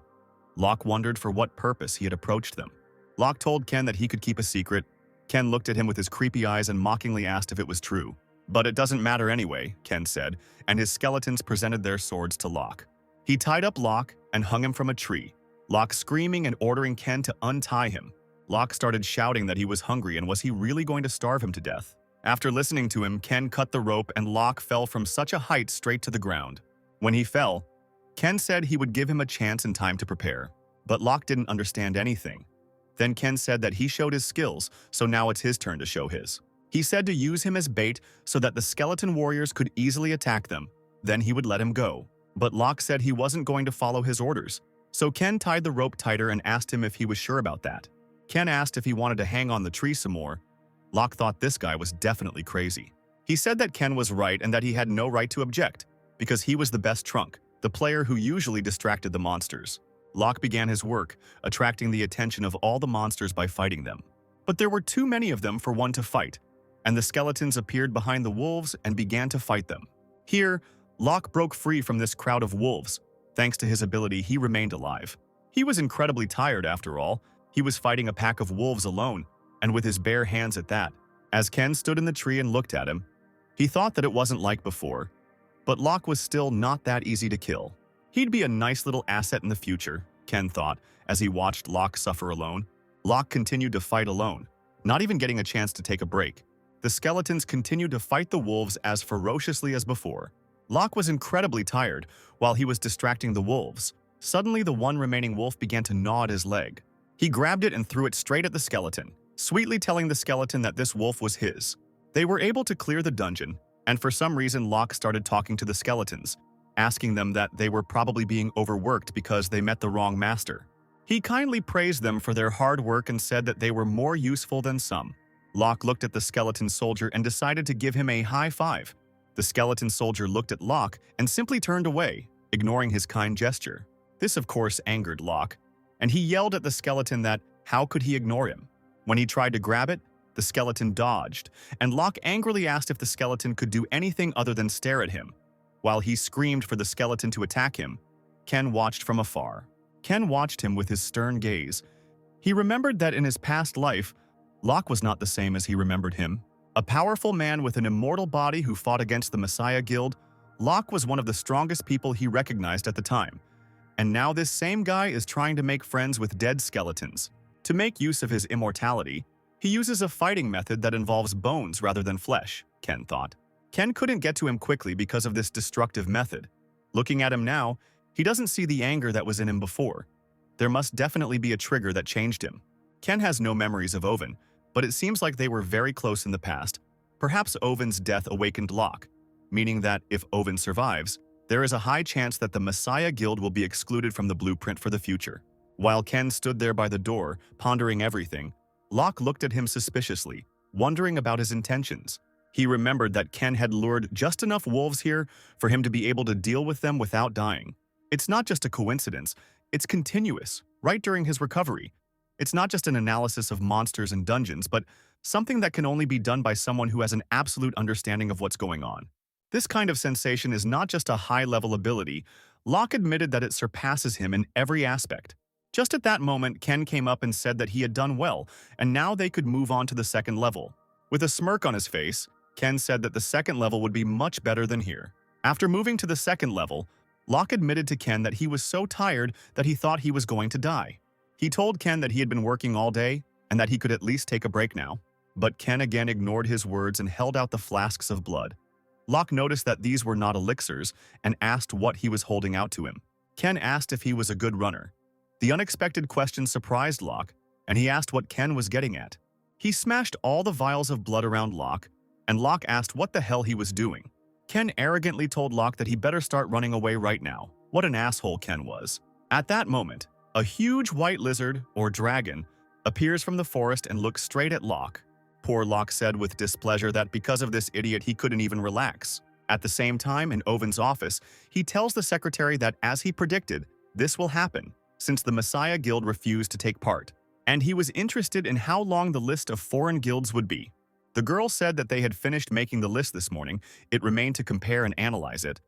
Lach wondered for what purpose he had approached them. Lach told Ken that he could keep a secret. Ken looked at him with his creepy eyes and mockingly asked if it was true. But it doesn't matter anyway, Ken said, and his skeletons presented their swords to Lach. He tied up Lach and hung him from a tree, Lach screaming and ordering Ken to untie him. Lach started shouting that he was hungry and was he really going to starve him to death. After listening to him, Ken cut the rope and Lach fell from such a height straight to the ground. When he fell, Ken said he would give him a chance and time to prepare, but Lach didn't understand anything. Then Ken said that he showed his skills, so now it's his turn to show his. He said to use him as bait so that the skeleton warriors could easily attack them. Then he would let him go. But Lach said he wasn't going to follow his orders, so Ken tied the rope tighter and asked him if he was sure about that. Ken asked if he wanted to hang on the tree some more. Lach thought this guy was definitely crazy. He said that Ken was right and that he had no right to object, because he was the best trunk, the player who usually distracted the monsters. Lach began his work, attracting the attention of all the monsters by fighting them. But there were too many of them for one to fight, and the skeletons appeared behind the wolves and began to fight them. Here, Lach broke free from this crowd of wolves. Thanks to his ability, he remained alive. He was incredibly tired after all. He was fighting a pack of wolves alone, and with his bare hands at that. As Ken stood in the tree and looked at him, he thought that it wasn't like before. But Lach was still not that easy to kill. He'd be a nice little asset in the future, Ken thought, as he watched Lach suffer alone. Lach continued to fight alone, not even getting a chance to take a break. The skeletons continued to fight the wolves as ferociously as before. Lach was incredibly tired while he was distracting the wolves. Suddenly, the one remaining wolf began to gnaw at his leg. He grabbed it and threw it straight at the skeleton, sweetly telling the skeleton that this wolf was his. They were able to clear the dungeon, and for some reason Lach started talking to the skeletons, asking them that they were probably being overworked because they met the wrong master. He kindly praised them for their hard work and said that they were more useful than some. Lach looked at the skeleton soldier and decided to give him a high five. The skeleton soldier looked at Lach and simply turned away, ignoring his kind gesture. This, of course, angered Lach, and he yelled at the skeleton that how could he ignore him? When he tried to grab it, the skeleton dodged, and Lach angrily asked if the skeleton could do anything other than stare at him. While he screamed for the skeleton to attack him, Ken watched from afar. Ken watched him with his stern gaze. He remembered that in his past life, Lach was not the same as he remembered him. A powerful man with an immortal body who fought against the Messiah Guild, Lach was one of the strongest people he recognized at the time. And now this same guy is trying to make friends with dead skeletons. To make use of his immortality, he uses a fighting method that involves bones rather than flesh, Ken thought. Ken couldn't get to him quickly because of this destructive method. Looking at him now, he doesn't see the anger that was in him before. There must definitely be a trigger that changed him. Ken has no memories of Oven, but it seems like they were very close in the past. Perhaps Oven's death awakened Lach, meaning that if Oven survives, there is a high chance that the Messiah Guild will be excluded from the blueprint for the future. While Ken stood there by the door, pondering everything, Lach looked at him suspiciously, wondering about his intentions. He remembered that Ken had lured just enough wolves here for him to be able to deal with them without dying. It's not just a coincidence, it's continuous, right during his recovery. It's not just an analysis of monsters and dungeons, but something that can only be done by someone who has an absolute understanding of what's going on. This kind of sensation is not just a high-level ability. Lach admitted that it surpasses him in every aspect. Just at that moment, Ken came up and said that he had done well, and now they could move on to the second level. With a smirk on his face, Ken said that the second level would be much better than here. After moving to the second level, Lach admitted to Ken that he was so tired that he thought he was going to die. He told Ken that he had been working all day and that he could at least take a break now. But Ken again ignored his words and held out the flasks of blood. Lach noticed that these were not elixirs and asked what he was holding out to him. Ken asked if he was a good runner. The unexpected question surprised Lach, and he asked what Ken was getting at. He smashed all the vials of blood around Lach, and Lach asked what the hell he was doing. Ken arrogantly told Lach that he better start running away right now. What an asshole Ken was. At that moment, a huge white lizard, or dragon, appears from the forest and looks straight at Lach. Poor Lach said with displeasure that because of this idiot he couldn't even relax. At the same time, in Oven's office, he tells the secretary that as he predicted, this will happen, since the Messiah Guild refused to take part, and he was interested in how long the list of foreign guilds would be. The girl said that they had finished making the list this morning. It remained to compare and analyze it.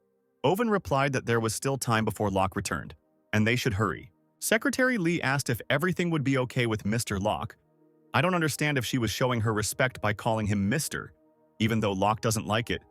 Oven replied that there was still time before Lach returned, and they should hurry. Secretary Lee asked if everything would be okay with Mr. Lach. I don't understand if she was showing her respect by calling him Mr., even though Lach doesn't like it,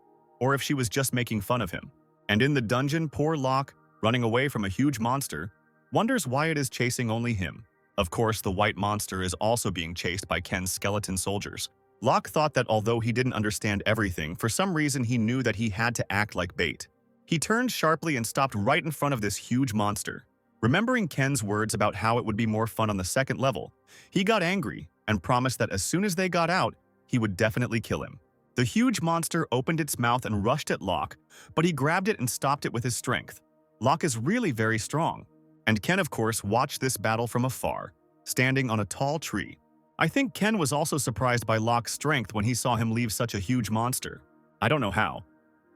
or if she was just making fun of him. And in the dungeon, poor Lach, running away from a huge monster, wonders why it is chasing only him. Of course, the white monster is also being chased by Ken's skeleton soldiers. Lach thought that although he didn't understand everything, for some reason he knew that he had to act like bait. He turned sharply and stopped right in front of this huge monster. Remembering Ken's words about how it would be more fun on the second level, he got angry and promised that as soon as they got out, he would definitely kill him. The huge monster opened its mouth and rushed at Lach, but he grabbed it and stopped it with his strength. Lach is really very strong, and Ken, of course, watched this battle from afar, standing on a tall tree. I think Ken was also surprised by Lach's strength when he saw him leave such a huge monster. I don't know how.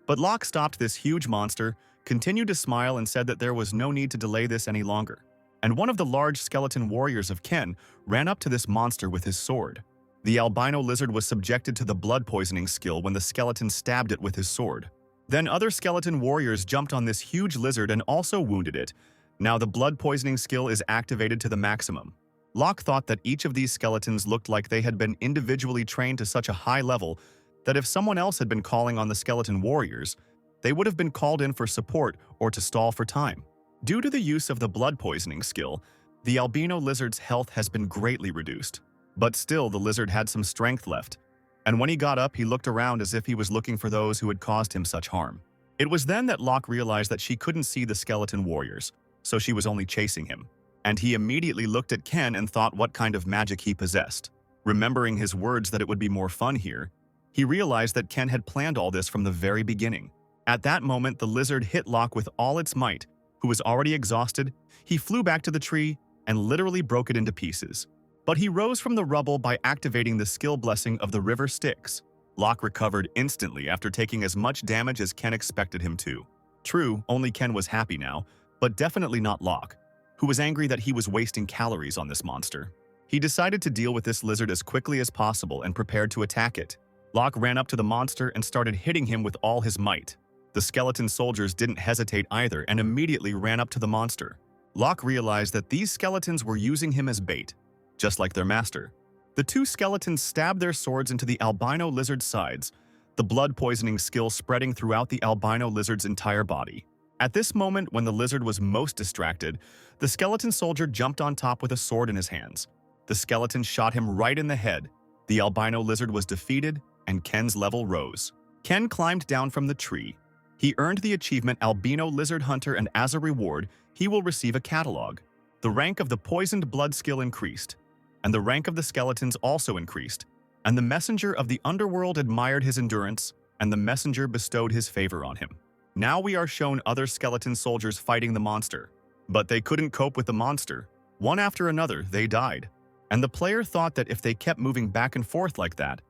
But Lach stopped this huge monster, continued to smile, and said that there was no need to delay this any longer. And one of the large skeleton warriors of Ken ran up to this monster with his sword. The albino lizard was subjected to the blood poisoning skill when the skeleton stabbed it with his sword. Then other skeleton warriors jumped on this huge lizard and also wounded it. Now the blood poisoning skill is activated to the maximum. Lach thought that each of these skeletons looked like they had been individually trained to such a high level that if someone else had been calling on the skeleton warriors, they would have been called in for support or to stall for time. Due to the use of the blood poisoning skill, the albino lizard's health has been greatly reduced. But still, the lizard had some strength left, and when he got up, he looked around as if he was looking for those who had caused him such harm. It was then that Lach realized that she couldn't see the skeleton warriors, so she was only chasing him. And he immediately looked at Ken and thought what kind of magic he possessed. Remembering his words that it would be more fun here, he realized that Ken had planned all this from the very beginning. At that moment, the lizard hit Lach with all its might. Who was already exhausted, he flew back to the tree and literally broke it into pieces. But he rose from the rubble by activating the skill blessing of the river Styx. Lach recovered instantly after taking as much damage as Ken expected him to. True, only Ken was happy now, but definitely not Lach, who was angry that he was wasting calories on this monster. He decided to deal with this lizard as quickly as possible and prepared to attack it. Lach ran up to the monster and started hitting him with all his might. The skeleton soldiers didn't hesitate either and immediately ran up to the monster. Lach realized that these skeletons were using him as bait, just like their master. The two skeletons stabbed their swords into the albino lizard's sides, the blood poisoning skill spreading throughout the albino lizard's entire body. At this moment, when the lizard was most distracted, the skeleton soldier jumped on top with a sword in his hands. The skeleton shot him right in the head. The albino lizard was defeated, and Ken's level rose. Ken climbed down from the tree. He earned the achievement Albino Lizard Hunter, and as a reward, he will receive a catalog. The rank of the poisoned blood skill increased, and the rank of the skeletons also increased, and the messenger of the underworld admired his endurance, and the messenger bestowed his favor on him. Now we are shown other skeleton soldiers fighting the monster, but they couldn't cope with the monster. One after another, they died, and the player thought that if they kept moving back and forth like that,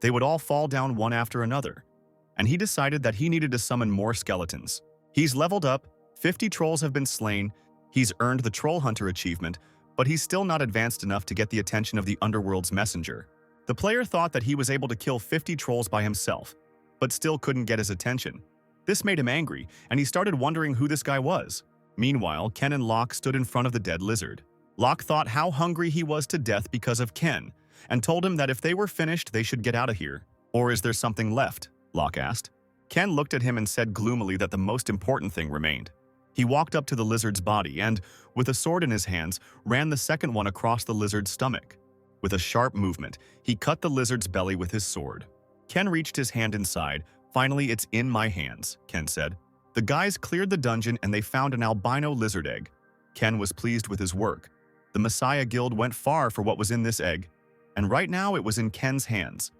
they would all fall down one after another. And he decided that he needed to summon more skeletons. He's leveled up, 50 trolls have been slain, he's earned the Troll Hunter achievement, but he's still not advanced enough to get the attention of the Underworld's messenger. The player thought that he was able to kill 50 trolls by himself, but still couldn't get his attention. This made him angry, and he started wondering who this guy was. Meanwhile, Ken and Lach stood in front of the dead lizard. Lach thought how hungry he was to death because of Ken, and told him that if they were finished, they should get out of here. Or is there something left? Lach asked. Ken looked at him and said gloomily that the most important thing remained. He walked up to the lizard's body and, with a sword in his hands, ran the second one across the lizard's stomach. With a sharp movement, he cut the lizard's belly with his sword. Ken reached his hand inside. Finally, it's in my hands, Ken said. The guys cleared the dungeon and they found an albino lizard egg. Ken was pleased with his work. The Messiah Guild went far for what was in this egg, and right now it was in Ken's hands.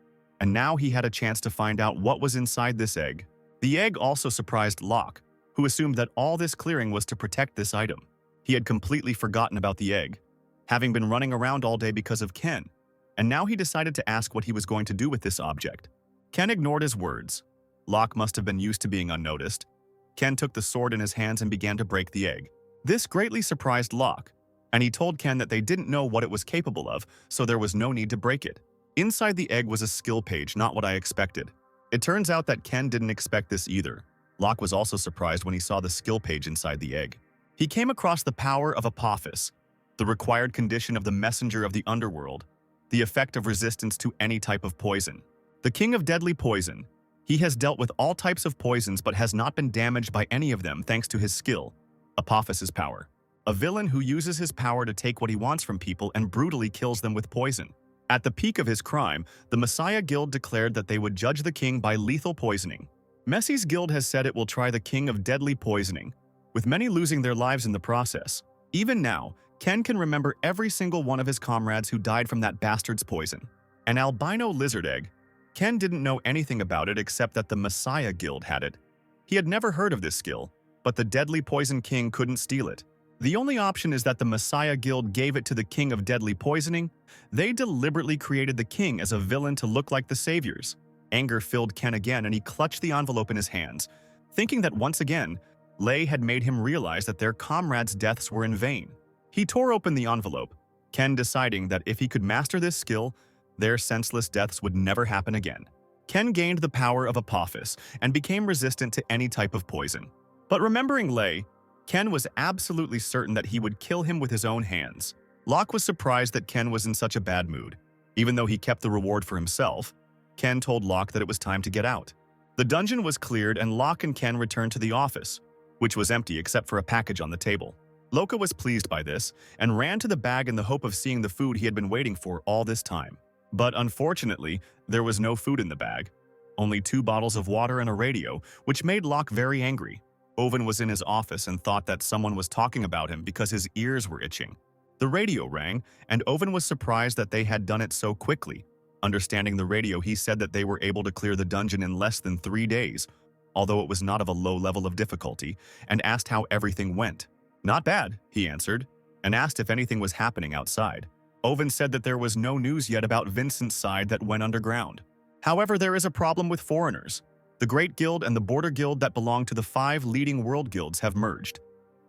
And now he had a chance to find out what was inside this egg. The egg also surprised Lach, who assumed that all this clearing was to protect this item. He had completely forgotten about the egg, having been running around all day because of Ken, and now he decided to ask what he was going to do with this object. Ken ignored his words. Lach must have been used to being unnoticed. Ken took the sword in his hands and began to break the egg. This greatly surprised Lach, and he told Ken that they didn't know what it was capable of, so there was no need to break it. Inside the egg was a skill page, not what I expected. It turns out that Ken didn't expect this either. Lach was also surprised when he saw the skill page inside the egg. He came across the power of Apophis, the required condition of the messenger of the underworld, the effect of resistance to any type of poison. The king of deadly poison. He has dealt with all types of poisons but has not been damaged by any of them thanks to his skill, Apophis's power. A villain who uses his power to take what he wants from people and brutally kills them with poison. At the peak of his crime, the Messiah Guild declared that they would judge the king by lethal poisoning. Messi's guild has said it will try the king of deadly poisoning, with many losing their lives in the process. Even now, Ken can remember every single one of his comrades who died from that bastard's poison. An albino lizard egg. Ken didn't know anything about it except that the Messiah Guild had it. He had never heard of this skill, but the deadly poison king couldn't steal it. The only option is that the Messiah Guild gave it to the king of deadly poisoning. They deliberately created the king as a villain to look like the saviors. Anger filled Ken again and he clutched the envelope in his hands, thinking that once again, Lei had made him realize that their comrades' deaths were in vain. He tore open the envelope, Ken deciding that if he could master this skill, Their senseless deaths would never happen again. Ken gained the power of Apophis and became resistant to any type of poison. But remembering Lei, Ken was absolutely certain that he would kill him with his own hands. Lach was surprised that Ken was in such a bad mood. Even though he kept the reward for himself, Ken told Lach that it was time to get out. The dungeon was cleared and Lach and Ken returned to the office, which was empty except for a package on the table. Loka was pleased by this and ran to the bag in the hope of seeing the food he had been waiting for all this time. But unfortunately, there was no food in the bag. Only 2 bottles of water and a radio, which made Lach very angry. Owen was in his office and thought that someone was talking about him because his ears were itching. The radio rang, and Owen was surprised that they had done it so quickly. Understanding the radio, he said that they were able to clear the dungeon in less than 3 days, although it was not of a low level of difficulty, and asked how everything went. "Not bad," he answered, and asked if anything was happening outside. Owen said that there was no news yet about Vincent's side that went underground. However, there is a problem with foreigners. The Great Guild and the Border Guild that belong to the 5 leading world guilds have merged.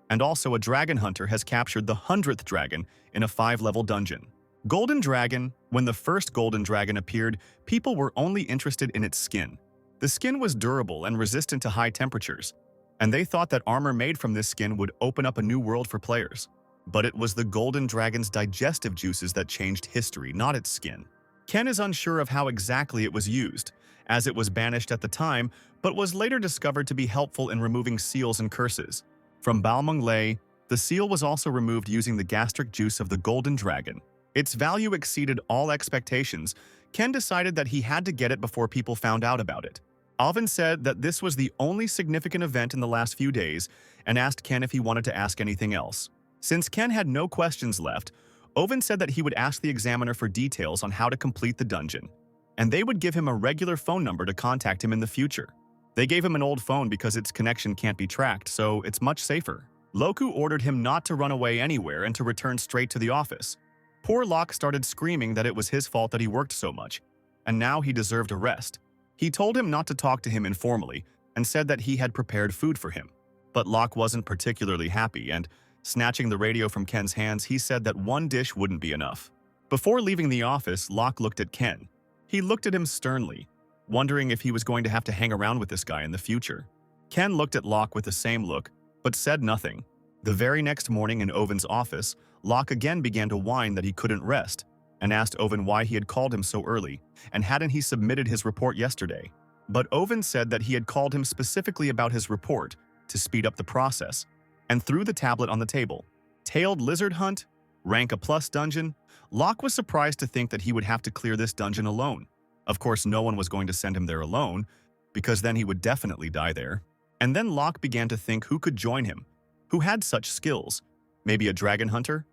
And also a dragon hunter has captured the 100th dragon in a 5-level dungeon. Golden Dragon. When the first Golden Dragon appeared, people were only interested in its skin. The skin was durable and resistant to high temperatures, and they thought that armor made from this skin would open up a new world for players. But it was the Golden Dragon's digestive juices that changed history, not its skin. Ken is unsure of how exactly it was used, as it was banished at the time, but was later discovered to be helpful in removing seals and curses. From Balmung Lei, the seal was also removed using the gastric juice of the Golden Dragon. Its value exceeded all expectations. Ken decided that he had to get it before people found out about it. Alvin said that this was the only significant event in the last few days and asked Ken if he wanted to ask anything else. Since Ken had no questions left, Owen said that he would ask the examiner for details on how to complete the dungeon, and they would give him a regular phone number to contact him in the future. They gave him an old phone because its connection can't be tracked, so it's much safer. Loku ordered him not to run away anywhere and to return straight to the office. Poor Lach started screaming that it was his fault that he worked so much, and now he deserved a rest. He told him not to talk to him informally and said that he had prepared food for him. But Lach wasn't particularly happy, and snatching the radio from Ken's hands, he said that 1 dish wouldn't be enough. Before leaving the office, Lach looked at Ken. He looked at him sternly, wondering if he was going to have to hang around with this guy in the future. Ken looked at Lach with the same look, but said nothing. The very next morning in Owen's office, Lach again began to whine that he couldn't rest, and asked Owen why he had called him so early, and hadn't he submitted his report yesterday. But Owen said that he had called him specifically about his report to speed up the process, and threw the tablet on the table. Tailed Lizard Hunt? Rank A+ dungeon? Lach was surprised to think that he would have to clear this dungeon alone. Of course, no one was going to send him there alone, because then he would definitely die there. And then Lach began to think who could join him, who had such skills. Maybe a dragon hunter?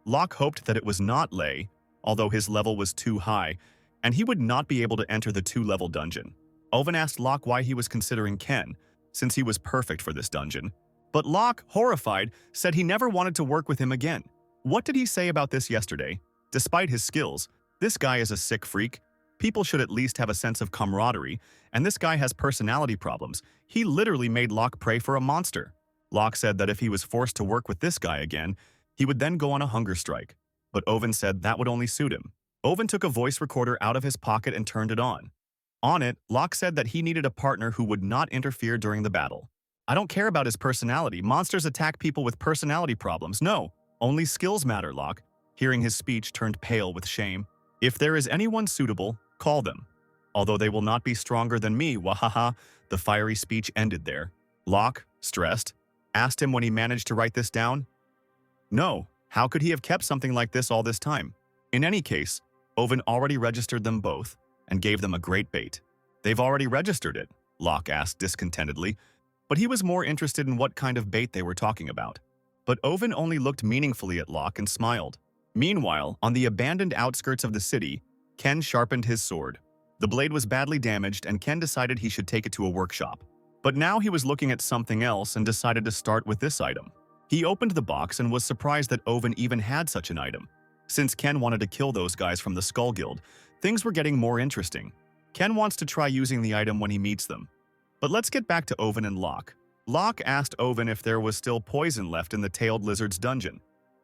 Lach hoped that it was not Lei, although his level was too high, and he would not be able to enter the 2-level dungeon. Owen asked Lach why he was considering Ken, since he was perfect for this dungeon. But Lach, horrified, said he never wanted to work with him again. What did he say about this yesterday? Despite his skills, this guy is a sick freak. People should at least have a sense of camaraderie, and this guy has personality problems. He literally made Lach pray for a monster. Lach said that if he was forced to work with this guy again, he would then go on a hunger strike. But Owen said that would only suit him. Owen took a voice recorder out of his pocket and turned it on. On it, Lach said that he needed a partner who would not interfere during the battle. I don't care about his personality. Monsters attack people with personality problems. No, only skills matter, Lach. Hearing his speech, turned pale with shame. If there is anyone suitable, call them. Although they will not be stronger than me, wahaha. The fiery speech ended there. Lach, stressed, asked him when he managed to write this down. No, how could he have kept something like this all this time? In any case, Owen already registered them both and gave them a great bait. They've already registered it, Lach asked discontentedly, but he was more interested in what kind of bait they were talking about. But Owen only looked meaningfully at Lach and smiled. Meanwhile, on the abandoned outskirts of the city, Ken sharpened his sword. The blade was badly damaged and Ken decided he should take it to a workshop. But now he was looking at something else and decided to start with this item. He opened the box and was surprised that Owen even had such an item. Since Ken wanted to kill those guys from the Skull Guild, things were getting more interesting. Ken wants to try using the item when he meets them. But let's get back to Owen and Lach. Lach asked Owen if there was still poison left in the Tailed Lizard's dungeon,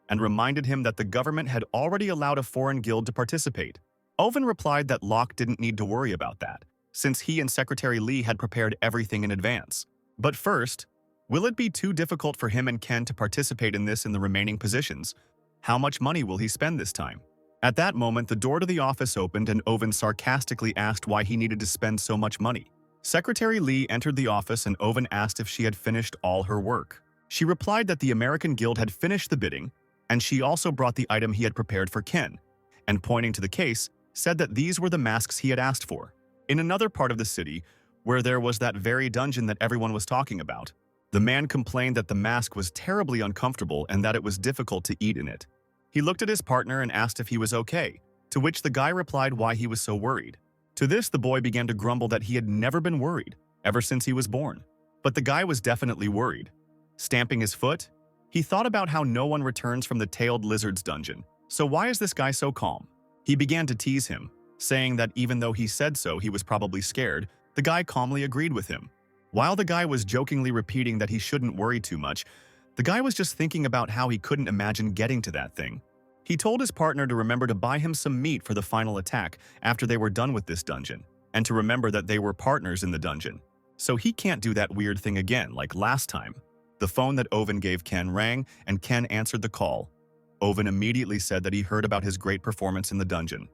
and reminded him that the government had already allowed a foreign guild to participate. Owen replied that Lach didn't need to worry about that, since he and Secretary Lee had prepared everything in advance. But first, will it be too difficult for him and Ken to participate in this in the remaining positions? How much money will he spend this time? At that moment, the door to the office opened and Owen sarcastically asked why he needed to spend so much money. Secretary Lee entered the office and Owen asked if she had finished all her work. She replied that the American Guild had finished the bidding, and she also brought the item he had prepared for Ken, and pointing to the case, said that these were the masks he had asked for. In another part of the city, where there was that very dungeon that everyone was talking about, the man complained that the mask was terribly uncomfortable and that it was difficult to eat in it. He looked at his partner and asked if he was okay, to which the guy replied why he was so worried. To this, the boy began to grumble that he had never been worried, ever since he was born. But the guy was definitely worried. Stamping his foot, he thought about how no one returns from the tailed lizard's dungeon. So why is this guy so calm? He began to tease him, saying that even though he said so, he was probably scared. The guy calmly agreed with him. While the guy was jokingly repeating that he shouldn't worry too much, the guy was just thinking about how he couldn't imagine getting to that thing. He told his partner to remember to buy him some meat for the final attack after they were done with this dungeon, and to remember that they were partners in the dungeon. So he can't do that weird thing again like last time. The phone that Owen gave Ken rang, and Ken answered the call. Owen immediately said that he heard about his great performance in the dungeon,